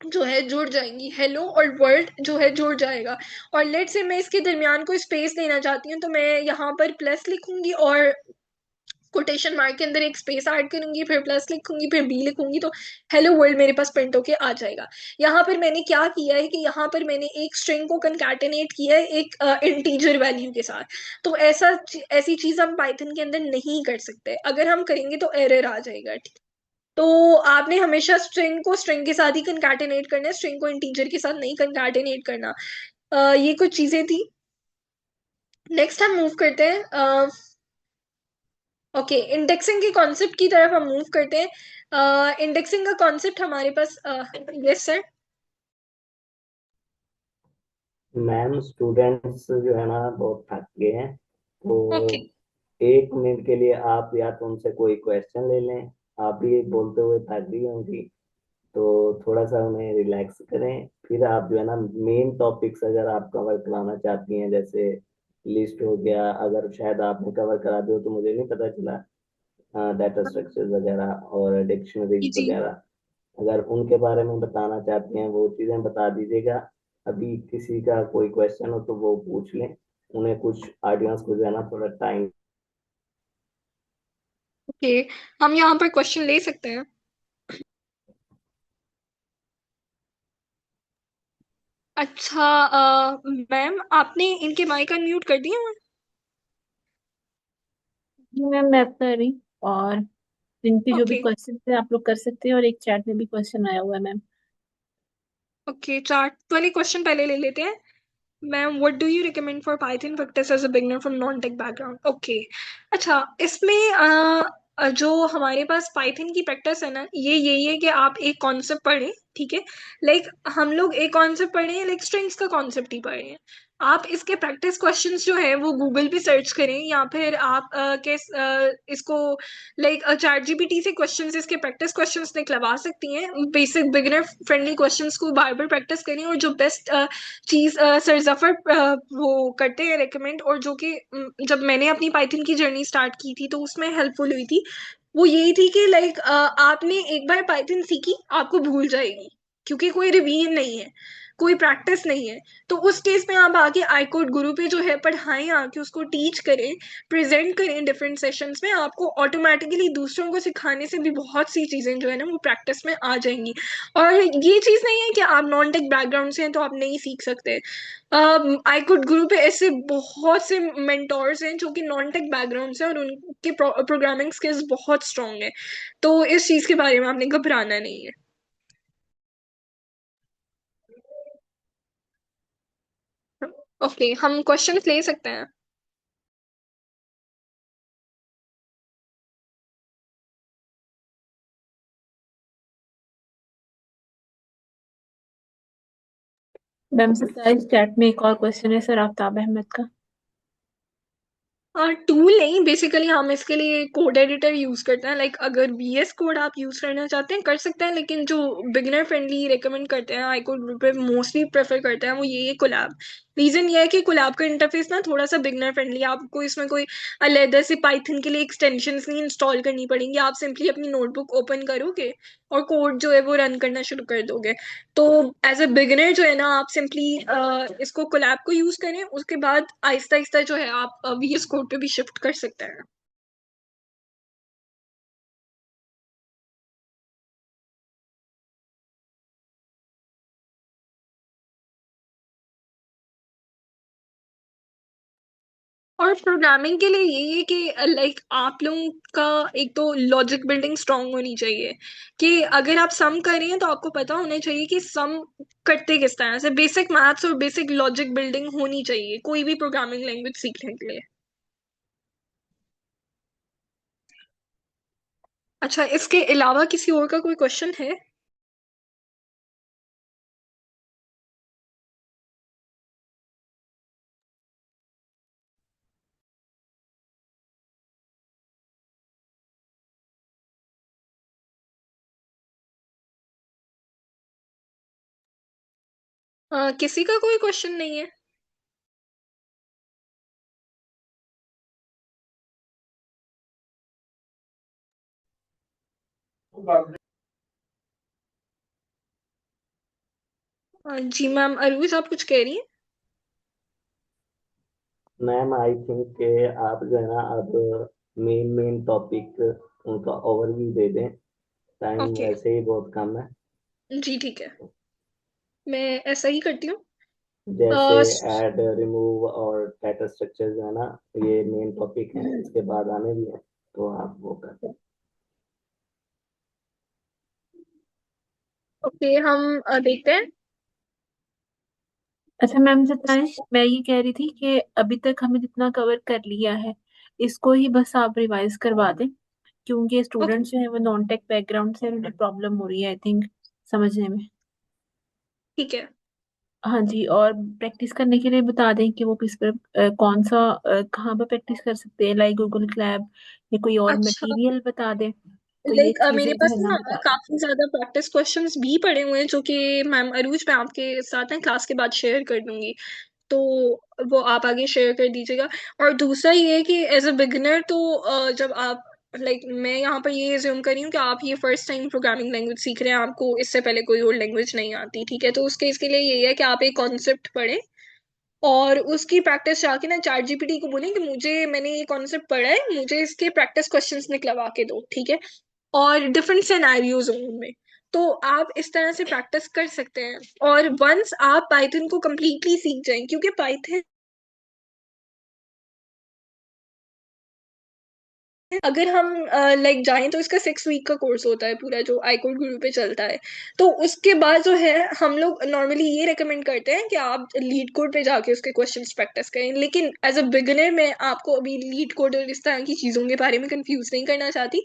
Speaker 7: जो है जुड़ जाएंगी। हेलो और वर्ल्ड जो है जुड़ जाएगा। और लेट से मैं इसके दरमियान कोई स्पेस देना चाहती हूँ, तो मैं यहाँ पर प्लस लिखूंगी और कोटेशन मार्क के अंदर एक स्पेस ऐड करूंगी, फिर प्लस लिखूंगी, फिर बी लिखूंगी, तो हेलो वर्ल्ड मेरे पास प्रिंट होके आ जाएगा। यहाँ पर मैंने क्या किया है कि यहाँ पर मैंने एक स्ट्रिंग को कंकैटिनेट किया है एक इंटीजर वैल्यू के साथ। तो ऐसी चीज हम पाइथन के अंदर नहीं कर सकते। अगर हम करेंगे तो एरर आ जाएगा। ठीक। तो आपने हमेशा स्ट्रिंग को स्ट्रिंग के साथ ही कंकैटिनेट करना है, स्ट्रिंग को इंटीजर के साथ नहीं कंकैटिनेट करना। ये कुछ चीजें थी। नेक्स्ट हम मूव करते हैं ओके, इंडेक्सिंग के कॉन्सेप्ट की तरफ हम मूव करते हैं। इंडेक्सिंग का कॉन्सेप्ट हमारे पास यस सर।
Speaker 5: मैम स्टूडेंट्स जो है ना बहुत थक गए हैं, तो
Speaker 7: ओके
Speaker 5: 1 मिनट के लिए आप या तो उनसे कोई क्वेश्चन ले लें। आप भी बोलते हुए थक गई होंगी, तो थोड़ा सा उन्हें रिलैक्स करें। फिर आप जो है ना मेन टॉपिक्स अगर आप कवर कराना चाहती हैं, जैसे लिस्ट हो गया, अगर शायद आपने कवर करा दिया हो तो मुझे नहीं पता चला, डाटा स्ट्रक्चर वगैरह और डिक्शनरीज
Speaker 7: जी जी।
Speaker 5: वगैरह, अगर उनके बारे में बताना चाहते हैं वो चीज़ें बता दीजिएगा। अभी किसी का कोई क्वेश्चन हो तो वो पूछ लें, उन्हें कुछ ऑडियंस को जो है ना थोड़ा टाइम।
Speaker 7: ओके, हम यहाँ पर क्वेश्चन ले सकते हैं। अच्छा, मैम आपने इनके माइक अनम्यूट कर दिए हैं?
Speaker 1: जी मैम, मैं कर रही। और इनके जो भी
Speaker 7: ओके
Speaker 1: क्वेश्चन है आप लोग कर सकते हैं, और एक चैट में भी क्वेश्चन आया हुआ है मैम।
Speaker 7: ओके, चार्ट वाले क्वेश्चन पहले ले लेते हैं। Ma'am, what do you recommend for Python practice as a beginner from non tech background? Okay, अच्छा, इसमें जो हमारे पास पाइथन की प्रैक्टिस है ना, ये यही है कि आप एक कॉन्सेप्ट पढ़ें। ठीक है, लाइक हम लोग एक कॉन्सेप्ट पढ़े हैं, लाइक स्ट्रिंग्स का कॉन्सेप्ट ही पढ़े हैं। आप इसके प्रैक्टिस क्वेश्चंस जो है वो गूगल पे सर्च करें, या फिर आप इसको लाइक चैट जीपीटी से क्वेश्चंस, इसके प्रैक्टिस क्वेश्चंस निकलवा सकती हैं। बेसिक बिगिनर फ्रेंडली क्वेश्चंस को बार बार प्रैक्टिस करें। और जो बेस्ट चीज सर जफर वो करते हैं रेकमेंड, और जो कि जब मैंने अपनी पाइथन की जर्नी स्टार्ट की थी तो उसमें हेल्पफुल हुई थी, वो यही थी कि लाइक आपने एक बार पाइथन सीखी आपको भूल जाएगी, क्योंकि कोई रिवीजन नहीं है, कोई प्रैक्टिस नहीं है। तो उस केस में आप आके आई कोड गुरु पे जो है पढ़ाएं, आके उसको टीच करें, प्रेजेंट करें डिफरेंट सेशंस में, आपको ऑटोमेटिकली दूसरों को सिखाने से भी बहुत सी चीजें जो है ना वो प्रैक्टिस में आ जाएंगी। और ये चीज नहीं है कि आप नॉन टेक बैकग्राउंड से हैं तो आप नहीं सीख सकते। आई कुड गुरु पे ऐसे बहुत से मेंटोर्स हैं जो कि नॉन टेक बैकग्राउंड से, और उनके प्रोग्रामिंग स्किल्स बहुत स्ट्रांग है। तो इस चीज के बारे में आपने घबराना नहीं है। ओके, हम क्वेश्चन ले सकते हैं।
Speaker 1: मैम से इस चैट में एक और क्वेश्चन है सर आफ्ताब अहमद का।
Speaker 7: टूल नहीं, बेसिकली हम इसके लिए कोड एडिटर यूज करते हैं। लाइक अगर VS कोड आप यूज करना चाहते हैं कर सकते हैं, लेकिन जो बिगिनर फ्रेंडली रेकमेंड करते हैं, आई कोड पे मोस्टली प्रेफर करते हैं, वो ये है कोलैब। रीजन ये है कि कोलैब का इंटरफेस ना थोड़ा सा बिगिनर फ्रेंडली, आपको इसमें कोई अलग से पाइथन के लिए एक्सटेंशंस नहीं इंस्टॉल करनी पड़ेंगी। आप सिंपली अपनी नोटबुक ओपन करोगे और कोड जो है वो रन करना शुरू कर दोगे। तो एज अ बिगिनर जो है ना, आप सिंपली इसको कोलैब को यूज करें, उसके बाद आहिस्ता आहिस्ता जो है आप VS कोड पे भी शिफ्ट कर सकते हैं। और प्रोग्रामिंग के लिए यही है कि लाइक आप लोगों का एक तो लॉजिक बिल्डिंग स्ट्रांग होनी चाहिए कि अगर आप सम कर रही हैं तो आपको पता होना चाहिए कि सम करते किस तरह से। बेसिक मैथ्स और बेसिक लॉजिक बिल्डिंग होनी चाहिए कोई भी प्रोग्रामिंग लैंग्वेज सीखने के लिए। अच्छा, इसके अलावा किसी और का कोई क्वेश्चन है? किसी का कोई क्वेश्चन नहीं है? जी मैम, अरूज आप कुछ कह रही हैं?
Speaker 5: मैम आई थिंक के आप जो है ना अब मेन मेन टॉपिक उनका ओवरव्यू दे दें, टाइम
Speaker 7: ओके,
Speaker 5: वैसे ही बहुत कम है।
Speaker 7: जी ठीक है, मैं ऐसा ही करती हूँ।
Speaker 5: जैसे
Speaker 7: अ,
Speaker 5: ऐड, रिमूव और डाटा स्ट्रक्चर जो है ना, ये मेन टॉपिक है, इसके बाद आने भी है, तो आप वो कर दें।
Speaker 7: ओके, हम देखते हैं।
Speaker 1: अच्छा मैम सत्तांश, मैं ये कह रही थी कि अभी तक हमने जितना कवर कर लिया है इसको ही बस आप रिवाइज करवा दें, क्योंकि
Speaker 7: ओके,
Speaker 1: स्टूडेंट्स जो है वो नॉन टेक बैकग्राउंड से, उन्हें प्रॉब्लम हो रही है आई थिंक समझने में।
Speaker 7: ठीक है।
Speaker 1: हाँ जी, और प्रैक्टिस करने के लिए बता दें कि वो किस पर कौन सा कहाँ पर प्रैक्टिस कर सकते हैं, लाइक गूगल क्लैब या कोई और
Speaker 7: अच्छा,
Speaker 1: मटेरियल बता दें, तो ये
Speaker 7: लाइक मेरे
Speaker 1: चीजें जो
Speaker 7: पास
Speaker 1: है ना
Speaker 7: ना
Speaker 1: बता दें।
Speaker 7: काफी ज्यादा प्रैक्टिस क्वेश्चंस भी पड़े हुए हैं जो कि मैम अरूज मैं आपके साथ ना क्लास के बाद शेयर कर दूंगी, तो वो आप आगे शेयर कर दीजिएगा। और दूसरा ये है कि एज अ बिगिनर तो जब आप लाइक मैं यहाँ पर ये एज्यूम कर रही हूँ कि आप ये फर्स्ट टाइम प्रोग्रामिंग लैंग्वेज सीख रहे हैं, आपको इससे पहले कोई और लैंग्वेज नहीं आती, ठीक है? तो उसके इसके लिए यही है कि आप एक कॉन्सेप्ट पढ़ें और उसकी प्रैक्टिस जाके ना चैट जीपीटी को बोलें कि मुझे मैंने ये कॉन्सेप्ट पढ़ा है, मुझे इसके प्रैक्टिस क्वेश्चंस निकलवा के दो, ठीक है? और डिफरेंट सिनेरियोज हों उनमें, तो आप इस तरह से प्रैक्टिस कर सकते हैं। और वंस आप पाइथन को completely सीख जाएं, क्योंकि पाइथन अगर हम लाइक जाएं तो इसका 6 वीक का कोर्स होता है पूरा, जो आईकोड गुरु पे चलता है। तो उसके बाद जो है हम लोग नॉर्मली ये रेकमेंड करते हैं कि आप लीड कोड पे जाके उसके क्वेश्चंस प्रैक्टिस करें, लेकिन एज अ बिगिनर मैं आपको अभी लीड कोड और इस तरह की चीज़ों के बारे में कंफ्यूज नहीं करना चाहती।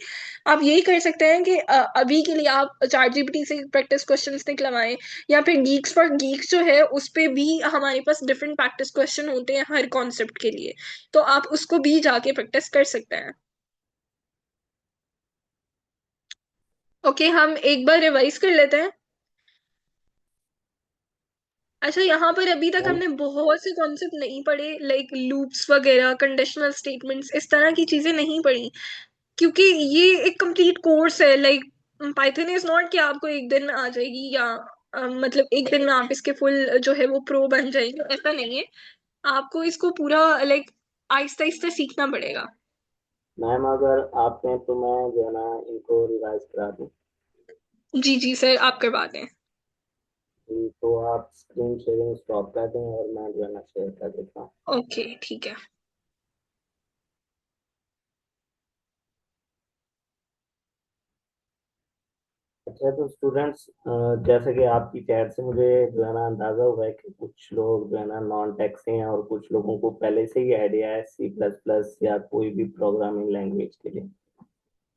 Speaker 7: आप यही कर सकते हैं कि अभी के लिए आप चैट जीपीटी से प्रैक्टिस क्वेश्चंस निकलवाएं, या फिर गीक्स फॉर गीक्स जो है उस पे भी हमारे पास डिफरेंट प्रैक्टिस क्वेश्चन होते हैं हर कॉन्सेप्ट के लिए, तो आप उसको भी जाके प्रैक्टिस कर सकते हैं। ओके, हम एक बार रिवाइज कर लेते हैं। अच्छा, यहाँ पर अभी तक
Speaker 5: मैम
Speaker 7: हमने बहुत से कॉन्सेप्ट नहीं पढ़े, लाइक लूप्स वगैरह, कंडीशनल स्टेटमेंट्स, इस तरह की चीजें नहीं पढ़ी, क्योंकि ये एक कंप्लीट कोर्स है। लाइक पाइथन इज नॉट कि आपको एक दिन में आ जाएगी, या मतलब एक दिन में आप इसके फुल जो है वो प्रो बन जाएंगे, ऐसा नहीं है। आपको इसको पूरा लाइक आहिस्ता आहिस्ता सीखना पड़ेगा।
Speaker 5: मैम अगर आप हैं तो मैं जो है ना इनको रिवाइज करा दूँ।
Speaker 7: जी जी सर, आप करवा दें।
Speaker 5: जी, तो आप स्क्रीन शेयरिंग स्टॉप कर दें और मैं जो है ना शेयर कर देता हूँ।
Speaker 7: ओके ठीक है।
Speaker 5: अच्छा, तो स्टूडेंट्स, जैसे कि आपकी चैट से मुझे जो है ना अंदाजा हुआ है कि कुछ लोग जो है ना नॉन टेक से हैं और कुछ लोगों को पहले से ही आइडिया है सी प्लस प्लस या कोई भी प्रोग्रामिंग लैंग्वेज के लिए।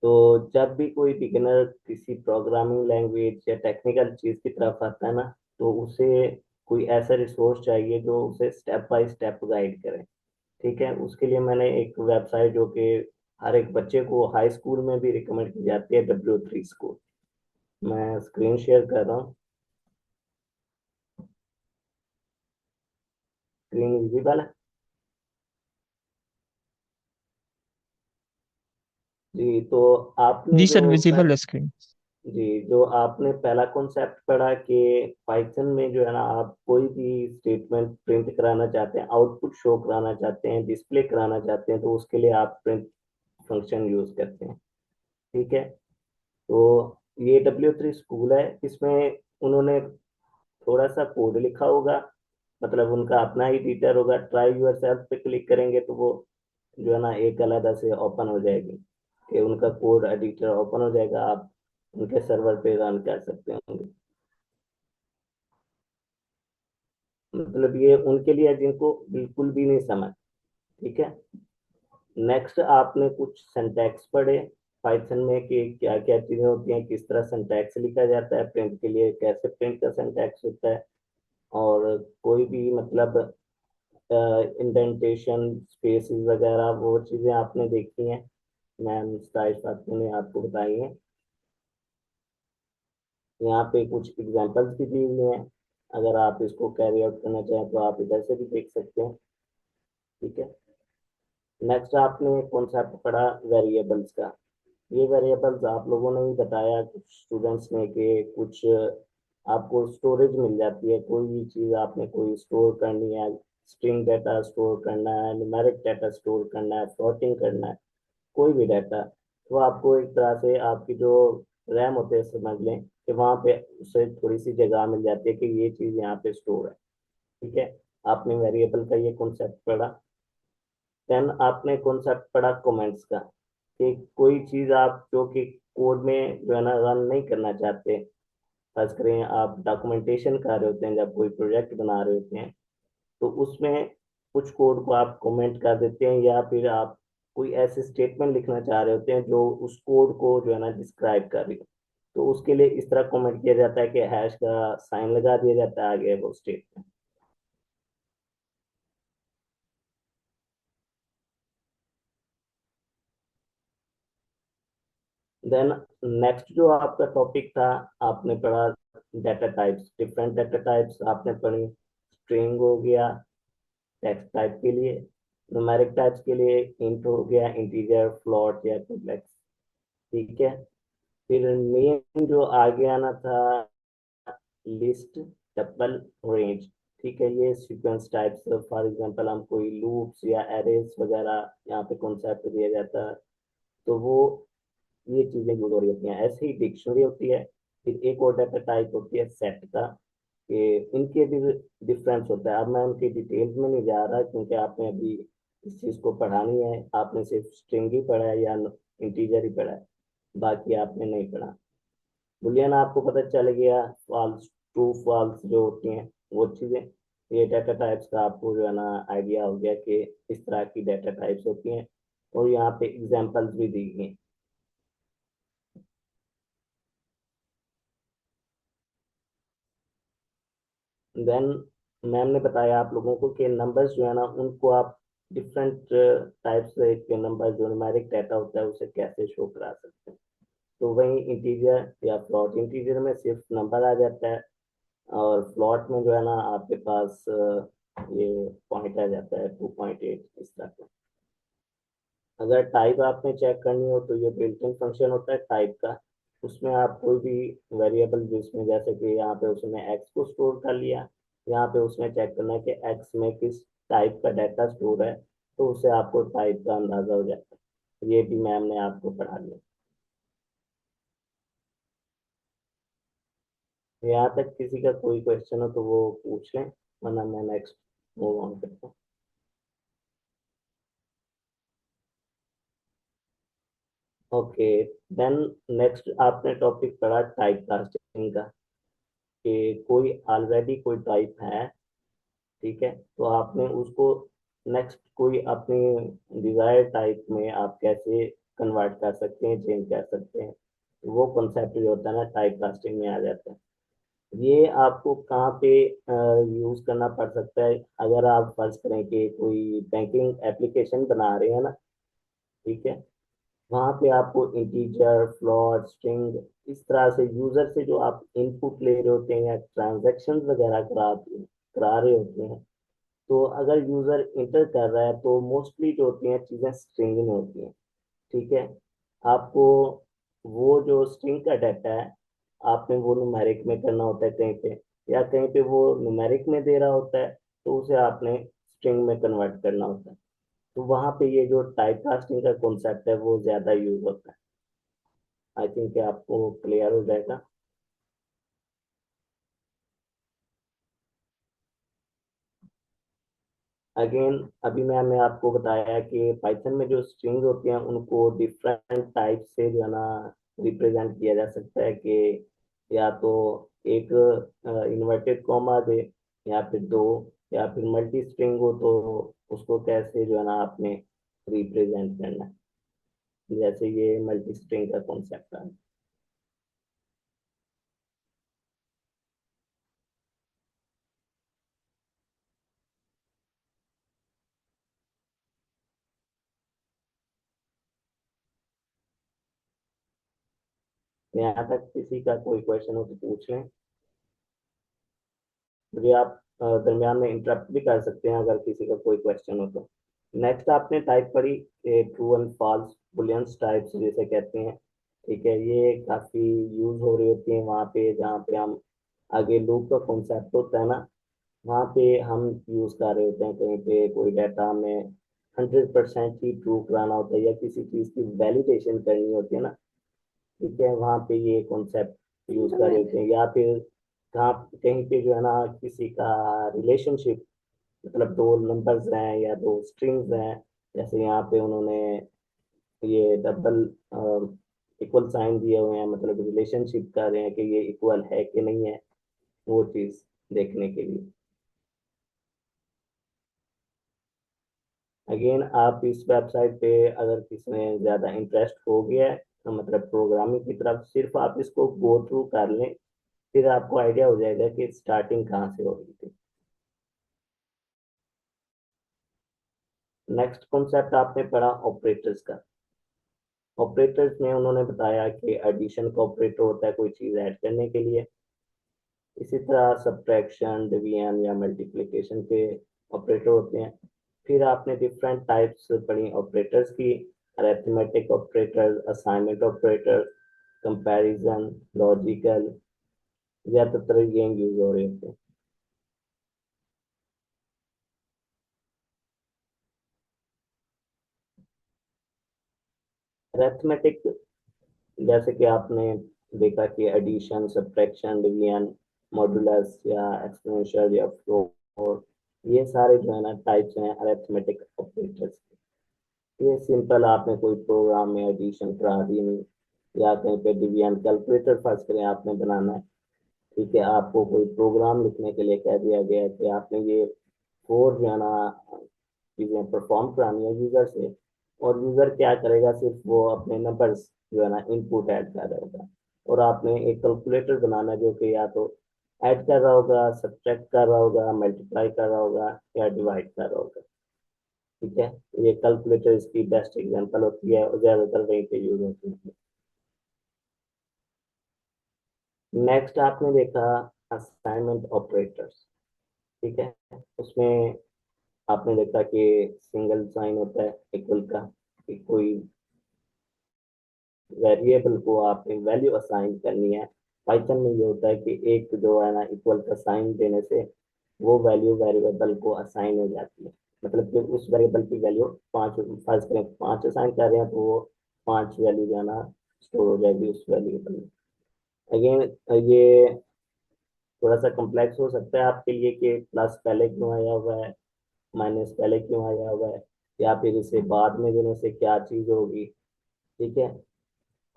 Speaker 5: तो जब भी कोई बिगिनर किसी प्रोग्रामिंग लैंग्वेज या टेक्निकल चीज की तरफ आता है ना, तो उसे कोई ऐसा रिसोर्स चाहिए जो उसे स्टेप बाय स्टेप गाइड करे। ठीक है, उसके लिए मैंने एक वेबसाइट जो कि हर एक बच्चे को हाई स्कूल में भी रिकमेंड की जाती है, W3 स्कूल। मैं स्क्रीन शेयर कर रहा हूँ। स्क्रीन विजिबल है? जी, तो आपने
Speaker 8: जी
Speaker 5: जो
Speaker 8: सर, विजिबल है स्क्रीन।
Speaker 5: जी, जो आपने पहला कॉन्सेप्ट पढ़ा कि पाइथन में जो है ना आप कोई भी स्टेटमेंट प्रिंट कराना चाहते हैं, आउटपुट शो कराना चाहते हैं, डिस्प्ले कराना चाहते हैं, तो उसके लिए आप प्रिंट फंक्शन यूज करते हैं। ठीक है, तो ये W3 स्कूल है, इसमें उन्होंने थोड़ा सा कोड लिखा होगा, मतलब उनका अपना ही एडिटर होगा। ट्राई यूर सेल्फ पे क्लिक करेंगे तो वो जो है ना एक अलग से ओपन हो जाएगी कि उनका कोड एडिटर ओपन हो जाएगा, आप उनके सर्वर पे रन कर सकते होंगे। मतलब ये उनके लिए है जिनको बिल्कुल भी नहीं समझ। ठीक है, नेक्स्ट आपने कुछ सिंटैक्स पढ़े पाइथन में कि क्या क्या चीजें होती हैं, किस तरह सिंटैक्स लिखा जाता है, प्रिंट के लिए कैसे प्रिंट का सिंटैक्स होता है, और कोई भी मतलब इंडेंटेशन स्पेसेस वगैरह वो चीजें आपने देखी हैं, मैम स्टाइल फातिमा ने आपको बताई हैं। यहाँ पे कुछ एग्जांपल्स भी दी हुई हैं, अगर आप इसको कैरी आउट करना चाहें तो आप इधर से भी देख सकते हैं। ठीक है, नेक्स्ट आपने कॉन्सेप्ट पढ़ा वेरिएबल्स का। ये वेरिएबल्स आप लोगों ने ही बताया कुछ स्टूडेंट्स ने कि कुछ आपको स्टोरेज मिल जाती है, कोई भी चीज़ आपने कोई स्टोर करनी है, स्ट्रिंग डाटा स्टोर करना है, न्यूमेरिक डाटा स्टोर करना है, फ्लोटिंग करना है, कोई भी डाटा, तो आपको एक तरह से आपकी जो रैम होते हैं समझ लें कि वहाँ पे उससे थोड़ी सी जगह मिल जाती है कि ये चीज़ यहाँ पे स्टोर है। ठीक है, आपने वेरिएबल का ये कॉन्सेप्ट पढ़ा। देन आपने कॉन्सेप्ट पढ़ा कमेंट्स का कि कोई चीज़ आप जो कि कोड में जो है ना रन नहीं करना चाहते, खास करें आप डॉक्यूमेंटेशन कर रहे होते हैं, जब कोई प्रोजेक्ट बना रहे होते हैं तो उसमें कुछ कोड को आप कमेंट कर देते हैं, या फिर आप कोई ऐसे स्टेटमेंट लिखना चाह रहे होते हैं जो उस कोड को जो है ना डिस्क्राइब कर रही हो, तो उसके लिए इस तरह कमेंट किया जाता है कि हैश का साइन लगा दिया जाता है आगे वो स्टेटमेंट। देन नेक्स्ट जो आपका टॉपिक था, आपने पढ़ा data types, different data types आपने पढ़ी। स्ट्रिंग हो गया टेक्स्ट टाइप के लिए, न्यूमेरिक टाइप्स के लिए इंट हो गया, इंटीजर, फ्लोट या कॉम्प्लेक्स। ठीक है, फिर मेन जो आगे आना था लिस्ट, टपल, रेंज। ठीक है, ये सीक्वेंस टाइप्स, फॉर एग्जांपल हम कोई लूप्स या एरेज वगैरह यहाँ पे कॉन्सेप्ट दिया जाता है, तो वो ये चीजें यूज हो रही होती हैं। ऐसे ही डिक्शनरी होती है, फिर एक और डाटा टाइप होती है सेट का, कि इनके भी डिफरेंस होता है। अब मैं उनकी डिटेल्स में नहीं जा रहा क्योंकि आपने अभी इस चीज को पढ़ा नहीं है, आपने सिर्फ स्ट्रिंग ही पढ़ा है या इंटीजर ही पढ़ा है, बाकी आपने नहीं पढ़ा। बुलियन आपको पता चल गया, फॉल्स ट्रू फॉल्स जो होती हैं वो चीजें, ये डाटा टाइप्स का आपको जो है ना आइडिया हो गया कि इस तरह की डाटा टाइप्स होती हैं, और यहाँ पे एग्जांपल्स भी दी गई। देन मैम ने बताया आप लोगों को कि नंबर्स जो है ना उनको आप डिफरेंट टाइप्स के नंबर जो न्यूमेरिक डाटा होता है उसे कैसे शो करा सकते हैं। तो वही इंटीजर या फ्लोट, इंटीजर में सिर्फ नंबर आ जाता है, और फ्लोट में जो है ना आपके पास ये पॉइंट आ जाता है 2.8 इस तरह का। अगर टाइप आपने चेक करनी हो तो ये बिल्ट इन फंक्शन होता है टाइप का, उसमें आप कोई भी वेरिएबल जिसमें जैसे कि यहाँ पे उसने एक्स को स्टोर कर लिया, यहाँ पे उसने चेक करना है कि एक्स में किस टाइप का डाटा स्टोर है, तो उससे आपको टाइप का अंदाजा हो जाता है। ये भी मैम ने आपको पढ़ा दिया। यहाँ तक किसी का कोई क्वेश्चन हो तो वो पूछ लें, वरना मैं नेक्स्ट मूव ऑन करता हूँ। ओके, देन नेक्स्ट आपने टॉपिक पढ़ा टाइप कास्टिंग का, कि कोई ऑलरेडी कोई टाइप है, ठीक है, तो आपने उसको नेक्स्ट कोई अपनी डिजायर टाइप में आप कैसे कन्वर्ट कर सकते हैं, चेंज कर सकते हैं, तो वो कॉन्सेप्ट जो होता है ना टाइप कास्टिंग में आ जाता है। ये आपको कहाँ पे यूज करना पड़ सकता है, अगर आप फर्ज करें कि कोई बैंकिंग एप्लीकेशन बना रहे हैं ना, ठीक है, वहाँ पे आपको इंटीजर, फ्लोट, स्ट्रिंग, इस तरह से यूजर से जो आप इनपुट ले रहे होते हैं या ट्रांजैक्शन वगैरह करा रहे होते हैं, तो अगर यूजर इंटर कर रहा है तो मोस्टली जो होती हैं चीजें स्ट्रिंग में होती हैं। ठीक है, आपको वो जो स्ट्रिंग का डाटा है आपने वो न्यूमेरिक में करना होता है कहीं पे, या कहीं पे वो न्यूमेरिक में दे रहा होता है तो उसे आपने स्ट्रिंग में कन्वर्ट करना होता है। तो वहां पे ये जो टाइप कास्टिंग का कॉन्सेप्ट है वो ज्यादा यूज होता है। आई थिंक आपको क्लियर हो जाएगा। अगेन अभी मैंने आपको बताया कि पाइथन में जो स्ट्रिंग होती हैं उनको डिफरेंट टाइप से जो है ना रिप्रेजेंट किया जा सकता है कि या तो एक इन्वर्टेड कॉमा दे, या फिर दो, या फिर मल्टी स्ट्रिंग हो तो उसको कैसे जो है ना आपने रिप्रेजेंट करना है, जैसे ये मल्टी स्ट्रिंग का कॉन्सेप्ट है। यहाँ तक किसी का कोई क्वेश्चन हो तो पूछ लें, मुझे आप दरमियान में इंटरप्ट भी कर सकते हैं अगर किसी का कोई क्वेश्चन हो तो। नेक्स्ट आपने टाइप पढ़ी true and false booleans types जैसे कहते हैं, ठीक है। ये काफी यूज हो रही होती है वहाँ पे जहाँ पे हम आगे लूप का कॉन्सेप्ट होता है ना, वहाँ पे हम यूज कर रहे होते हैं, कहीं पे कोई डाटा हमें 100% ही ट्रू कराना होता है या किसी चीज की वैलिडेशन करनी होती है ना, ठीक है, वहाँ पे ये कॉन्सेप्ट यूज कर रहे होते हैं। या फिर कहाँ कहीं पे जो है ना किसी का रिलेशनशिप, मतलब दो नंबर्स हैं या दो स्ट्रिंग्स हैं, जैसे यहाँ पे उन्होंने ये डबल इक्वल साइन दिए हुए हैं, मतलब रिलेशनशिप कर रहे हैं कि ये इक्वल है कि नहीं है, वो चीज देखने के लिए। अगेन आप इस वेबसाइट पे अगर किसी में ज़्यादा इंटरेस्ट हो गया है तो मतलब प्रोग्रामिंग की तरफ, सिर्फ आप इसको गो थ्रू कर लें, फिर आपको आइडिया हो जाएगा कि स्टार्टिंग कहाँ से हो रही थी। नेक्स्ट कॉन्सेप्ट आपने पढ़ा ऑपरेटर्स का। ऑपरेटर्स में उन्होंने बताया कि एडिशन का ऑपरेटर होता है कोई चीज़ ऐड करने के लिए, इसी तरह सब्ट्रैक्शन, डिवीजन या मल्टीप्लिकेशन के ऑपरेटर होते हैं। फिर आपने डिफरेंट टाइप्स पढ़ी ऑपरेटर्स की, arithmetic operator, assignment operator, comparison, logical, ज्यादातर ये यूज हो रहे होते हैं। अरिथमेटिक जैसे कि आपने देखा कि एडिशन, सब्ट्रैक्शन, डिवीजन, मॉडुलस या एक्सपोनेंशियल या फ्लोर, ये सारे जो है ना टाइप्स हैं अरिथमेटिक ऑपरेटर्स। ये सिंपल, आपने कोई प्रोग्राम में एडिशन करा दी नहीं, या कहीं पे डिवीजन कैलकुलेटर फर्स्ट करें आपने बनाना है, ठीक है, आपको कोई प्रोग्राम लिखने के लिए कह दिया गया है कि आपने ये फोर जो है ना चीजें परफॉर्म करानी है यूजर से, और यूजर क्या करेगा, सिर्फ वो अपने नंबर्स जो है ना इनपुट ऐड कर रहा होगा, और आपने एक कैलकुलेटर बनाना है जो कि या तो ऐड कर रहा होगा, सब्ट्रैक्ट कर रहा होगा, मल्टीप्लाई कर रहा होगा या डिवाइड कर रहा होगा, ठीक है। ये कैलकुलेटर इसकी बेस्ट एग्जांपल होती है और ज्यादातर वहीं पे यूज होती है। नेक्स्ट आपने देखा असाइनमेंट ऑपरेटर्स, ठीक है। उसमें आपने देखा कि सिंगल साइन होता है इक्वल का, कि कोई वेरिएबल को आपने वैल्यू असाइन करनी है। पाइथन में ये होता है कि एक जो है ना इक्वल का साइन देने से वो वैल्यू वेरिएबल को असाइन हो जाती है, मतलब कि उस वेरिएबल की वैल्यू पाँच, फर्ज करें पाँच असाइन कर रहे हैं तो वो पाँच वैल्यू जो है ना स्टोर हो जाएगी उस वेरिएबल में। अगेन ये थोड़ा सा कॉम्प्लेक्स हो सकता है आपके लिए कि प्लस पहले क्यों आया हुआ है, माइनस पहले क्यों आया हुआ है, या फिर इसे बाद में देने से क्या चीज होगी, ठीक है।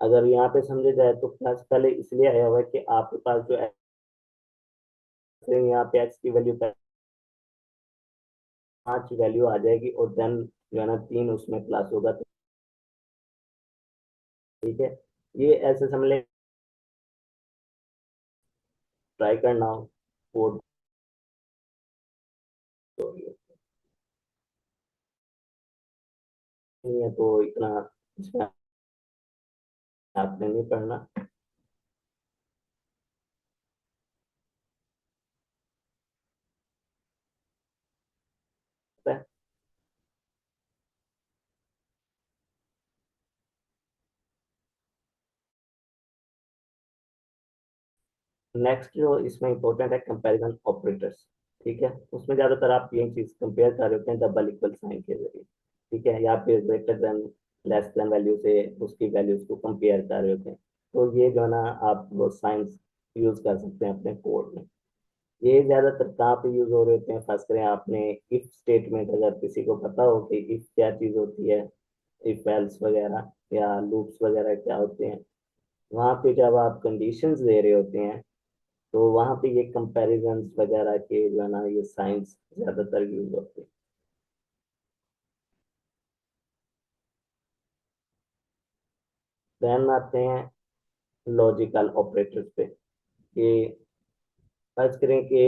Speaker 5: अगर यहाँ पे समझे जाए तो प्लस पहले इसलिए आया हुआ है कि आपके पास जो यहाँ पे एक्स की वैल्यू पांच वैल्यू आ जाएगी और देन जो है ना तीन उसमें प्लस होगा, तो ठीक है। ये ऐसे समझ लें, ट्राई करना हो कोड नहीं है तो इतना इसमें आपने नहीं पढ़ना। नेक्स्ट जो इसमें इंपॉर्टेंट है कंपैरिजन ऑपरेटर्स, ठीक है। उसमें ज्यादातर आप यही चीज कंपेयर कर रहे होते हैं डबल इक्वल साइन के जरिए, ठीक है, या फिर greater than less than value से उसकी वैल्यूज को कंपेयर कर रहे होते हैं, तो ये जो है ना आप वो साइंस यूज कर सकते हैं अपने कोड में। ये ज्यादातर कहाँ पे यूज हो रहे होते हैं? खास करें आपने इफ स्टेटमेंट, अगर किसी को पता हो कि इफ क्या चीज होती है, इफ एल्स वगैरह या लूप्स वगैरह क्या होते हैं, वहां पे जब आप कंडीशंस दे रहे होते हैं तो वहां पे ये कंपैरिजंस वगैरह के जो है ना, ये साइंस ज्यादातर यूज होते हैं। देन आते हैं लॉजिकल ऑपरेटर्स पे। कि फर्ज करें कि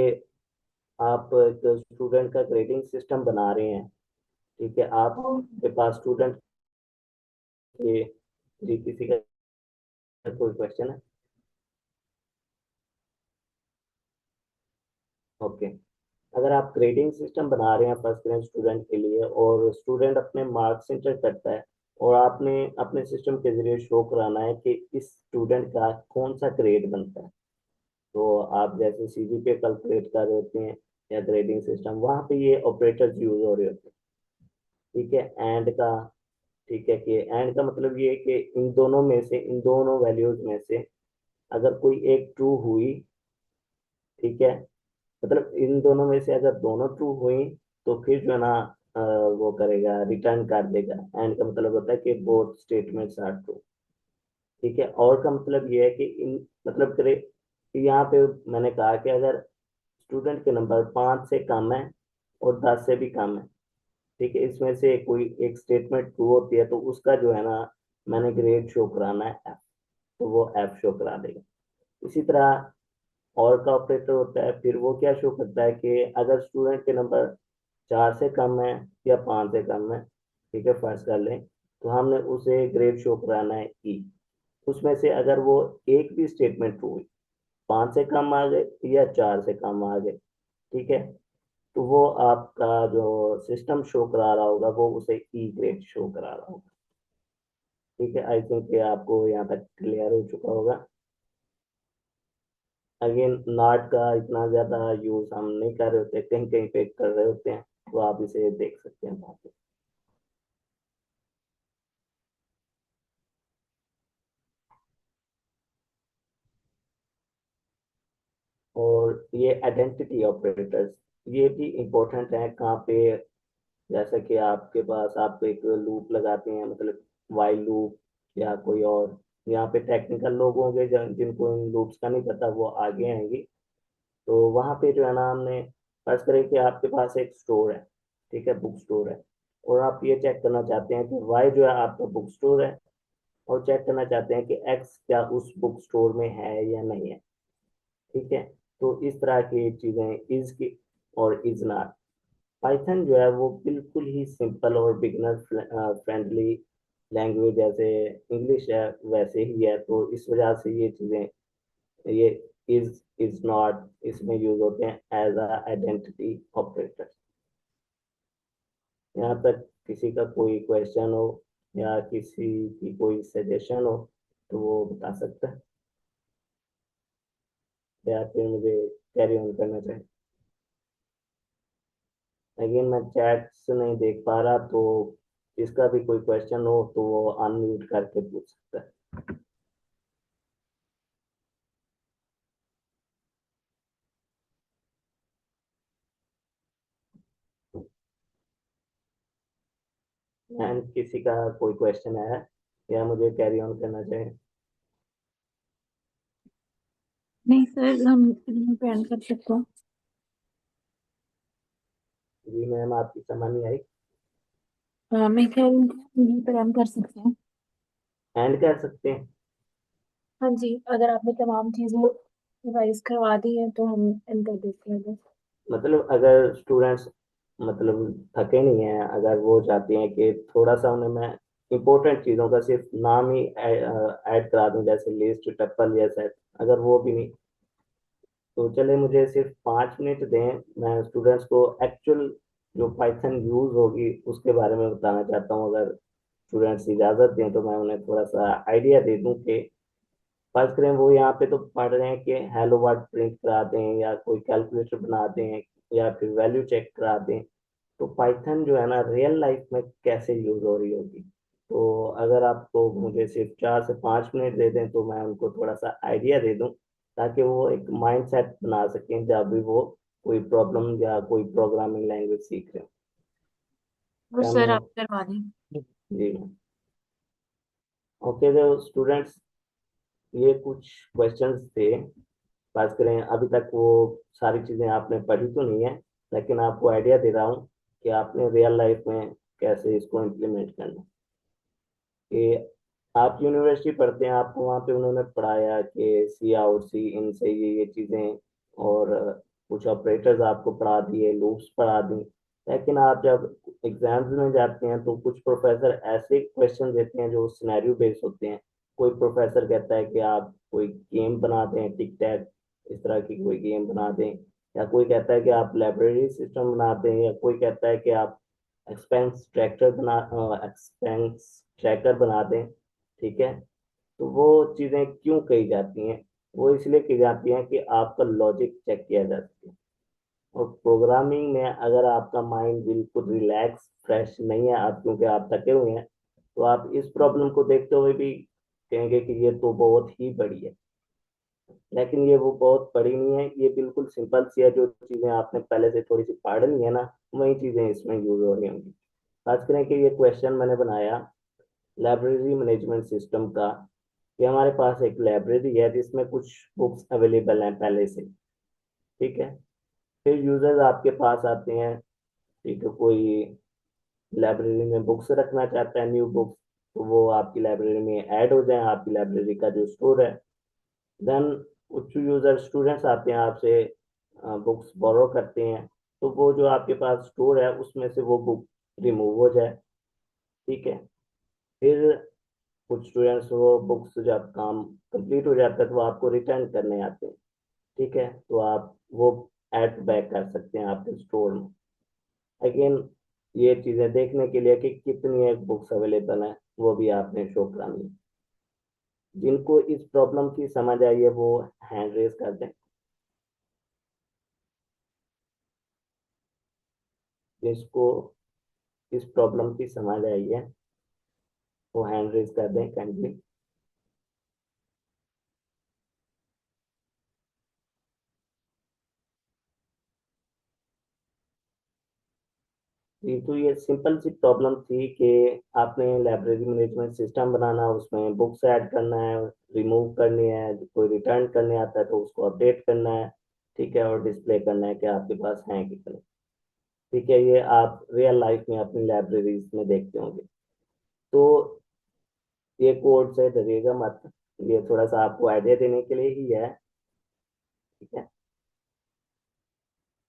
Speaker 5: आप एक स्टूडेंट का ग्रेडिंग सिस्टम बना रहे हैं। ठीक है, आपके पास स्टूडेंट के, जी किसी का कोई क्वेश्चन है? ओके। अगर आप ग्रेडिंग सिस्टम बना रहे हैं फर्स्ट ग्रेड स्टूडेंट के लिए, और स्टूडेंट अपने मार्क्स इंटर करता है, और आपने अपने सिस्टम के जरिए शो कराना है कि इस स्टूडेंट का कौन सा ग्रेड बनता है, तो आप जैसे सीजीपीए कैलकुलेट कर रहे होते हैं या ग्रेडिंग सिस्टम, वहाँ पे ये ऑपरेटर्स यूज हो रहे होते हैं। ठीक है, एंड का। ठीक है, कि एंड का मतलब ये है कि इन दोनों में से, इन दोनों वैल्यूज में से अगर कोई एक ट्रू हुई, ठीक है, मतलब इन दोनों में से अगर दोनों ट्रू हुई, तो फिर जो है ना वो करेगा, रिटर्न कर देगा। एंड का मतलब होता है कि बोथ स्टेटमेंट्स आर ट्रू। ठीक है, और का मतलब ये है कि इन, मतलब करे कि यहाँ पे मैंने कहा कि अगर स्टूडेंट के नंबर 5 से कम है और 10 से भी कम है, ठीक है, इसमें से कोई एक स्टेटमेंट ट्रू होती है, तो उसका जो है ना, मैंने ग्रेड शो कराना है एफ, तो वो एफ शो करा देगा। इसी तरह और का ऑपरेटर होता है, फिर वो क्या शो करता है कि अगर स्टूडेंट के नंबर 4 से कम है या 5 से कम है, ठीक है, फर्ज कर लें, तो हमने उसे ग्रेड शो कराना है ई। उसमें से अगर वो एक भी स्टेटमेंट ट्रू हुई, 5 से कम आ गए या 4 से कम आ गए, ठीक है, तो वो आपका जो सिस्टम शो करा रहा होगा वो उसे ई ग्रेड शो करा रहा होगा। ठीक है, आई थिंक ये आपको यहाँ तक क्लियर हो चुका होगा। अगेन, नॉट का इतना ज्यादा यूज हम नहीं कर रहे होते, कहीं कहीं पे कर रहे होते हैं, तो आप इसे देख सकते हैं वहाँ पे। और ये आइडेंटिटी ऑपरेटर्स, ये भी इम्पोर्टेंट है। कहाँ पे? जैसा कि आपके पास आप एक लूप लगाते हैं, मतलब वाइल लूप या कोई और, यहाँ पे टेक्निकल लोग होंगे जिनको इन लूप्स का नहीं पता, वो आगे आएंगे। तो वहाँ पे जो है ना, हमने फर्ज करें कि आपके पास एक स्टोर है, ठीक है, बुक स्टोर है, और आप ये चेक करना चाहते हैं कि वाई जो है आपका बुक स्टोर है, और चेक करना चाहते हैं कि एक्स क्या उस बुक स्टोर में है या नहीं है। ठीक है, तो इस तरह की चीजें इज की और इज नॉट। पाइथन जो है वो बिल्कुल ही सिंपल और बिगनर फ्रेंडली लैंग्वेज, जैसे इंग्लिश है वैसे ही है, तो इस वजह से ये चीजें, ये इज नॉट इसमें यूज होते हैं एज अ आइडेंटिटी ऑपरेटर। यहाँ तक किसी का कोई क्वेश्चन हो या किसी की कोई सजेशन हो तो वो बता सकता है, या फिर मुझे कैरी ऑन करना चाहिए। अगेन, मैं चैट्स नहीं देख पा रहा, तो जिसका भी कोई क्वेश्चन हो तो वो अनम्यूट करके पूछ सकता है। एंड किसी का कोई क्वेश्चन है या मुझे कैरी ऑन करना चाहिए?
Speaker 1: नहीं सर, हम यहीं पे एंड कर सकते हैं।
Speaker 5: जी मैम, आपकी समझ नहीं आई?
Speaker 1: मैं कह रही हूँ कि यहीं पे एंड कर सकते हैं।
Speaker 5: एंड कर सकते हैं?
Speaker 1: हाँ जी, अगर आपने तमाम चीजें रिवाइज करवा दी हैं तो हम एंड कर देते हैं बस।
Speaker 5: मतलब अगर स्टूडेंट्स मतलब थके नहीं हैं, अगर वो चाहते हैं कि थोड़ा सा उन्हें मैं इम्पोर्टेंट चीज़ों का सिर्फ नाम ही ऐड करा दूं, जैसे लिस्ट, टप्पल या सेट, अगर वो भी नहीं, तो चले मुझे सिर्फ 5 मिनट दें, मैं स्टूडेंट्स को एक्चुअल जो पाइथन यूज होगी उसके बारे में बताना चाहता हूँ। अगर स्टूडेंट्स इजाज़त दें तो मैं उन्हें थोड़ा सा आइडिया दे दूं कि फर्स्ट करें वो यहाँ पे तो पढ़ रहे हैं कि हेलो वर्ड प्रिंट करा दें या कोई कैलकुलेटर बना दें या फिर वैल्यू चेक करा दें, तो पाइथन जो है ना रियल लाइफ में कैसे यूज हो रही होगी। तो अगर आपको मुझे सिर्फ 4 से 5 मिनट दे दें तो मैं उनको थोड़ा सा आइडिया दे दूं ताकि वो एक माइंड सेट बना सकें जब भी वो कोई प्रॉब्लम या कोई प्रोग्रामिंग लैंग्वेज सीख रहे हो।
Speaker 1: वो
Speaker 5: क्या
Speaker 1: सर
Speaker 5: मैं
Speaker 1: आप करवा दें।
Speaker 5: जी ओके तो स्टूडेंट्स ये कुछ क्वेश्चंस थे। बात करें अभी तक वो सारी चीजें आपने पढ़ी तो नहीं है, लेकिन आपको आइडिया दे रहा हूँ कि आपने रियल लाइफ में कैसे इसको इम्प्लीमेंट करना है। कि आप यूनिवर्सिटी पढ़ते हैं, आपको वहाँ पे उन्होंने पढ़ाया कि सी आउट सी इन से ये चीजें, और कुछ ऑपरेटर्स आपको पढ़ा दिए, लूप्स पढ़ा दी। लेकिन आप जब एग्जाम्स में जाते हैं तो कुछ प्रोफेसर ऐसे क्वेश्चन देते हैं जो सिनेरियो बेस्ड होते हैं। कोई प्रोफेसर कहता है कि आप कोई गेम बना दें, टिक टैक इस तरह की कोई गेम बना दें, या कोई कहता है कि आप लाइब्रेरी सिस्टम बना दें, या कोई कहता है कि आप एक्सपेंस ट्रैकर बना दें। ठीक है, तो वो चीजें क्यों कही जाती हैं? वो इसलिए की जाती हैं कि आपका लॉजिक चेक किया जा सके। और प्रोग्रामिंग में अगर आपका माइंड बिल्कुल रिलैक्स फ्रेश नहीं है, आप क्योंकि आप थके हुए हैं, तो आप इस प्रॉब्लम को देखते हुए भी कहेंगे कि ये तो बहुत ही बड़ी है। लेकिन ये वो बहुत बड़ी नहीं है, ये बिल्कुल सिंपल सी है। जो चीजें आपने पहले से थोड़ी सी पढ़ ली है ना, वही चीजें इसमें यूज हो रही होंगी। बात करें कि ये क्वेश्चन मैंने बनाया लाइब्रेरी मैनेजमेंट सिस्टम का, कि हमारे पास एक लाइब्रेरी है जिसमें कुछ बुक्स अवेलेबल हैं पहले से। ठीक है, फिर यूजर्स आपके पास आते हैं। ठीक है, कोई लाइब्रेरी में बुक्स रखना चाहता है, न्यू बुक्स, तो वो आपकी लाइब्रेरी में ऐड हो जाए, आपकी लाइब्रेरी का जो स्टोर है। देन कुछ यूजर स्टूडेंट्स आते हैं आपसे, बुक्स बोरो करते हैं, तो वो जो आपके पास स्टोर है उसमें से वो बुक रिमूव हो जाए। ठीक है, फिर कुछ स्टूडेंट्स वो बुक्स जब काम कंप्लीट हो जाता है तो वो आपको रिटर्न करने आते हैं। ठीक है, तो आप वो ऐड बैक कर सकते हैं आपके स्टोर में। अगेन ये चीजें देखने के लिए कि कितनी एक बुक्स अवेलेबल है, वो भी आपने शो करानी है। जिनको इस प्रॉब्लम की समझ आई है वो हैंड रेज कर दें। जिसको इस प्रॉब्लम की समझ आई है वो हैंड रेज कर दें काइंडली। तो ये सिंपल सी प्रॉब्लम थी कि आपने लाइब्रेरी मैनेजमेंट सिस्टम बनाना, उसमें बुक्स ऐड करना है, रिमूव करनी है, कोई रिटर्न करने आता है तो उसको अपडेट करना है। ठीक है, और डिस्प्ले करना है कि आपके पास है कितने। ठीक है, ये आप रियल लाइफ में अपनी लाइब्रेरीज में देखते होंगे। तो ये कोड से डरिएगा मत, ये थोड़ा सा आपको आइडिया देने के लिए ही है। ठीक है,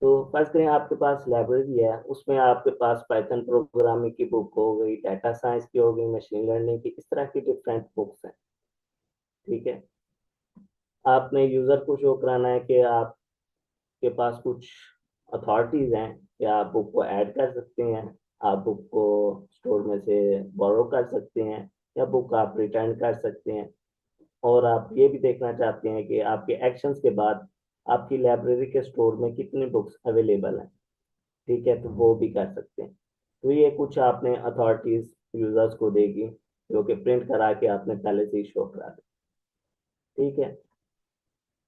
Speaker 5: तो फर्स्ट करें आपके पास लाइब्रेरी है, उसमें आपके पास पाइथन प्रोग्रामिंग की बुक हो गई, डाटा साइंस की हो गई, मशीन लर्निंग की, इस तरह की डिफरेंट बुक्स हैं। ठीक है, आपने यूजर को शो कराना है कि आपके पास कुछ अथॉरिटीज हैं कि आप बुक को ऐड कर सकते हैं, आप बुक को स्टोर में से बोरो कर सकते हैं, या बुक आप रिटर्न कर सकते हैं। और आप ये भी देखना चाहते हैं कि आपके एक्शंस के बाद आपकी लाइब्रेरी के स्टोर में कितनी बुक्स अवेलेबल हैं। ठीक है, तो वो भी कर सकते हैं। तो ये कुछ आपने अथॉरिटीज यूजर्स को देगी जो कि प्रिंट करा के आपने पहले से ही शो करा दी। ठीक है,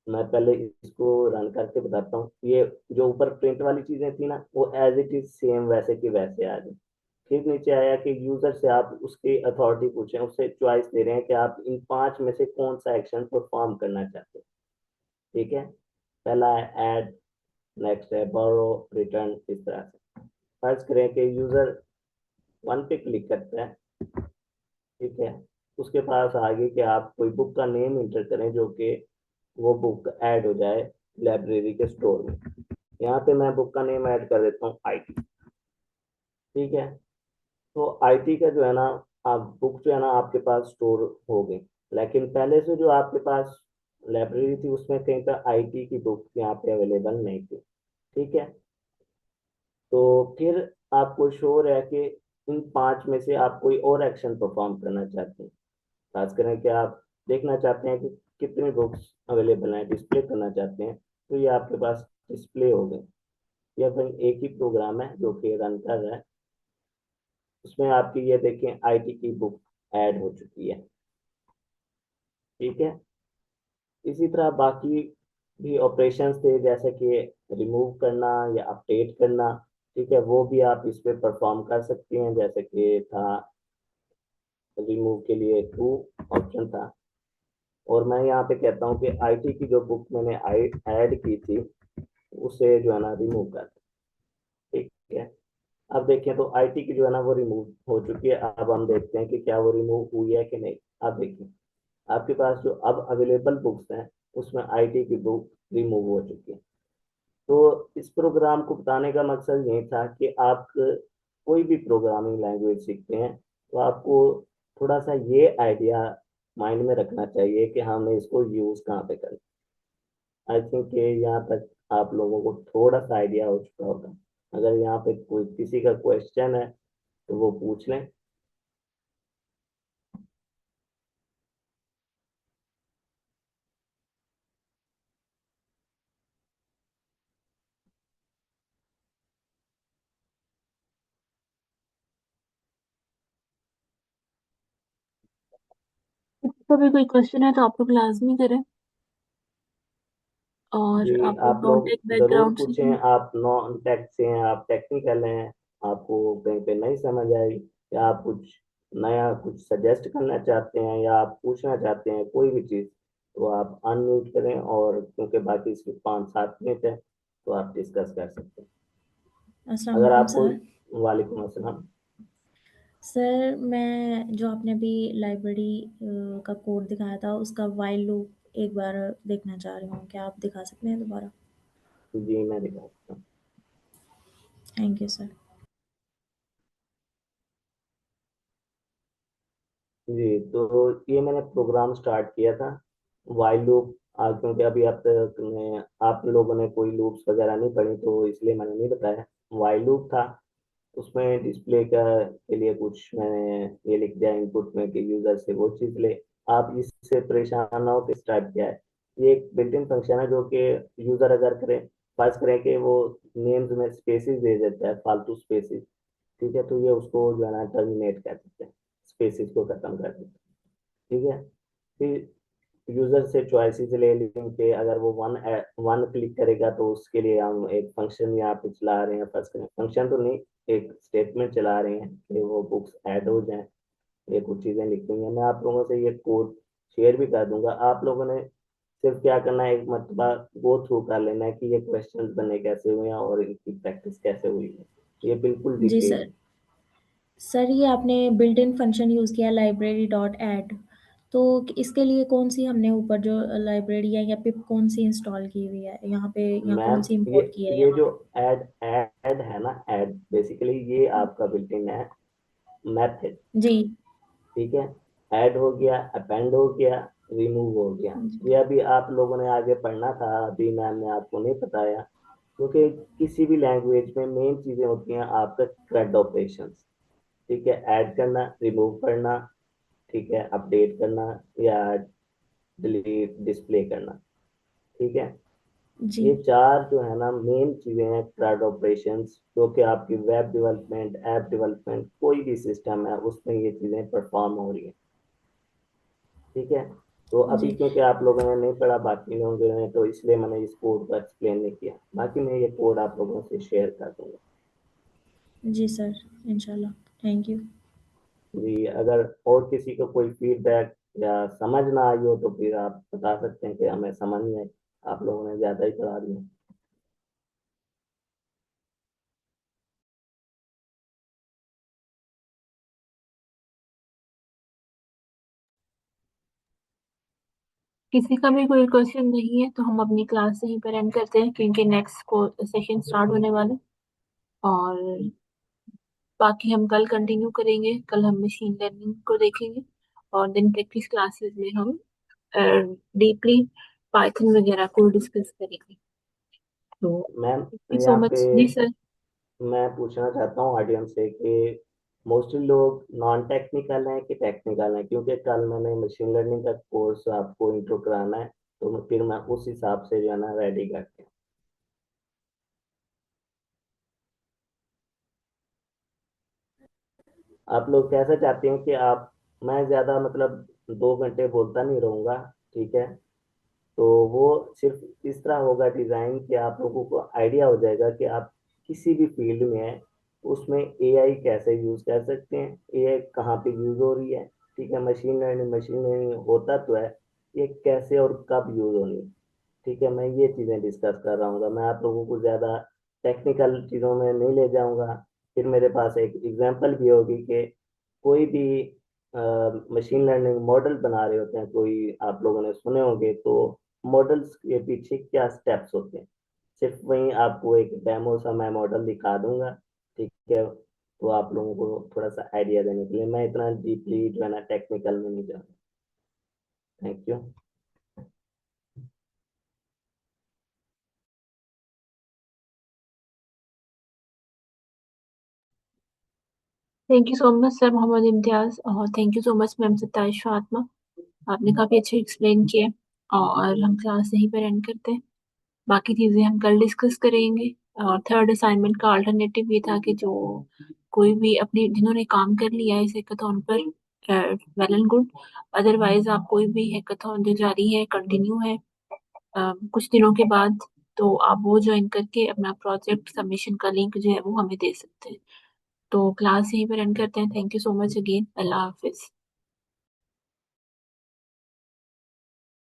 Speaker 5: मैं पहले इसको रन करके बताता हूँ। ये जो ऊपर प्रिंट वाली चीजें थी ना, वो एज इट इज सेम वैसे की वैसे आ गई। फिर नीचे आया कि यूजर से आप उसकी अथॉरिटी पूछें, उससे चॉइस दे रहे हैं कि आप इन 5 में से कौन सा एक्शन परफॉर्म करना चाहते हैं। ठीक है, पहला है ऐड, नेक्स्ट है बोरो, रिटर्न, इस तरह से। फर्ज करें कि यूजर 1 पे क्लिक करता है। ठीक है, उसके पास आगे कि आप कोई बुक का नेम इंटर करें जो कि वो बुक ऐड हो जाए लाइब्रेरी के स्टोर में। यहाँ पे मैं बुक का नेम ऐड कर देता हूँ आईटी। ठीक है, तो आईटी का जो है ना, आप बुक जो है ना आपके पास स्टोर हो गई, लेकिन पहले से जो आपके पास लाइब्रेरी थी उसमें कहीं पर आईटी की बुक यहाँ पे अवेलेबल नहीं थी। ठीक है, तो फिर आपको श्योर है कि इन 5 में से आप कोई और एक्शन परफॉर्म करना चाहते हैं। खास करें कि आप देखना चाहते हैं कि कितने बुक्स अवेलेबल हैं, डिस्प्ले करना चाहते हैं, तो ये आपके पास डिस्प्ले हो गए। या फिर एक ही प्रोग्राम है जो कि रन कर रहा है, उसमें आपकी ये देखें आईटी की बुक ऐड हो चुकी है। ठीक है, इसी तरह बाकी भी ऑपरेशंस थे, जैसे कि रिमूव करना या अपडेट करना, ठीक है, वो भी आप इस पे परफॉर्म कर सकती हैं। जैसे कि था रिमूव के लिए टू ऑप्शन था। और मैं यहाँ पे कहता हूँ कि आईटी की जो बुक मैंने ऐड की थी उसे जो है ना रिमूव कर, ठीक है। अब देखें तो आईटी की जो है ना वो रिमूव हो चुकी है। अब हम देखते हैं कि क्या वो रिमूव हुई है कि नहीं। अब देखिए आपके पास जो अब अवेलेबल बुक्स हैं उसमें आईटी की बुक रिमूव हो चुकी है। तो इस प्रोग्राम को बताने का मकसद यही था कि आप कोई भी प्रोग्रामिंग लैंग्वेज सीखते हैं तो आपको थोड़ा सा ये आइडिया माइंड में रखना चाहिए कि हमें इसको यूज कहाँ पे करें। आई थिंक कि यहाँ तक आप लोगों को थोड़ा सा आइडिया हो चुका होगा। अगर यहाँ पे कोई किसी का क्वेश्चन है तो वो पूछ लें।
Speaker 1: तो भी कोई क्वेश्चन है तो आप लोग लाजमी करें, और
Speaker 5: जी
Speaker 1: आप लोग
Speaker 5: आप
Speaker 1: नॉन टेक
Speaker 5: लोग जरूर
Speaker 1: बैकग्राउंड से
Speaker 5: पूछें।
Speaker 1: हैं।
Speaker 5: आप नॉन टेक से हैं, आप टेक्निकल हैं, आपको कहीं पे नहीं समझ आई, या आप कुछ नया कुछ सजेस्ट करना चाहते हैं, या आप पूछना चाहते हैं कोई भी चीज़, तो आप अनम्यूट करें। और क्योंकि बाकी इसके 5-7 मिनट है तो आप डिस्कस कर सकते हैं।
Speaker 8: अस्सलाम
Speaker 5: अगर
Speaker 8: वालेकुम
Speaker 5: आप कोई,
Speaker 8: सर।
Speaker 5: वालेकुम अस्सलाम।
Speaker 8: सर मैं जो आपने अभी लाइब्रेरी का कोड दिखाया था उसका वाइल लूप एक बार देखना चाह रही हूँ, क्या आप दिखा सकते हैं दोबारा?
Speaker 5: जी मैं दिखा सकता हूँ।
Speaker 8: Thank you sir.
Speaker 5: जी तो ये मैंने प्रोग्राम स्टार्ट किया था वाइल लूप। क्योंकि अभी आप तक आप लोगों ने कोई लूप्स वगैरह नहीं पढ़ी तो इसलिए मैंने नहीं बताया। वाइल लूप था, उसमें डिस्प्ले का के लिए कुछ मैंने ये लिख दिया इनपुट में कि यूजर से वो चीज़ ले। आप इससे परेशान ना हो कि इस टाइप क्या है। ये एक बिल्ट इन फंक्शन है जो कि यूजर अगर करे, फर्ज करें कि वो नेम्स में स्पेसिस दे देता है, फालतू स्पेसिस, ठीक है, तो ये उसको जो है ना टर्मिनेट कर देते हैं, स्पेसिस को खत्म कर देते हैं, ठीक है। फिर यूजर से चॉइसेस ले लेंगे। अगर वो वन वन क्लिक करेगा तो उसके लिए हम एक फंक्शन यहाँ पे चला रहे हैं। फर्स्ट करें फंक्शन तो नहीं, एक स्टेटमेंट चला रहे हैं कि वो बुक्स ऐड हो जाएं। ये कुछ चीजें लिखी हुई हैं, मैं आप लोगों से ये कोड शेयर भी कर दूंगा। आप लोगों ने सिर्फ क्या करना है, एक मरतबा गो थ्रू कर लेना है कि ये क्वेश्चंस बने कैसे हुए हैं और इनकी प्रैक्टिस कैसे हुई है। ये बिल्कुल
Speaker 8: जी
Speaker 5: डिटेल।
Speaker 8: सर। सर ये आपने बिल्ट इन फंक्शन यूज़ किया लाइब्रेरी डॉट ऐड, तो इसके लिए कौन सी हमने ऊपर जो लाइब्रेरी है या पिप कौन सी इंस्टॉल की हुई है यहाँ पे, या कौन
Speaker 5: मैम
Speaker 8: सी
Speaker 5: ये
Speaker 8: इंपोर्ट की है
Speaker 5: ये
Speaker 8: यहाँ
Speaker 5: जो
Speaker 8: पे?
Speaker 5: ऐड ऐड है ना, ऐड बेसिकली ये आपका बिल्ट इन है मेथड,
Speaker 8: जी।
Speaker 5: ठीक है। ऐड हो गया, अपेंड हो गया, रिमूव हो गया।
Speaker 8: जी।
Speaker 5: ये अभी आप लोगों ने आगे पढ़ना था, अभी मैम ने आपको नहीं बताया। क्योंकि किसी भी लैंग्वेज में मेन चीजें होती हैं आपका CRUD ऑपरेशंस, ठीक है, ऐड करना, रिमूव करना, ठीक है, अपडेट करना, या डिलीट डिस्प्ले करना, ठीक है।
Speaker 8: जी।
Speaker 5: ये चार जो है ना मेन चीजें हैं CRUD ऑपरेशंस, जो कि आपकी वेब डेवलपमेंट, ऐप डेवलपमेंट, कोई भी सिस्टम है उसमें ये चीजें परफॉर्म हो रही हैं, ठीक है। तो अभी
Speaker 8: जी।
Speaker 5: क्योंकि आप लोगों ने नहीं पढ़ा, बाकी लोगों ने, तो इसलिए मैंने इस कोड को एक्सप्लेन नहीं किया। बाकी मैं ये कोड आप लोगों से शेयर कर दूंगा।
Speaker 8: जी सर, इंशाल्लाह। Thank you.
Speaker 5: जी अगर और किसी को कोई फीडबैक या समझ ना आई हो तो फिर आप बता सकते हैं कि हमें समझ नहीं आई, आप लोगों ने ज्यादा ही पढ़ा दिया।
Speaker 1: किसी का भी कोई क्वेश्चन नहीं है तो हम अपनी क्लास यहीं पर एंड करते हैं, क्योंकि नेक्स्ट को सेशन स्टार्ट होने वाले हैं। और बाकी हम कल कंटिन्यू करेंगे। कल हम मशीन लर्निंग को देखेंगे, और दिन प्रैक्टिस क्लासेस में हम डीपली पाइथन वगैरह को डिस्कस करेंगे। तो
Speaker 5: मैम
Speaker 1: थैंक यू सो
Speaker 5: यहाँ पे
Speaker 1: मच जी सर।
Speaker 5: मैं पूछना चाहता हूँ ऑडियंस से कि मोस्टली लोग नॉन टेक्निकल हैं कि टेक्निकल हैं, क्योंकि कल मैंने मशीन लर्निंग का कोर्स आपको इंट्रो कराना है, तो फिर मैं उस हिसाब से जो है ना रेडी करके। आप लोग कैसा चाहते हैं कि आप, मैं ज्यादा मतलब 2 घंटे बोलता नहीं रहूंगा, ठीक है। तो वो सिर्फ इस तरह होगा डिजाइन कि आप लोगों को आइडिया हो जाएगा कि आप किसी भी फील्ड में है उसमें एआई कैसे यूज कर सकते हैं, एआई कहाँ पे यूज हो रही है। ठीक है, मशीन लर्निंग होता तो है, ये कैसे और कब यूज होनी है। ठीक है, मैं ये चीजें डिस्कस कर रहा हूँ, मैं आप लोगों को ज्यादा टेक्निकल चीजों में नहीं ले जाऊंगा। फिर मेरे पास एक एग्जांपल भी होगी कि कोई भी मशीन लर्निंग मॉडल बना रहे होते हैं, कोई आप लोगों ने सुने होंगे, तो मॉडल्स के पीछे क्या स्टेप्स होते हैं, सिर्फ वहीं आपको एक डेमो सा मैं मॉडल दिखा दूंगा। ठीक है, तो आप लोगों को थोड़ा सा आइडिया देने के लिए, मैं इतना डीपली जो है ना टेक्निकल में नहीं जाऊँगा। Thank you.
Speaker 1: Thank you so much sir Mohammad Imtiaz, और thank you so much ma'am Sattaish Fatima. आपने काफ़ी अच्छे एक्सप्लेन किए, और हम क्लास यहीं पर एंड करते हैं। बाकी चीज़ें हम कल डिस्कस करेंगे। और थर्ड असाइनमेंट का अल्टरनेटिव ये था कि जो कोई भी अपने जिन्होंने काम कर लिया है इस हैकाथॉन पर, वेल एंड गुड। अदरवाइज आप कोई भी हैकाथॉन जो जारी है, कंटिन्यू है कुछ दिनों के बाद, तो आप वो ज्वाइन करके अपना प्रोजेक्ट सबमिशन का लिंक जो है वो हमें दे सकते हैं। तो क्लास यहीं पर एंड करते हैं। Thank you so much again. Allah Hafiz.